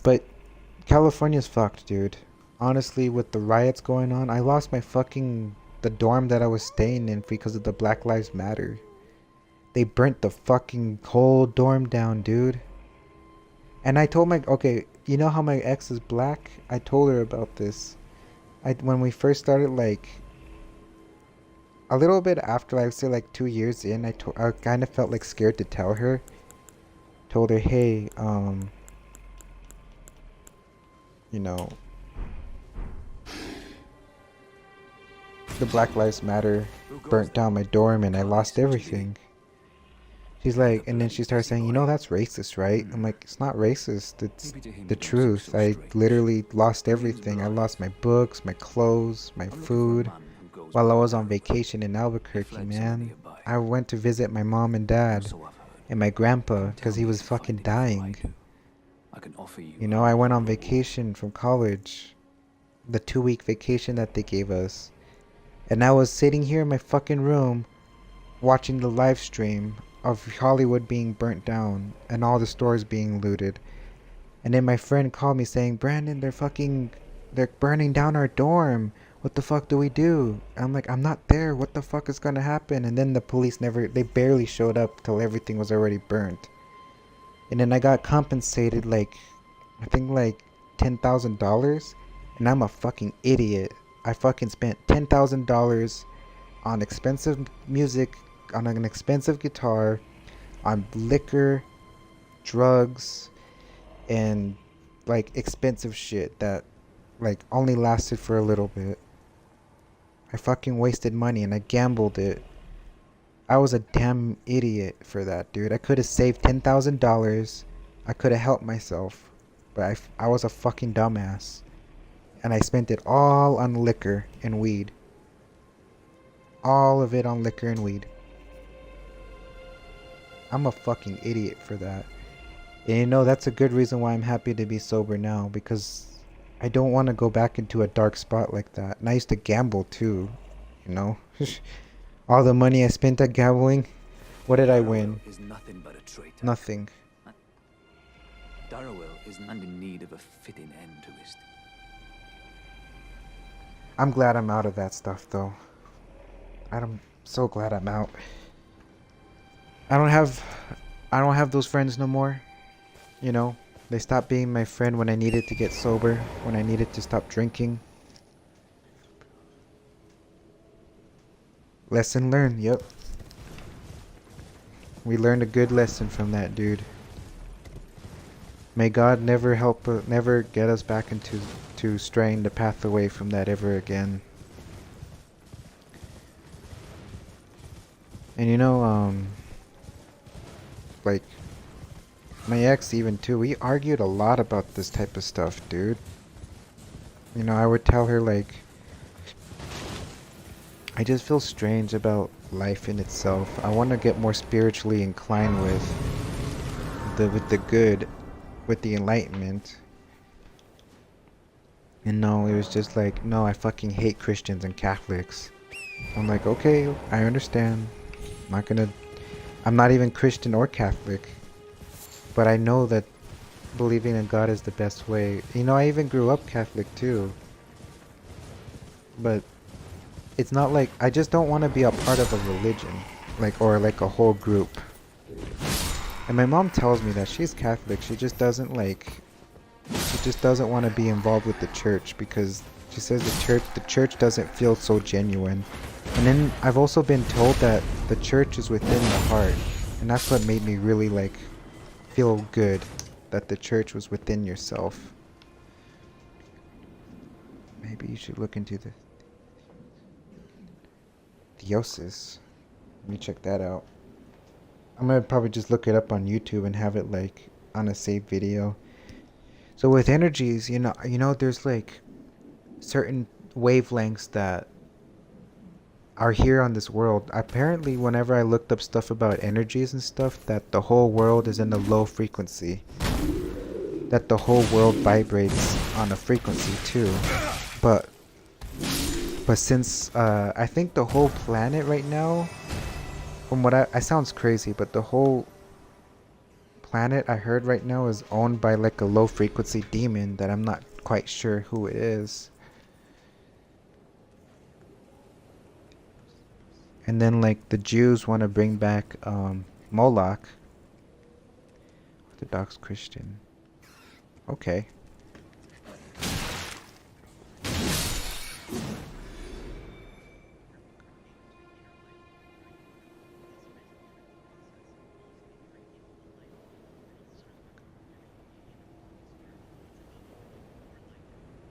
But California's fucked, dude. Honestly, with the riots going on, I lost the dorm that I was staying in because of the Black Lives Matter. They burnt the fucking whole dorm down, dude. And I told okay, you know how my ex is black? I told her about this. When we first started, like, a little bit after, I would say like 2 years in, I kind of felt like scared to tell her. Told her, hey, you know, the Black Lives Matter burnt down my dorm and I lost everything. She's like, and then she starts saying, you know, that's racist, right? I'm like, it's not racist. It's the truth. I literally lost everything. I lost my books, my clothes, my food while I was on vacation in Albuquerque, man. I went to visit my mom and dad and my grandpa because he was fucking dying. You know, I went on vacation from college, the 2-week vacation that they gave us. And I was sitting here in my fucking room watching the live stream of Hollywood being burnt down and all the stores being looted. And then my friend called me saying, Brandon, they're burning down our dorm. What the fuck do we do? I'm like, I'm not there. What the fuck is gonna happen? And then the police they barely showed up till everything was already burnt. And then I got compensated I think $10,000. And I'm a fucking idiot. I fucking spent $10,000 on expensive music, on an expensive guitar, on liquor, drugs, and expensive shit that only lasted for a little bit. I fucking wasted money and I gambled it. I was a damn idiot for that, dude. I could have saved $10,000. I could have helped myself, but I was a fucking dumbass. And I spent it all on liquor and weed. All of it on liquor and weed. I'm a fucking idiot for that. And you know, that's a good reason why I'm happy to be sober now, because I don't want to go back into a dark spot like that. And I used to gamble too, you know. All the money I spent at gambling, what did I win? Is nothing but a traitor. Nothing. Darrowell is not in need of a fitting end to his. I'm glad I'm out of that stuff though. I'm so glad I'm out. I don't have those friends no more. You know, they stopped being my friend when I needed to get sober, when I needed to stop drinking. Lesson learned, yep. We learned a good lesson from that, dude. May God never get us back into straying the path away from that ever again. And you know, my ex even too, we argued a lot about this type of stuff, dude. You know, I would tell her I just feel strange about life in itself. I want to get more spiritually inclined with the good, with the enlightenment. And no, it was just no, I fucking hate Christians and Catholics. I'm like, okay, I understand. I'm not even Christian or Catholic. But I know that believing in God is the best way. You know, I even grew up Catholic too. But it's not I just don't want to be a part of a religion. Or a whole group. And my mom tells me that she's Catholic. She just doesn't want to be involved with the church because she says the church doesn't feel so genuine. And then I've also been told that the church is within the heart. And that's what made me really feel good, that the church was within yourself. Maybe you should look into the theosis. Let me check that out. I'm gonna probably just look it up on YouTube and have it on a saved video. So with energies, you know, there's certain wavelengths that are here on this world. Apparently, whenever I looked up stuff about energies and stuff, that the whole world is in a low frequency. That the whole world vibrates on a frequency too. But since I think the whole planet right now, from what I sounds crazy, but the whole planet I heard right now is owned by a low frequency demon that I'm not quite sure who it is. And then the Jews want to bring back Moloch. Orthodox Christian. Okay.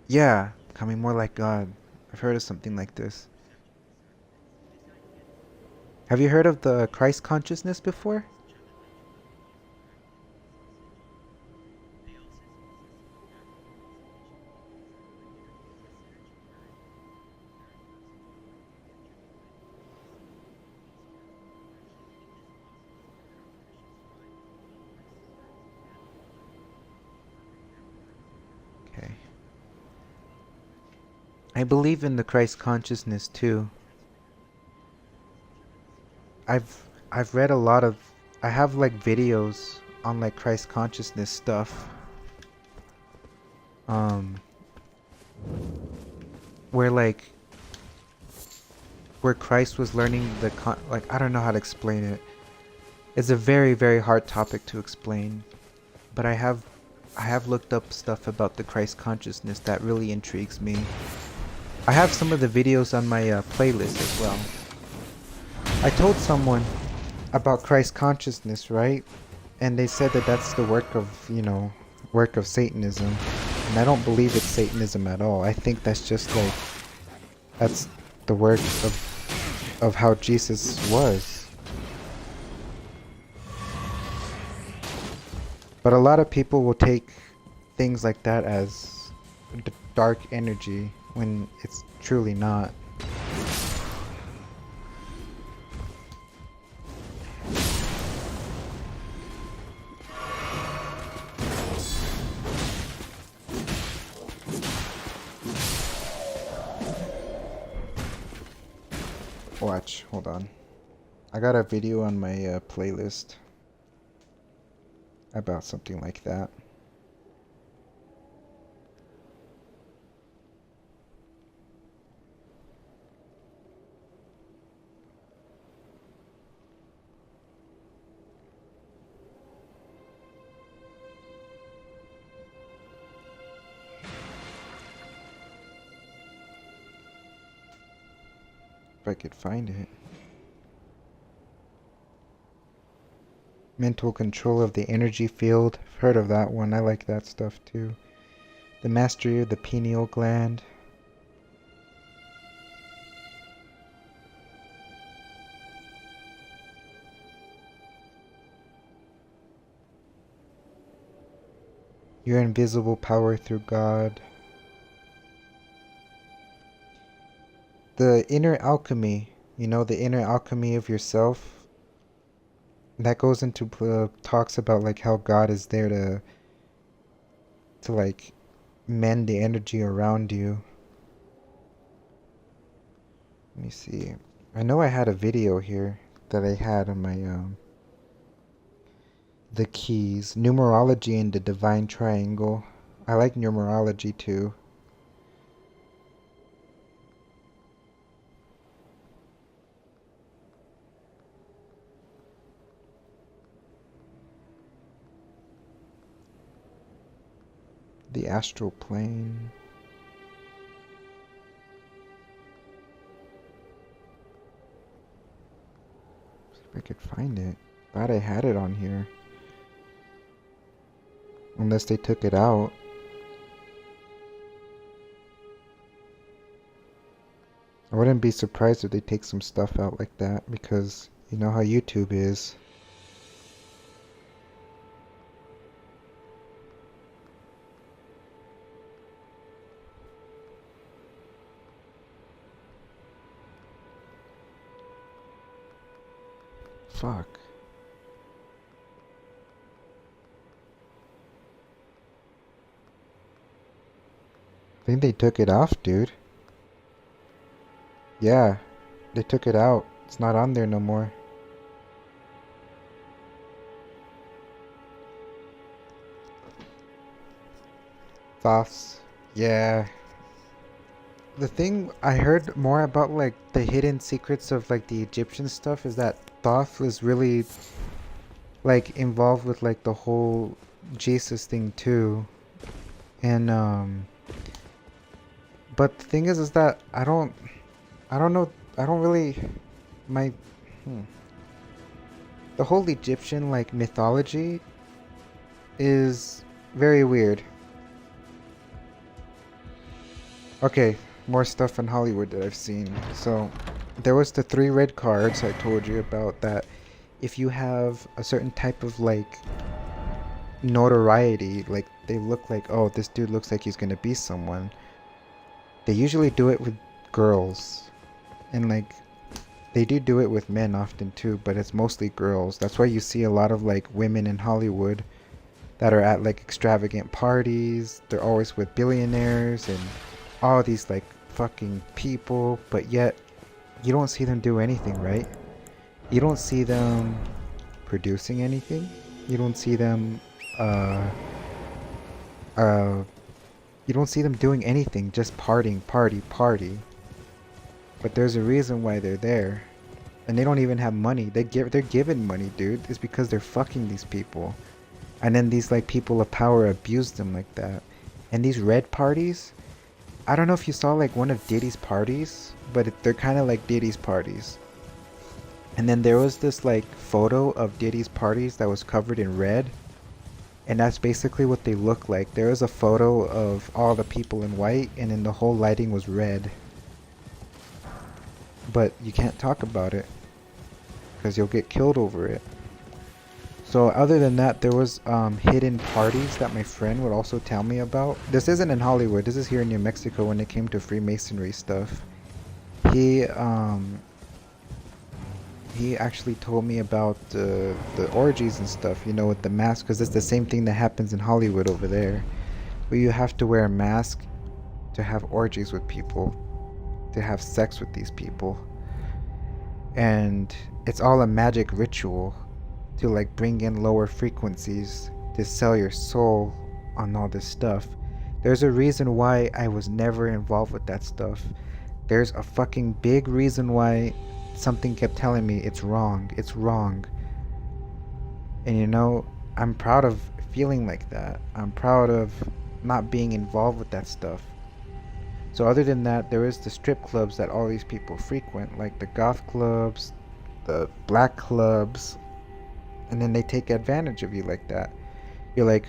Yeah, becoming more like God. I've heard of something like this. Have you heard of the Christ consciousness before? Okay. I believe in the Christ consciousness too. I've read a lot of, I have videos on Christ consciousness stuff. um, where like where Christ was learning the like I don't know how to explain it. It's a very very hard topic to explain, but I have looked up stuff about the Christ consciousness that really intrigues me. I have some of the videos on my playlist as well. I told someone about Christ consciousness, right? And they said that that's the work of, you know, work of Satanism. And I don't believe it's Satanism at all. I think that's just like, that's the work of how Jesus was. But a lot of people will take things like that as dark energy when it's truly not. Watch, hold on. I got a video on my playlist about something like that. If I could find it. Mental control of the energy field. I've heard of that one. I like that stuff too. The mastery of the pineal gland. Your invisible power through God. The inner alchemy. You know, the inner alchemy of yourself. That goes into talks about like how God is there to like mend the energy around you. Let me see. I know I had a video here that I had on my the keys, numerology and the divine triangle. I like numerology too. The astral plane. See if I could find it. Thought I had it on here. Unless they took it out. I wouldn't be surprised if they take some stuff out like that, because you know how YouTube is. Fuck. I think they took it off, dude. Yeah, they took it out. It's not on there no more. Thoths. Yeah. The thing I heard more about like the hidden secrets of like the Egyptian stuff is that Thoth was really like involved with like the whole Jesus thing too. And but the thing is that I don't know, I don't really my the whole Egyptian like mythology is very weird. Okay, more stuff in Hollywood that I've seen. So there was the 3 red cards I told you about, that if you have a certain type of like notoriety, like they look like, oh, this dude looks like he's gonna be someone, they usually do it with girls. And like they do it with men often too, but it's mostly girls. That's why you see a lot of like women in Hollywood that are at like extravagant parties. They're always with billionaires and all these like fucking people, but yet you don't see them do anything, right? You don't see them producing anything. You don't see them You don't see them doing anything, just partying, party. But there's a reason why they're there. And they don't even have money. They're given money, dude. It's because they're fucking these people. And then these like people of power abuse them like that. And these red parties, I don't know if you saw like one of Diddy's parties, but they're kind of like Diddy's parties. And then there was this like photo of Diddy's parties that was covered in red. And that's basically what they look like. There was a photo of all the people in white, and then the whole lighting was red. But you can't talk about it, because you'll get killed over it. So other than that, there was hidden parties that my friend would also tell me about. This isn't in Hollywood, this is here in New Mexico when it came to Freemasonry stuff. He actually told me about the orgies and stuff, you know, with the mask, because it's the same thing that happens in Hollywood over there, where you have to wear a mask to have orgies with people, to have sex with these people. And it's all a magic ritual to like bring in lower frequencies, to sell your soul on all this stuff. There's a reason why I was never involved with that stuff. There's a fucking big reason why something kept telling me it's wrong, it's wrong. And you know, I'm proud of feeling like that. I'm proud of not being involved with that stuff. So other than that, there is the strip clubs that all these people frequent, like the goth clubs, the black clubs, and then they take advantage of you like that. You're like,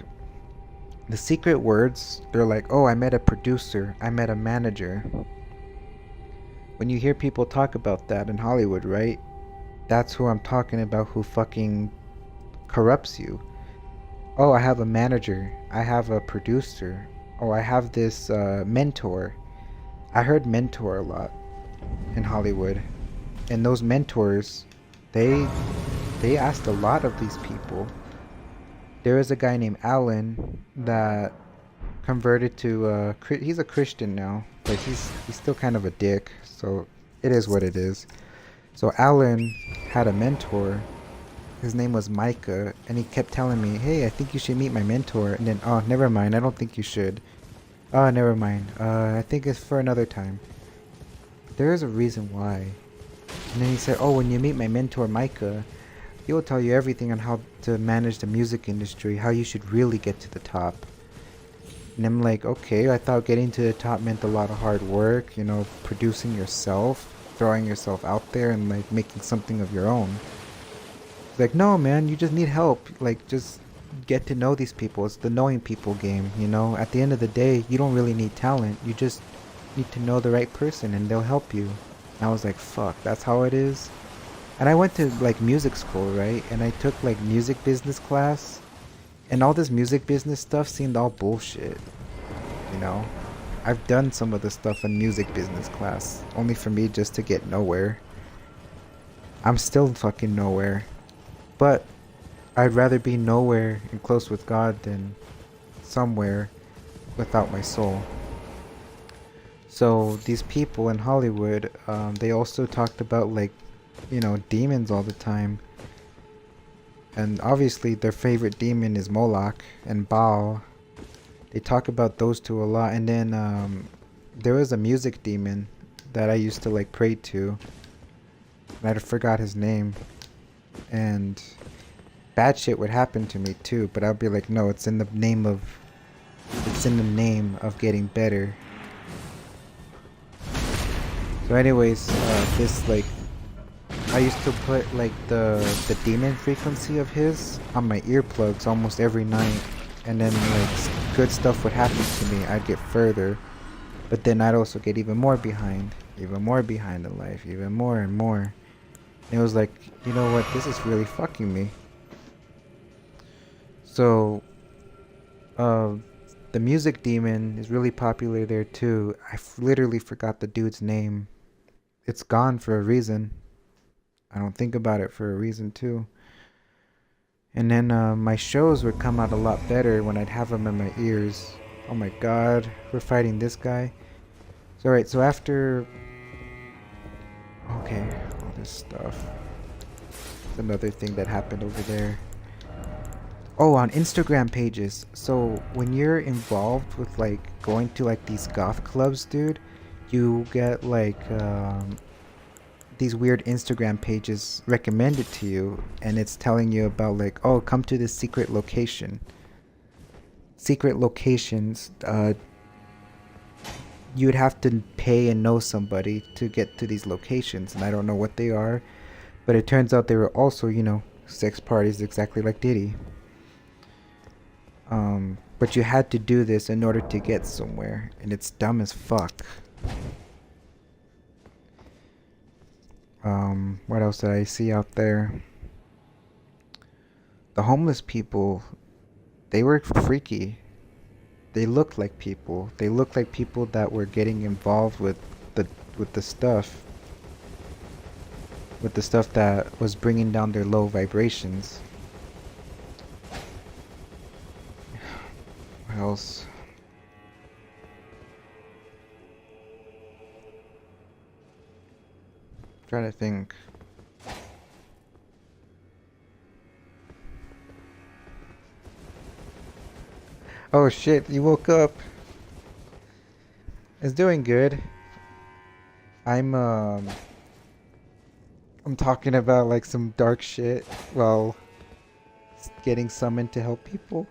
the secret words, they're like, oh, I met a producer, I met a manager. When you hear people talk about that in Hollywood, right? That's who I'm talking about, who fucking corrupts you. Oh, I have a manager. I have a producer. Oh, I have this mentor. I heard mentor a lot in Hollywood. And those mentors, they asked a lot of these people. There is a guy named Alan that converted to he's a Christian now, but he's still kind of a dick, so it is what it is. So Alan had a mentor. His name was Micah, and he kept telling me, hey, I think you should meet my mentor. And then, oh, never mind, I don't think you should. Oh, never mind, I think it's for another time. There is a reason why. And then he said, oh, when you meet my mentor Micah, he will tell you everything on how to manage the music industry, how you should really get to the top. And I'm like, okay, I thought getting to the top meant a lot of hard work, you know, producing yourself, throwing yourself out there and like making something of your own. It's like, no man, you just need help. Like, just get to know these people. It's the knowing people game, you know. At the end of the day, you don't really need talent. You just need to know the right person and they'll help you. And I was like, fuck, that's how it is. And I went to like music school, right? And I took like music business class. And all this music business stuff seemed all bullshit, you know? I've done some of the stuff in music business class, only for me just to get nowhere. I'm still fucking nowhere. But I'd rather be nowhere and close with God than somewhere without my soul. So these people in Hollywood, they also talked about like, you know, demons all the time. And obviously their favorite demon is Moloch and Baal. They talk about those two a lot. And then there was a music demon that I used to like pray to. And I forgot his name. And bad shit would happen to me too. But I'd be like, no, it's in the name of getting better. So anyways, this like, I used to put like the demon frequency of his on my earplugs almost every night, and then like good stuff would happen to me. I'd get further, but then I'd also get even more behind in life, even more and more. And it was like, you know what, this is really fucking me. So the music demon is really popular there too. I literally forgot the dude's name. It's gone for a reason. I don't think about it for a reason too. And then my shows would come out a lot better when I'd have them in my ears. Oh my god, we're fighting this guy. So alright, so after... Okay, all this stuff. It's another thing that happened over there. Oh, on Instagram pages. So when you're involved with like going to like these goth clubs, dude, you get like these weird Instagram pages recommended to you, and it's telling you about like, oh, come to this secret location. Secret locations. You'd have to pay and know somebody to get to these locations, and I don't know what they are, but it turns out they were also, you know, sex parties exactly like Diddy. But you had to do this in order to get somewhere, and it's dumb as fuck. What else did I see out there? The homeless people, they were freaky. They looked like people. They looked like people that were getting involved the with the stuff. With the stuff that was bringing down their low vibrations. What else? Trying to think. Oh shit, you woke up. It's doing good. I'm talking about like some dark shit while getting summoned to help people.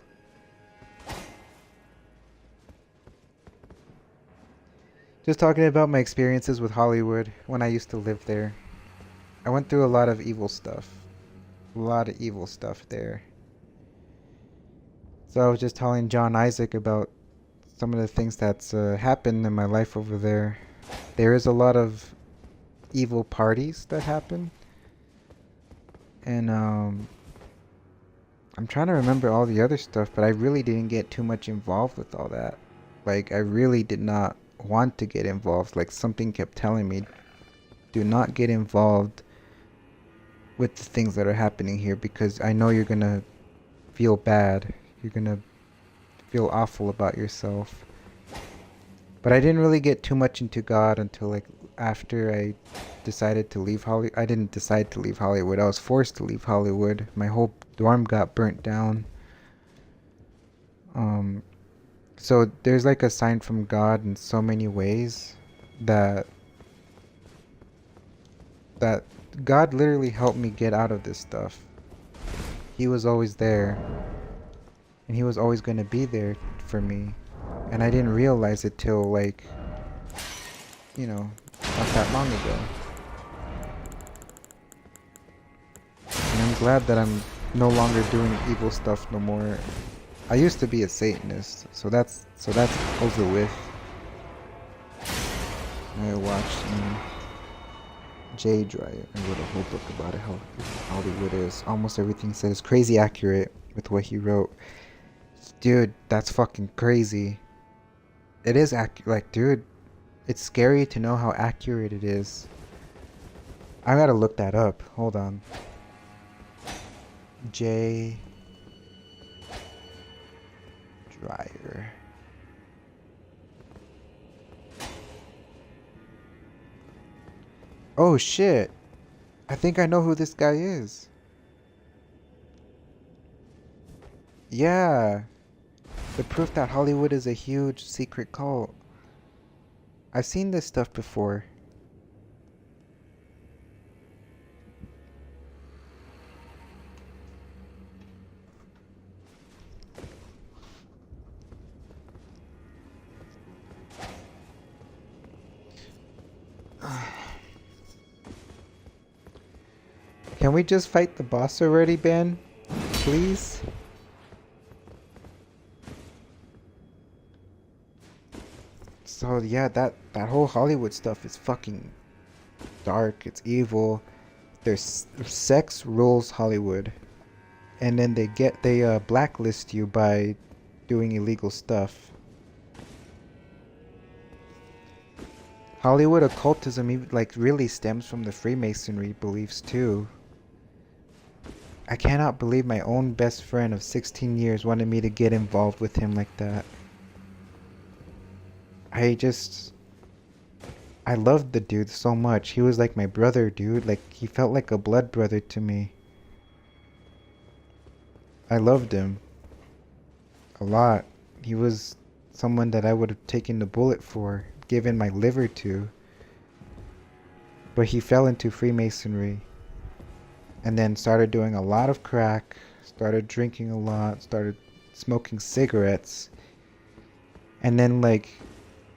Just talking about my experiences with Hollywood when I used to live there. I went through a lot of evil stuff. A lot of evil stuff there. So I was just telling John Isaac about some of the things that's happened in my life over there. There is a lot of evil parties that happen. And I'm trying to remember all the other stuff, but I really didn't get too much involved with all that. Like, I really did not want to get involved. Like, something kept telling me, do not get involved with the things that are happening here, because I know you're gonna feel bad. You're gonna feel awful about yourself. But I didn't really get too much into God until like after I decided to leave Hollywood. I didn't decide to leave Hollywood. I was forced to leave Hollywood. My whole dorm got burnt down. So there's like a sign from God in so many ways that God literally helped me get out of this stuff. He was always there, and he was always going to be there for me, and I didn't realize it till like, you know, not that long ago. And I'm glad that I'm no longer doing evil stuff no more. I used to be a Satanist, so that's over with. I watched Jay Dryer. I wrote a whole book about it, how Hollywood is. Almost everything said is crazy accurate with what he wrote. Dude, that's fucking crazy. It is like, dude, it's scary to know how accurate it is. I gotta look that up. Hold on. Jay Dryer. Oh shit. I think I know who this guy is. Yeah. The proof that Hollywood is a huge secret cult. I've seen this stuff before. Can we just fight the boss already, Ben? Please? So yeah, that whole Hollywood stuff is fucking dark. It's evil. There's sex rules Hollywood, and then they blacklist you by doing illegal stuff. Hollywood occultism like really stems from the Freemasonry beliefs too. I cannot believe my own best friend of 16 years wanted me to get involved with him like that. I loved the dude so much. He was like my brother, dude. Like, he felt like a blood brother to me. I loved him a lot. He was someone that I would have taken the bullet for, given my liver to. But he fell into Freemasonry and then started doing a lot of crack, started drinking a lot, started smoking cigarettes. And then like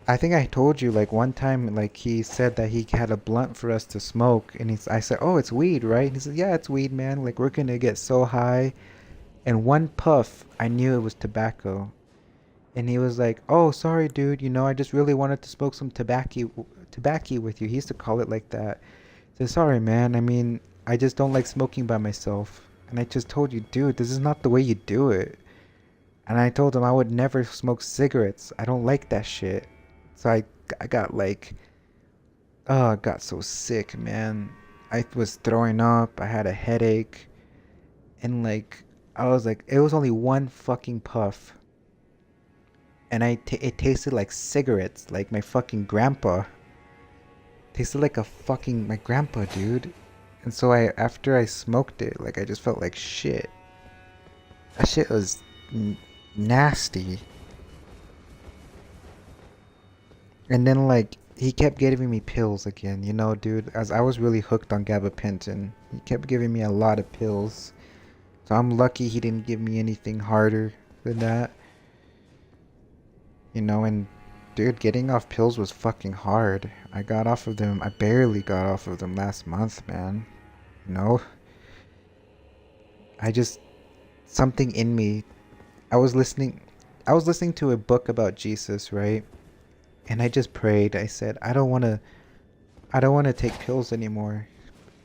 I think I told you like one time like he said that he had a blunt for us to smoke and I said, "Oh, it's weed, right?" And he said, "Yeah, it's weed, man. Like we're going to get so high." And one puff, I knew it was tobacco. And he was like, "Oh, sorry, dude. You know, I just really wanted to smoke some tobacco with you." He used to call it like that. I said, "Sorry, man. I mean, I just don't like smoking by myself." And I just told you, "Dude, this is not the way you do it." And I told him I would never smoke cigarettes. I don't like that shit. So I got like, oh, I got so sick, man. I was throwing up. I had a headache. And like, I was like, it was only one fucking puff. And it tasted like cigarettes, like my fucking grandpa. Tasted like my grandpa, dude. And so after I smoked it, like I just felt like shit. That shit was nasty. And then like he kept giving me pills again, you know, dude. As I was really hooked on gabapentin, he kept giving me a lot of pills. So I'm lucky he didn't give me anything harder than that. You know, and dude, getting off pills was fucking hard. I got off of them. I barely got off of them last month, man. You know? Something in me. I was listening to a book about Jesus, right? And I just prayed. I said, I don't want to take pills anymore.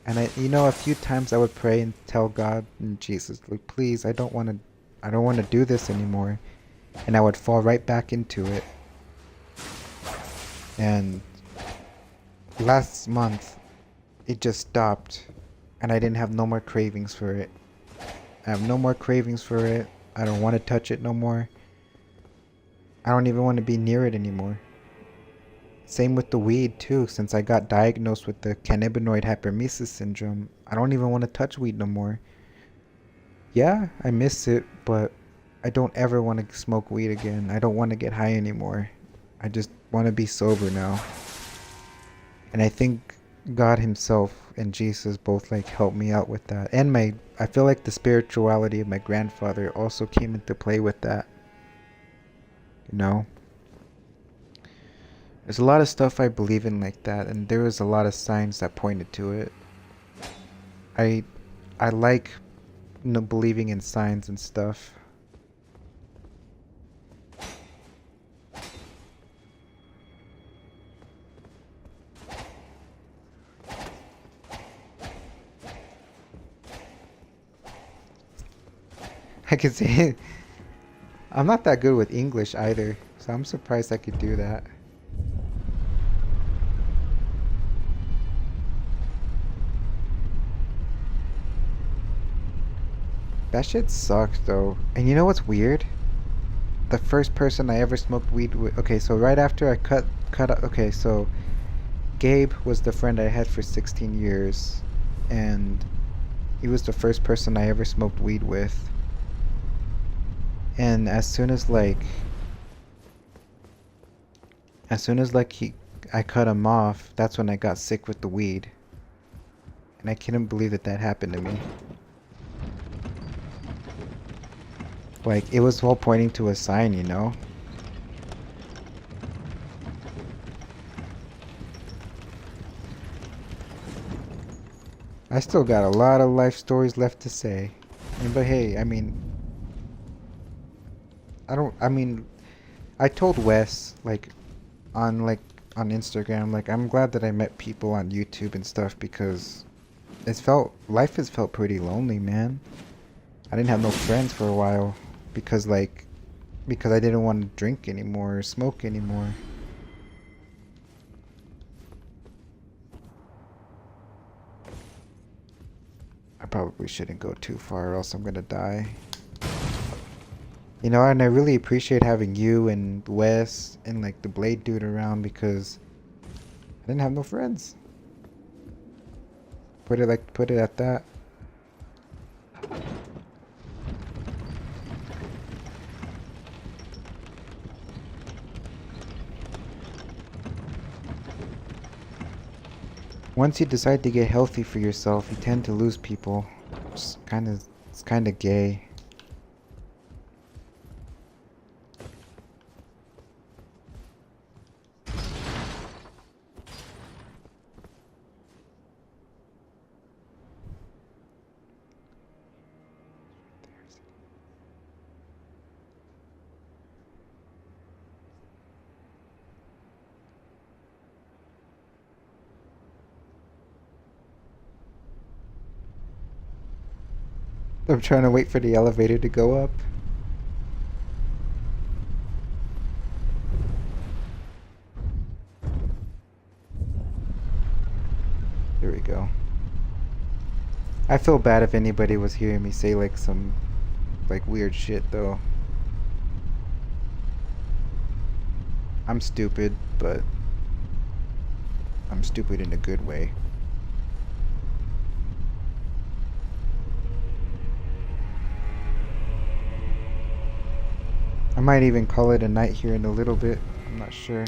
And a few times I would pray and tell God and Jesus, like, please, I don't want to do this anymore. And I would fall right back into it. And last month, it just stopped. And I didn't have no more cravings for it. I have no more cravings for it. I don't want to touch it no more. I don't even want to be near it anymore. Same with the weed too, since I got diagnosed with the cannabinoid hyperemesis syndrome. I don't even want to touch weed no more. Yeah, I miss it, but I don't ever want to smoke weed again. I don't want to get high anymore. I just want to be sober now. And I think God himself and Jesus both like helped me out with that. And I feel like the spirituality of my grandfather also came into play with that. You know? There's a lot of stuff I believe in like that, and there was a lot of signs that pointed to it. I like believing in signs and stuff. I can see it. I'm not that good with English either, so I'm surprised I could do that. That shit sucks though. And you know what's weird? The first person I ever smoked weed with. Okay, so right after I cut. Okay, so Gabe was the friend I had for 16 years, and he was the first person I ever smoked weed with. And as soon as I cut him off, that's when I got sick with the weed. And I couldn't believe that happened to me. Like, it was all pointing to a sign, you know? I still got a lot of life stories left to say. But hey, I mean, I told Wes, on Instagram, like, I'm glad that I met people on YouTube and stuff because life has felt pretty lonely, man. I didn't have no friends for a while because I didn't want to drink anymore or smoke anymore. I probably shouldn't go too far or else I'm gonna die. You know, and I really appreciate having you and Wes and like the Blade dude around because I didn't have no friends. Put it at that. Once you decide to get healthy for yourself, you tend to lose people. It's kind of gay. I'm trying to wait for the elevator to go up. There we go. I feel bad if anybody was hearing me say like some like weird shit though. I'm stupid, but I'm stupid in a good way. I might even call it a night here in a little bit. I'm not sure.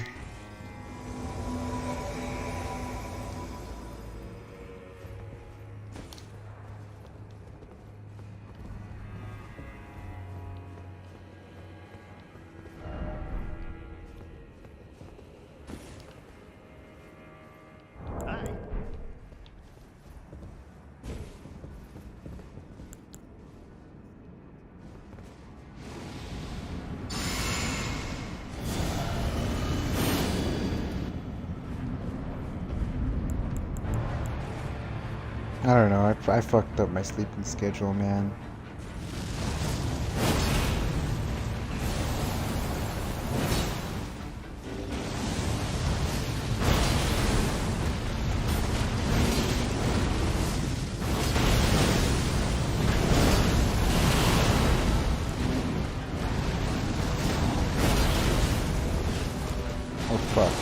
I don't know, I fucked up my sleeping schedule, man. Oh fuck.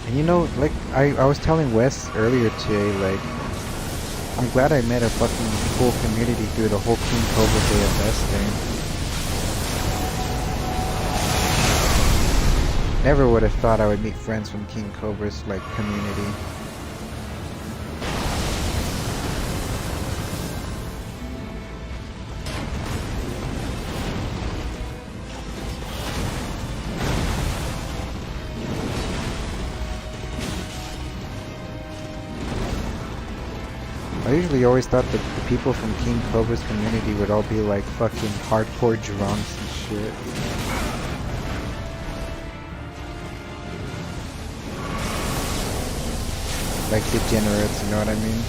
And you know, like, I was telling Wes earlier today, like, I'm glad I met a fucking cool community through the whole King Cobra AFS thing. Never would have thought I would meet friends from King Cobra's, like, community. I usually always thought that the people from King Cobra's community would all be like fucking hardcore drunks and shit. Like degenerates, you know what I mean?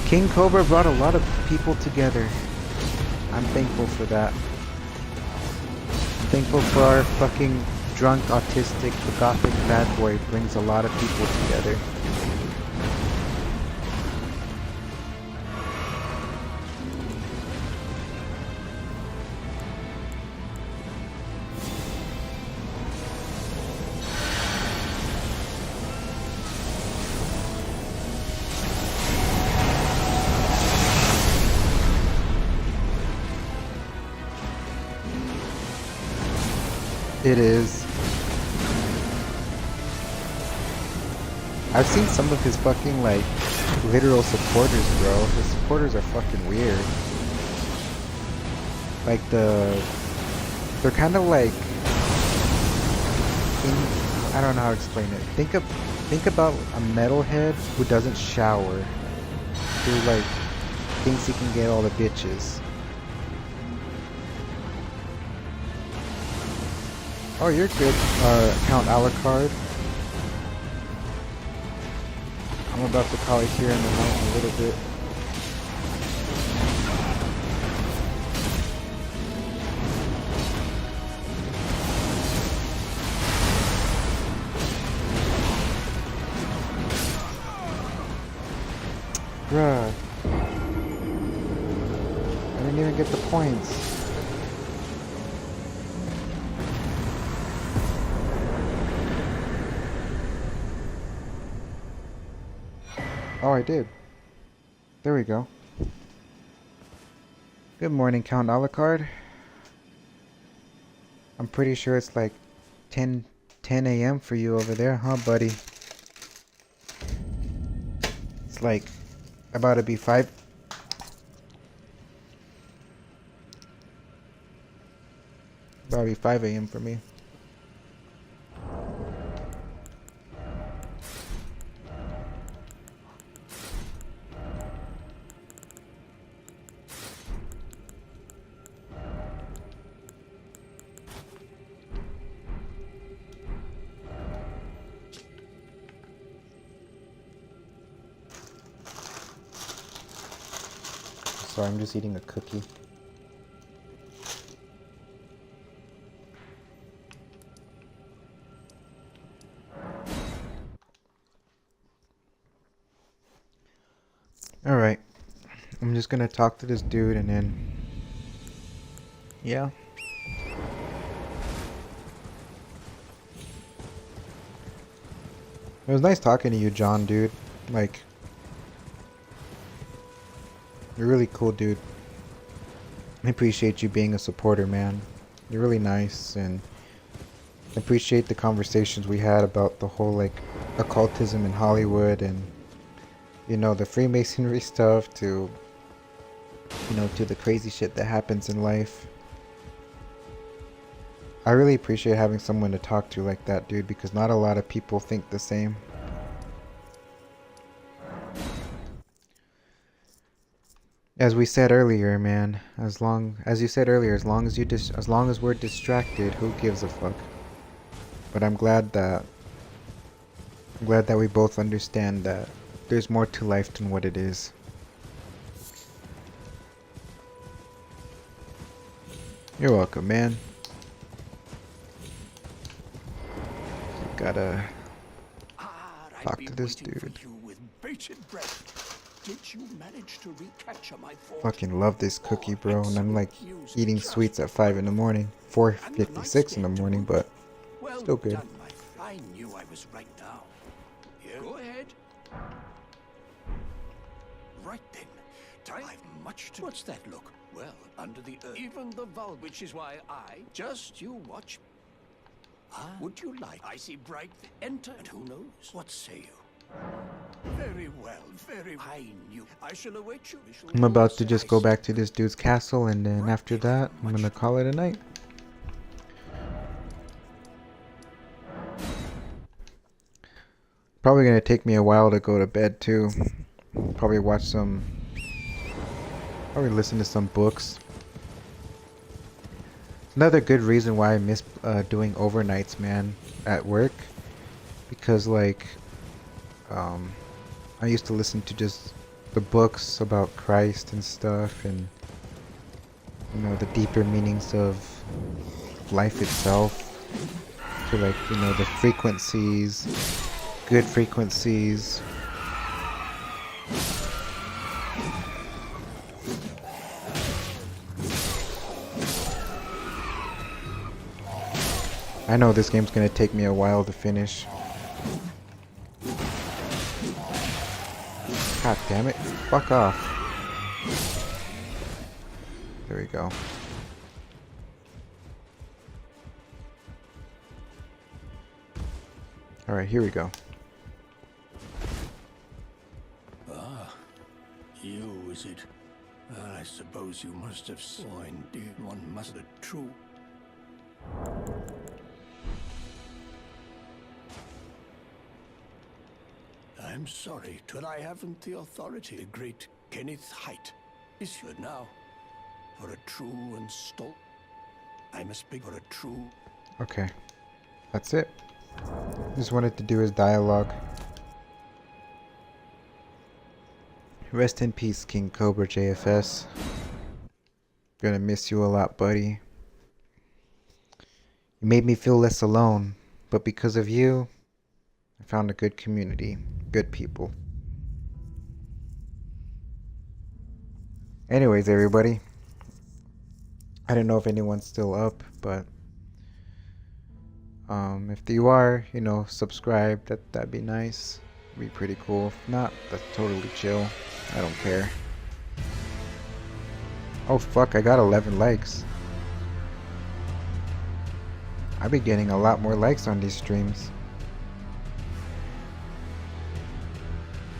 King Cobra brought a lot of people together. I'm thankful for that. I'm thankful for our fucking drunk, autistic, gothic bad boy brings a lot of people together. It is. I've seen some of his fucking, like, literal supporters, bro. His supporters are fucking weird. Like, they're kind of like, I don't know how to explain it. Think about a metalhead who doesn't shower. Who, like, thinks he can get all the bitches. Oh, you're good, Count Alucard. I'm about to probably hear in the night in a little bit. Bruh. I didn't even get the points. Oh, I did. There we go. Good morning, Count Alucard. I'm pretty sure it's like 10 a.m. for you over there, huh, buddy? It's like about to be 5. About to be 5 a.m. for me. Sorry, I'm just eating a cookie. Alright. I'm just gonna talk to this dude and then... yeah. It was nice talking to you, John, dude. Like... you're really cool, dude. I appreciate you being a supporter, man. You're really nice, and I appreciate the conversations we had about the whole, like, occultism in Hollywood and, you know, the Freemasonry stuff to, you know, to the crazy shit that happens in life. I really appreciate having someone to talk to like that, dude, because not a lot of people think the same. As we said earlier, man, as long as we're distracted, who gives a fuck? But I'm glad that we both understand that there's more to life than what it is. You're welcome, man. Gotta talk to this dude. Did you manage to recapture my fort? Fucking love this cookie, bro, and I'm like eating sweets at 5 in the morning, 4:56 in the morning, but still good. Done, I knew I was right now. Yeah. Go ahead. Right then, I've much to. What's that look? Well, under the earth, even the vulgar, which is why you watch. Would you like? I see bright. Enter, and who knows? What say you? Very well, I knew. I shall await you. I'm about to just go back to this dude's castle, and then after that, I'm gonna call it a night. Probably gonna take me a while to go to bed too. Probably listen to some books. Another good reason why I miss doing overnights, man, at work, because like I used to listen to just the books about Christ and stuff, and you know, the deeper meanings of life itself, to like, you know, the frequencies, good frequencies. I know this game's gonna take me a while to finish. God damn it. Fuck off. There we go. Alright, here we go. You, is it? I suppose you must have saw. Indeed, one must have true. I'm sorry, but I haven't the authority. The great Kenneth Height is here now. For a true and stolt. I must speak for a true. Okay. That's it. Just wanted to do his dialogue. Rest in peace, King Cobra JFS. Gonna miss you a lot, buddy. You made me feel less alone, but because of you, I found a good community, good people. Anyways, everybody, I don't know if anyone's still up, but if you are, you know, subscribe. That'd be nice. Be pretty cool. If not, that's totally chill. I don't care. Oh fuck! I got 11 likes. I've been getting a lot more likes on these streams.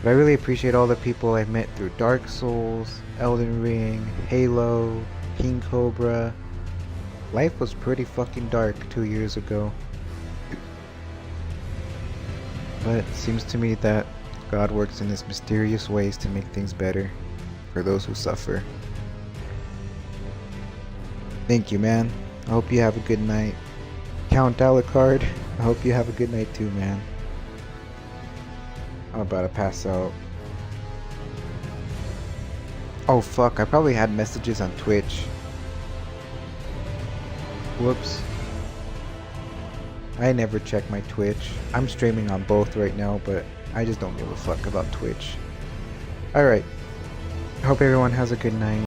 But I really appreciate all the people I've met through Dark Souls, Elden Ring, Halo, King Cobra. Life was pretty fucking dark 2 years ago. But it seems to me that God works in his mysterious ways to make things better for those who suffer. Thank you, man. I hope you have a good night. Count Alucard, I hope you have a good night too, man. I'm about to pass out. Oh fuck, I probably had messages on Twitch. Whoops. I never check my Twitch. I'm streaming on both right now, but I just don't give a fuck about Twitch. Alright. Hope everyone has a good night.